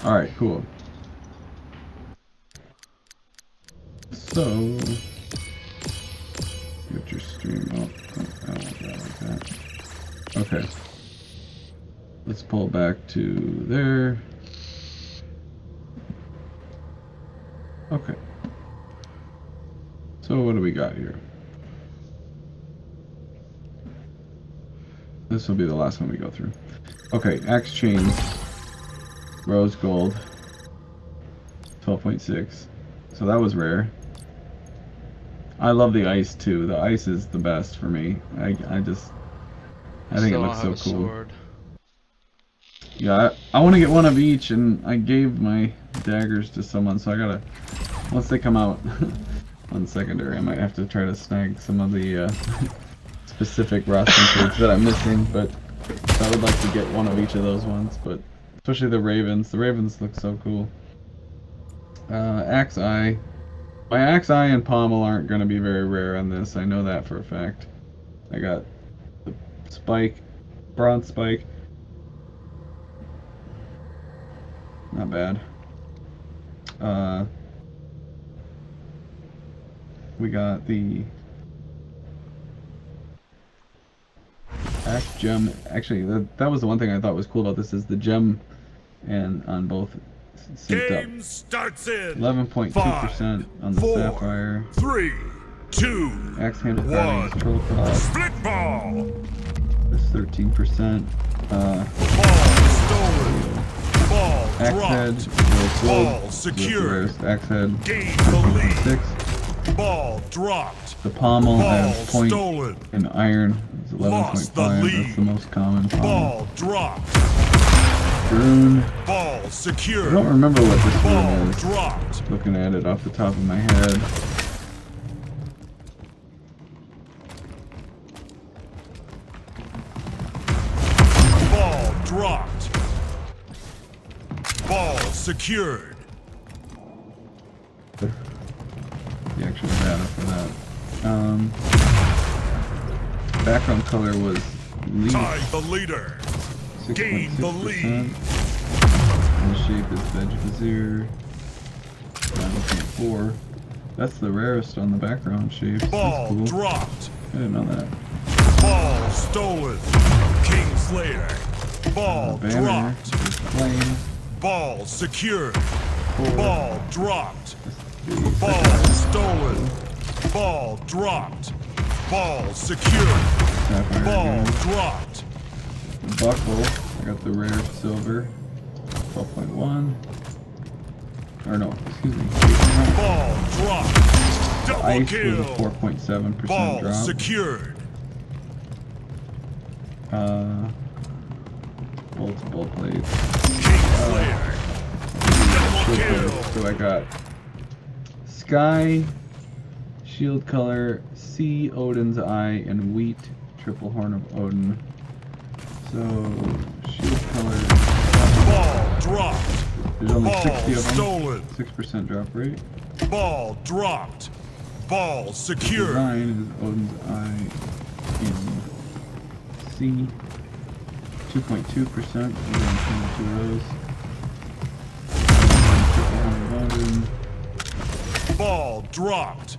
All right, cool. So, get your stream up. Oh, I don't want that like that. Okay. Let's pull back to there. Okay. So what do we got here? This will be the last one we go through. Okay, axe chains, rose gold, 12.6. So that was rare. I love the ice too. The ice is the best for me. I think it looks so cool. Sword. Yeah, I want to get one of each, and I gave my daggers to someone, so I gotta, once they come out on secondary, I might have to try to snag some of the specific rostrum trades that I'm missing, but I would like to get one of each of those ones, but especially the ravens. The ravens look so cool. Axe eye. My axe eye and pommel aren't going to be very rare on this, I know that for a fact. I got the spike, bronze spike. Not bad. We got the axe gem. Actually, that was the one thing I thought was cool about this is the gem, and on both synced up. Game starts in 11.2% on the 4, sapphire. 3, 2, Axe handle 1. carving, control cross. Split ball. This 13%. Ball stolen. Ball Axe head, dropped. gold, Ball secured. axe head, Gain the lead. 6. Ball dropped. The pommel Ball and point stolen. and iron is Lost the 11.5. lead. That's the most common pommel. Ball dropped. Rune. Ball I secured. don't remember what this Ball rune is. dropped. Looking at it off the top of my head. Ball dropped. Ball secured. The actual data for that. Background color was leaf. Tie the leader. Gain the 6.6%. lead. And the shape is veg vizier. 9.4. That's the rarest on the background shape. That's Ball cool. dropped. I didn't know that. Ball stolen. King Slayer. Ball Banner dropped. is flame. Ball secured. 4. Ball dropped. The Ball second stolen. Ball dropped. Ball secured. sapphire Ball again. dropped. The buckle, I got the rare silver. 12.1. Or no, excuse me. Ball dropped. Double Ice was kill. a 4.7% Ball drop. secured. Multiple plates. King Slayer. Double kill. So I got Sky, Shield Color, Sea, Odin's Eye, and Wheat, Triple Horn of Odin. So, Shield Color, Ball dropped. there's only Ball 60 of them. stolen. 6% drop rate. Ball dropped. Ball secured. Design is Odin's Eye in C. 2.2%. We're going to two of those. Triple Horn of Odin. Ball dropped.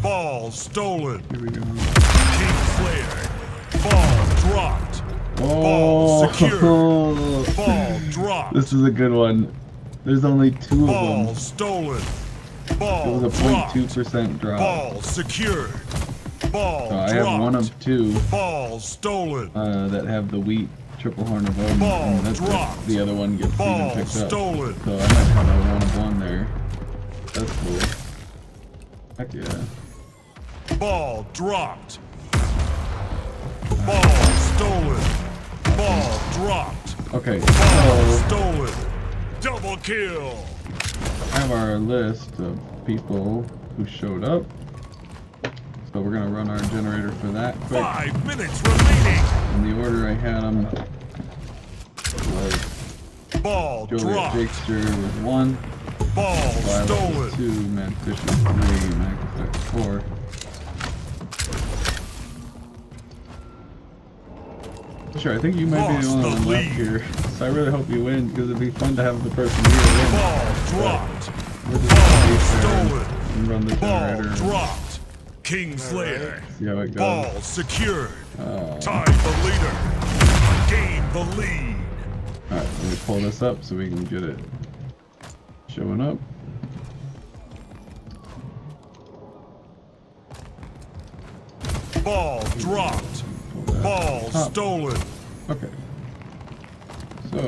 Ball stolen. Here we go. King Slayer. Ball dropped. Ball secured. Ball dropped. This is a good one. There's only 2 of Ball them. stolen. Ball It was a dropped. 0.2% drop. Ball secured. Ball So I dropped. have one of two Ball stolen. that have the wheat triple horn of Odin, Ball and that's dropped. the other one gets Ball even picked up. stolen. So I might have a one of one there. That's cool. Heck yeah. Ball dropped. Ball stolen. Ball dropped. Okay, Ball so stolen. Double kill. I have our list of people who showed up. So we're gonna run our generator for that quick. 5 minutes remaining. In the order I had them was Ball Juliet dropped. Jakester with 1, Ball Violet stolen. with 2, Man Fisher 3, Magnus 4. Sure, I think you might be the Lost only the one left lead. here. So I really hope you win because it'd be fun to have the person here win. Ball dropped. We're just Ball gonna be fair stolen. and run the Ball generator. dropped. Kingslayer. See how it goes. Ball secured. Uh, Tied the leader. Gain the lead. Alright, let me pull this up so we can get it showing up. Ball dropped. Pull that Ball up. stolen. Okay. So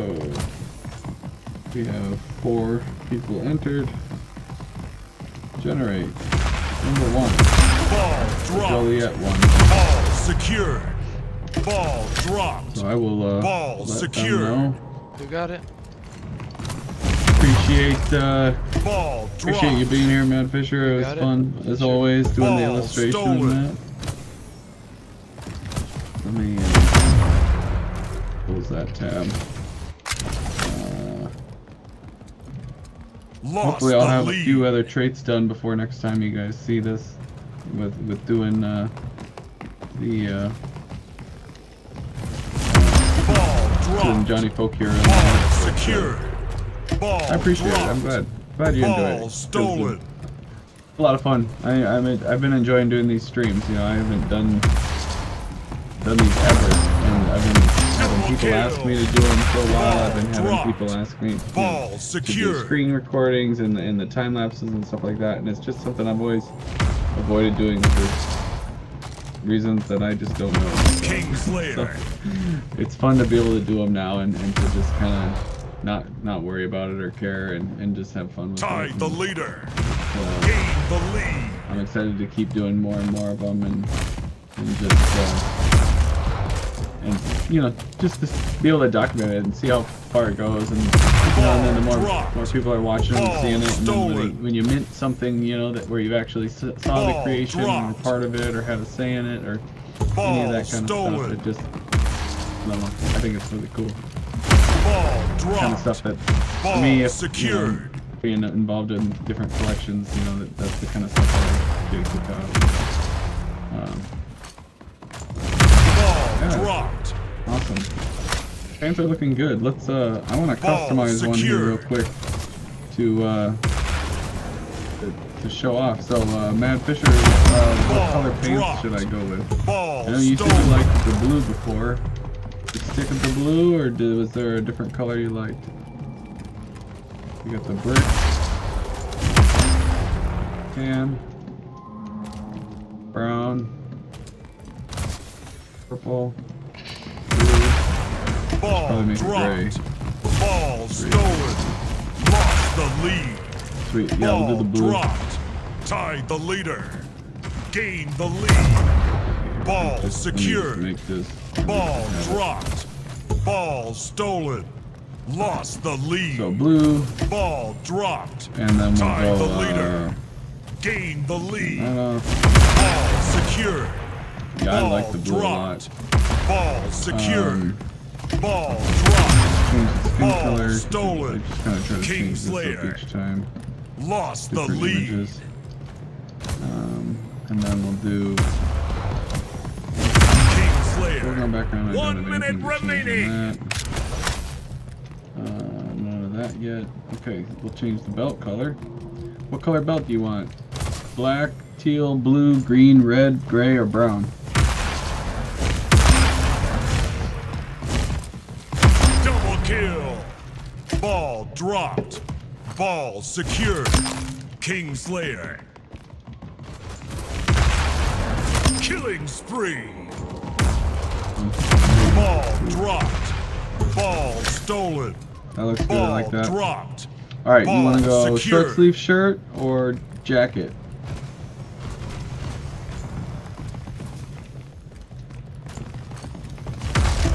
we have 4 people entered. Generate. Number 1. Ball dropped. Joliet 1. Ball secured. Ball dropped. So I will Ball let them secured. know. Who got it? Ball dropped. Appreciate you being here, Mad Fisher. It was Got it. fun as always doing the Ball illustration stolen. and that. Let me close that tab. Lost Hopefully I'll the have lead. a few other traits done before next time you guys see this with doing the Ball doing dropped. Johnny Folk here. Ball secured. Ball I appreciate it. dropped. I'm glad you enjoy it. Ball It's stolen. a lot of fun. I've been enjoying doing these streams. You know, I haven't done these ever, and I've been having people ask me to do them for a while. I've been having people ask me Ball to do secured. screen recordings and the time lapses and stuff like that, and it's just something I've always avoided doing for reasons that I just don't know. Kingslayer. It's fun to be able to do them now and to just kind of not worry about it or care and just have fun with Tied it. the leader. And, Gain the lead. I'm excited to keep doing more and more of them and just and you know just to be able to document it and see how far it goes and and then the more people are watching and seeing it, and then when you mint something, you know, that where you've actually saw the creation or part of it or had a say in it or any of that kind of stuff, it just I don't know, I think it's really cool. Kind of stuff that to me, if you know, being involved in different collections, you know, that's the kind of stuff I get a kick out of. Dropped. Awesome. Fans are looking good. Let's I want to customize one here real quick to show off. So Mad Fisher, what color paints should I go with? I know you said you liked the blue before. Did you stick with the blue, or was there a different color you liked? You got the brick, tan, brown, purple, blue. Ball dropped. Ball stolen. Lost the lead. Sweet. Yeah, we'll do the blue. Dropped. Tied the leader. Gained the lead. Ball secured. Make this. Ball dropped. Ball stolen. Lost the lead. So blue. Ball dropped. And then we'll Tied go. the leader. Gained the lead. Ball secured. Yeah, I like the blue dropped. a lot. Ball secured. Ball Change dropped. the skin Ball color. stolen. I just kind of try to change this Kingslayer. up each time. Lost the Different lead. images. And then we'll do. We're going back around. 1 minute remaining. None of that yet. Okay, we'll change the belt color. What color belt do you want? Black, teal, blue, green, red, gray, or brown? Double kill. Ball dropped. Ball secured. Kingslayer. Killing spree. Ball dropped. Ball stolen. That looks good. Ball I like that. dropped. All right, you Ball want to go secured. short sleeve shirt or jacket?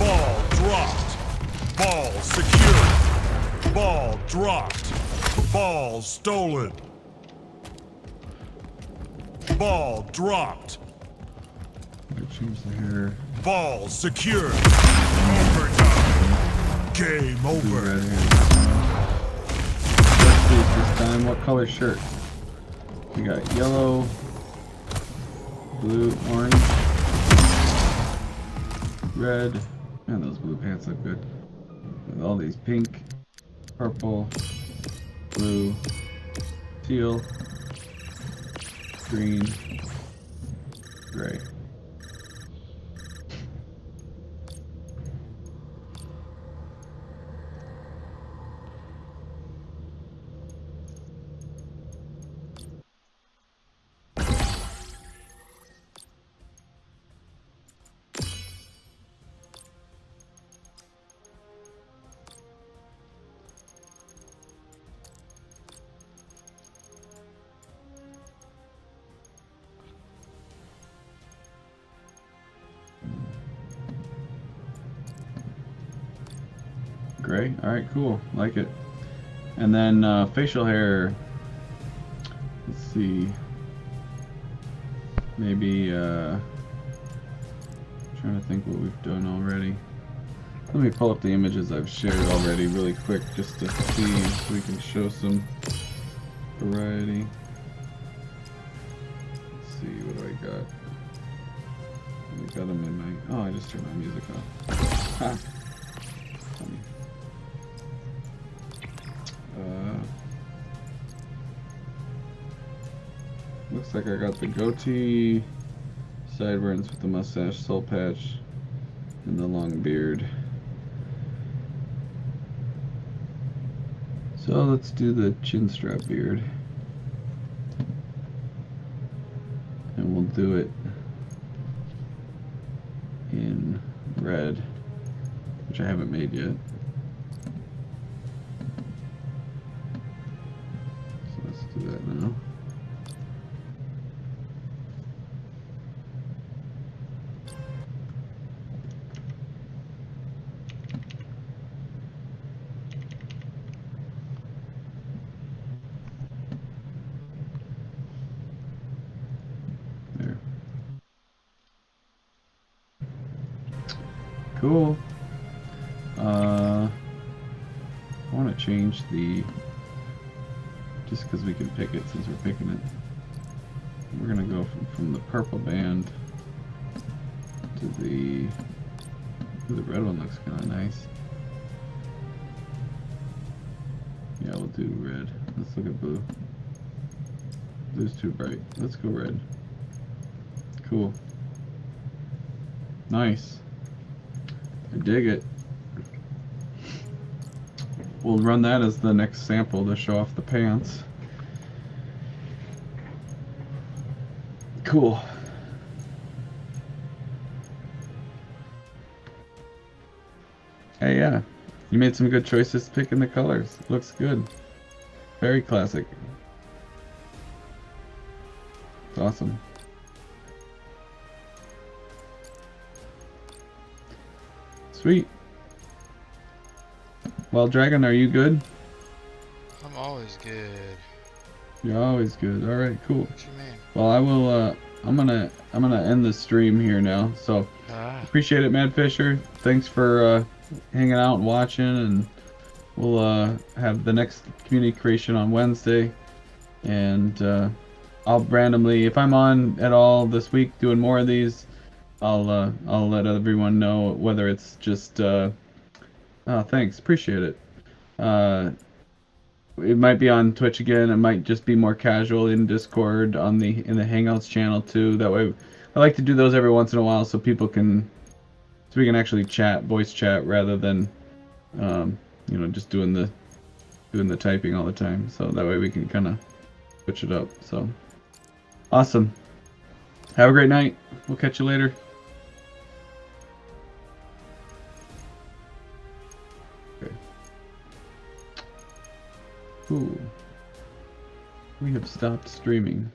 Ball dropped. Ball secured. Ball dropped. Ball stolen. Ball dropped. Change the hair. Ball secured. Overtime. Game over. Red hair. Let's see this time. What color shirt? We got yellow, blue, orange, red. Man, those blue pants look good. With all these pink, purple, blue, teal, green, gray. Gray. All right, cool. Like it. And then facial hair. Let's see. Maybe trying to think what we've done already. Let me pull up the images I've shared already really quick just to see if we can show some variety. Let's see, what do I got? I got them in my... Oh, I just turned my music off. Ha! Funny. Looks like I got the goatee, sideburns with the mustache, soul patch, and the long beard. So let's do the chin strap beard. And we'll do it in red, which I haven't made yet. So let's do that now. Cool. I want to change the, just because we can pick it since we're picking it. We're gonna go from the purple band to the red one. Looks kind of nice. Yeah, we'll do red. Let's look at blue. Blue's too bright. Let's go red. Cool. Nice. I dig it. We'll run that as the next sample to show off the pants. Cool. Hey, yeah. You made some good choices picking the colors. Looks good. Very classic. It's awesome. Sweet. Well, Dragon, are you good? I'm always good. You're always good. All right, cool. What you mean? Well, I will. I'm gonna end the stream here now. So appreciate it, Mad Fisher. Thanks for hanging out and watching, and we'll have the next community creation on Wednesday, and I'll randomly, if I'm on at all this week doing more of these, I'll let everyone know, whether it's just oh, thanks, appreciate it. It might be on Twitch again. It might just be more casual in Discord in the Hangouts channel too. That way, I like to do those every once in a while so people can, so we can actually chat, voice chat, rather than you know, just doing the typing all the time. So that way we can kind of switch it up. So awesome. Have a great night. We'll catch you later. Okay. Ooh. We have stopped streaming.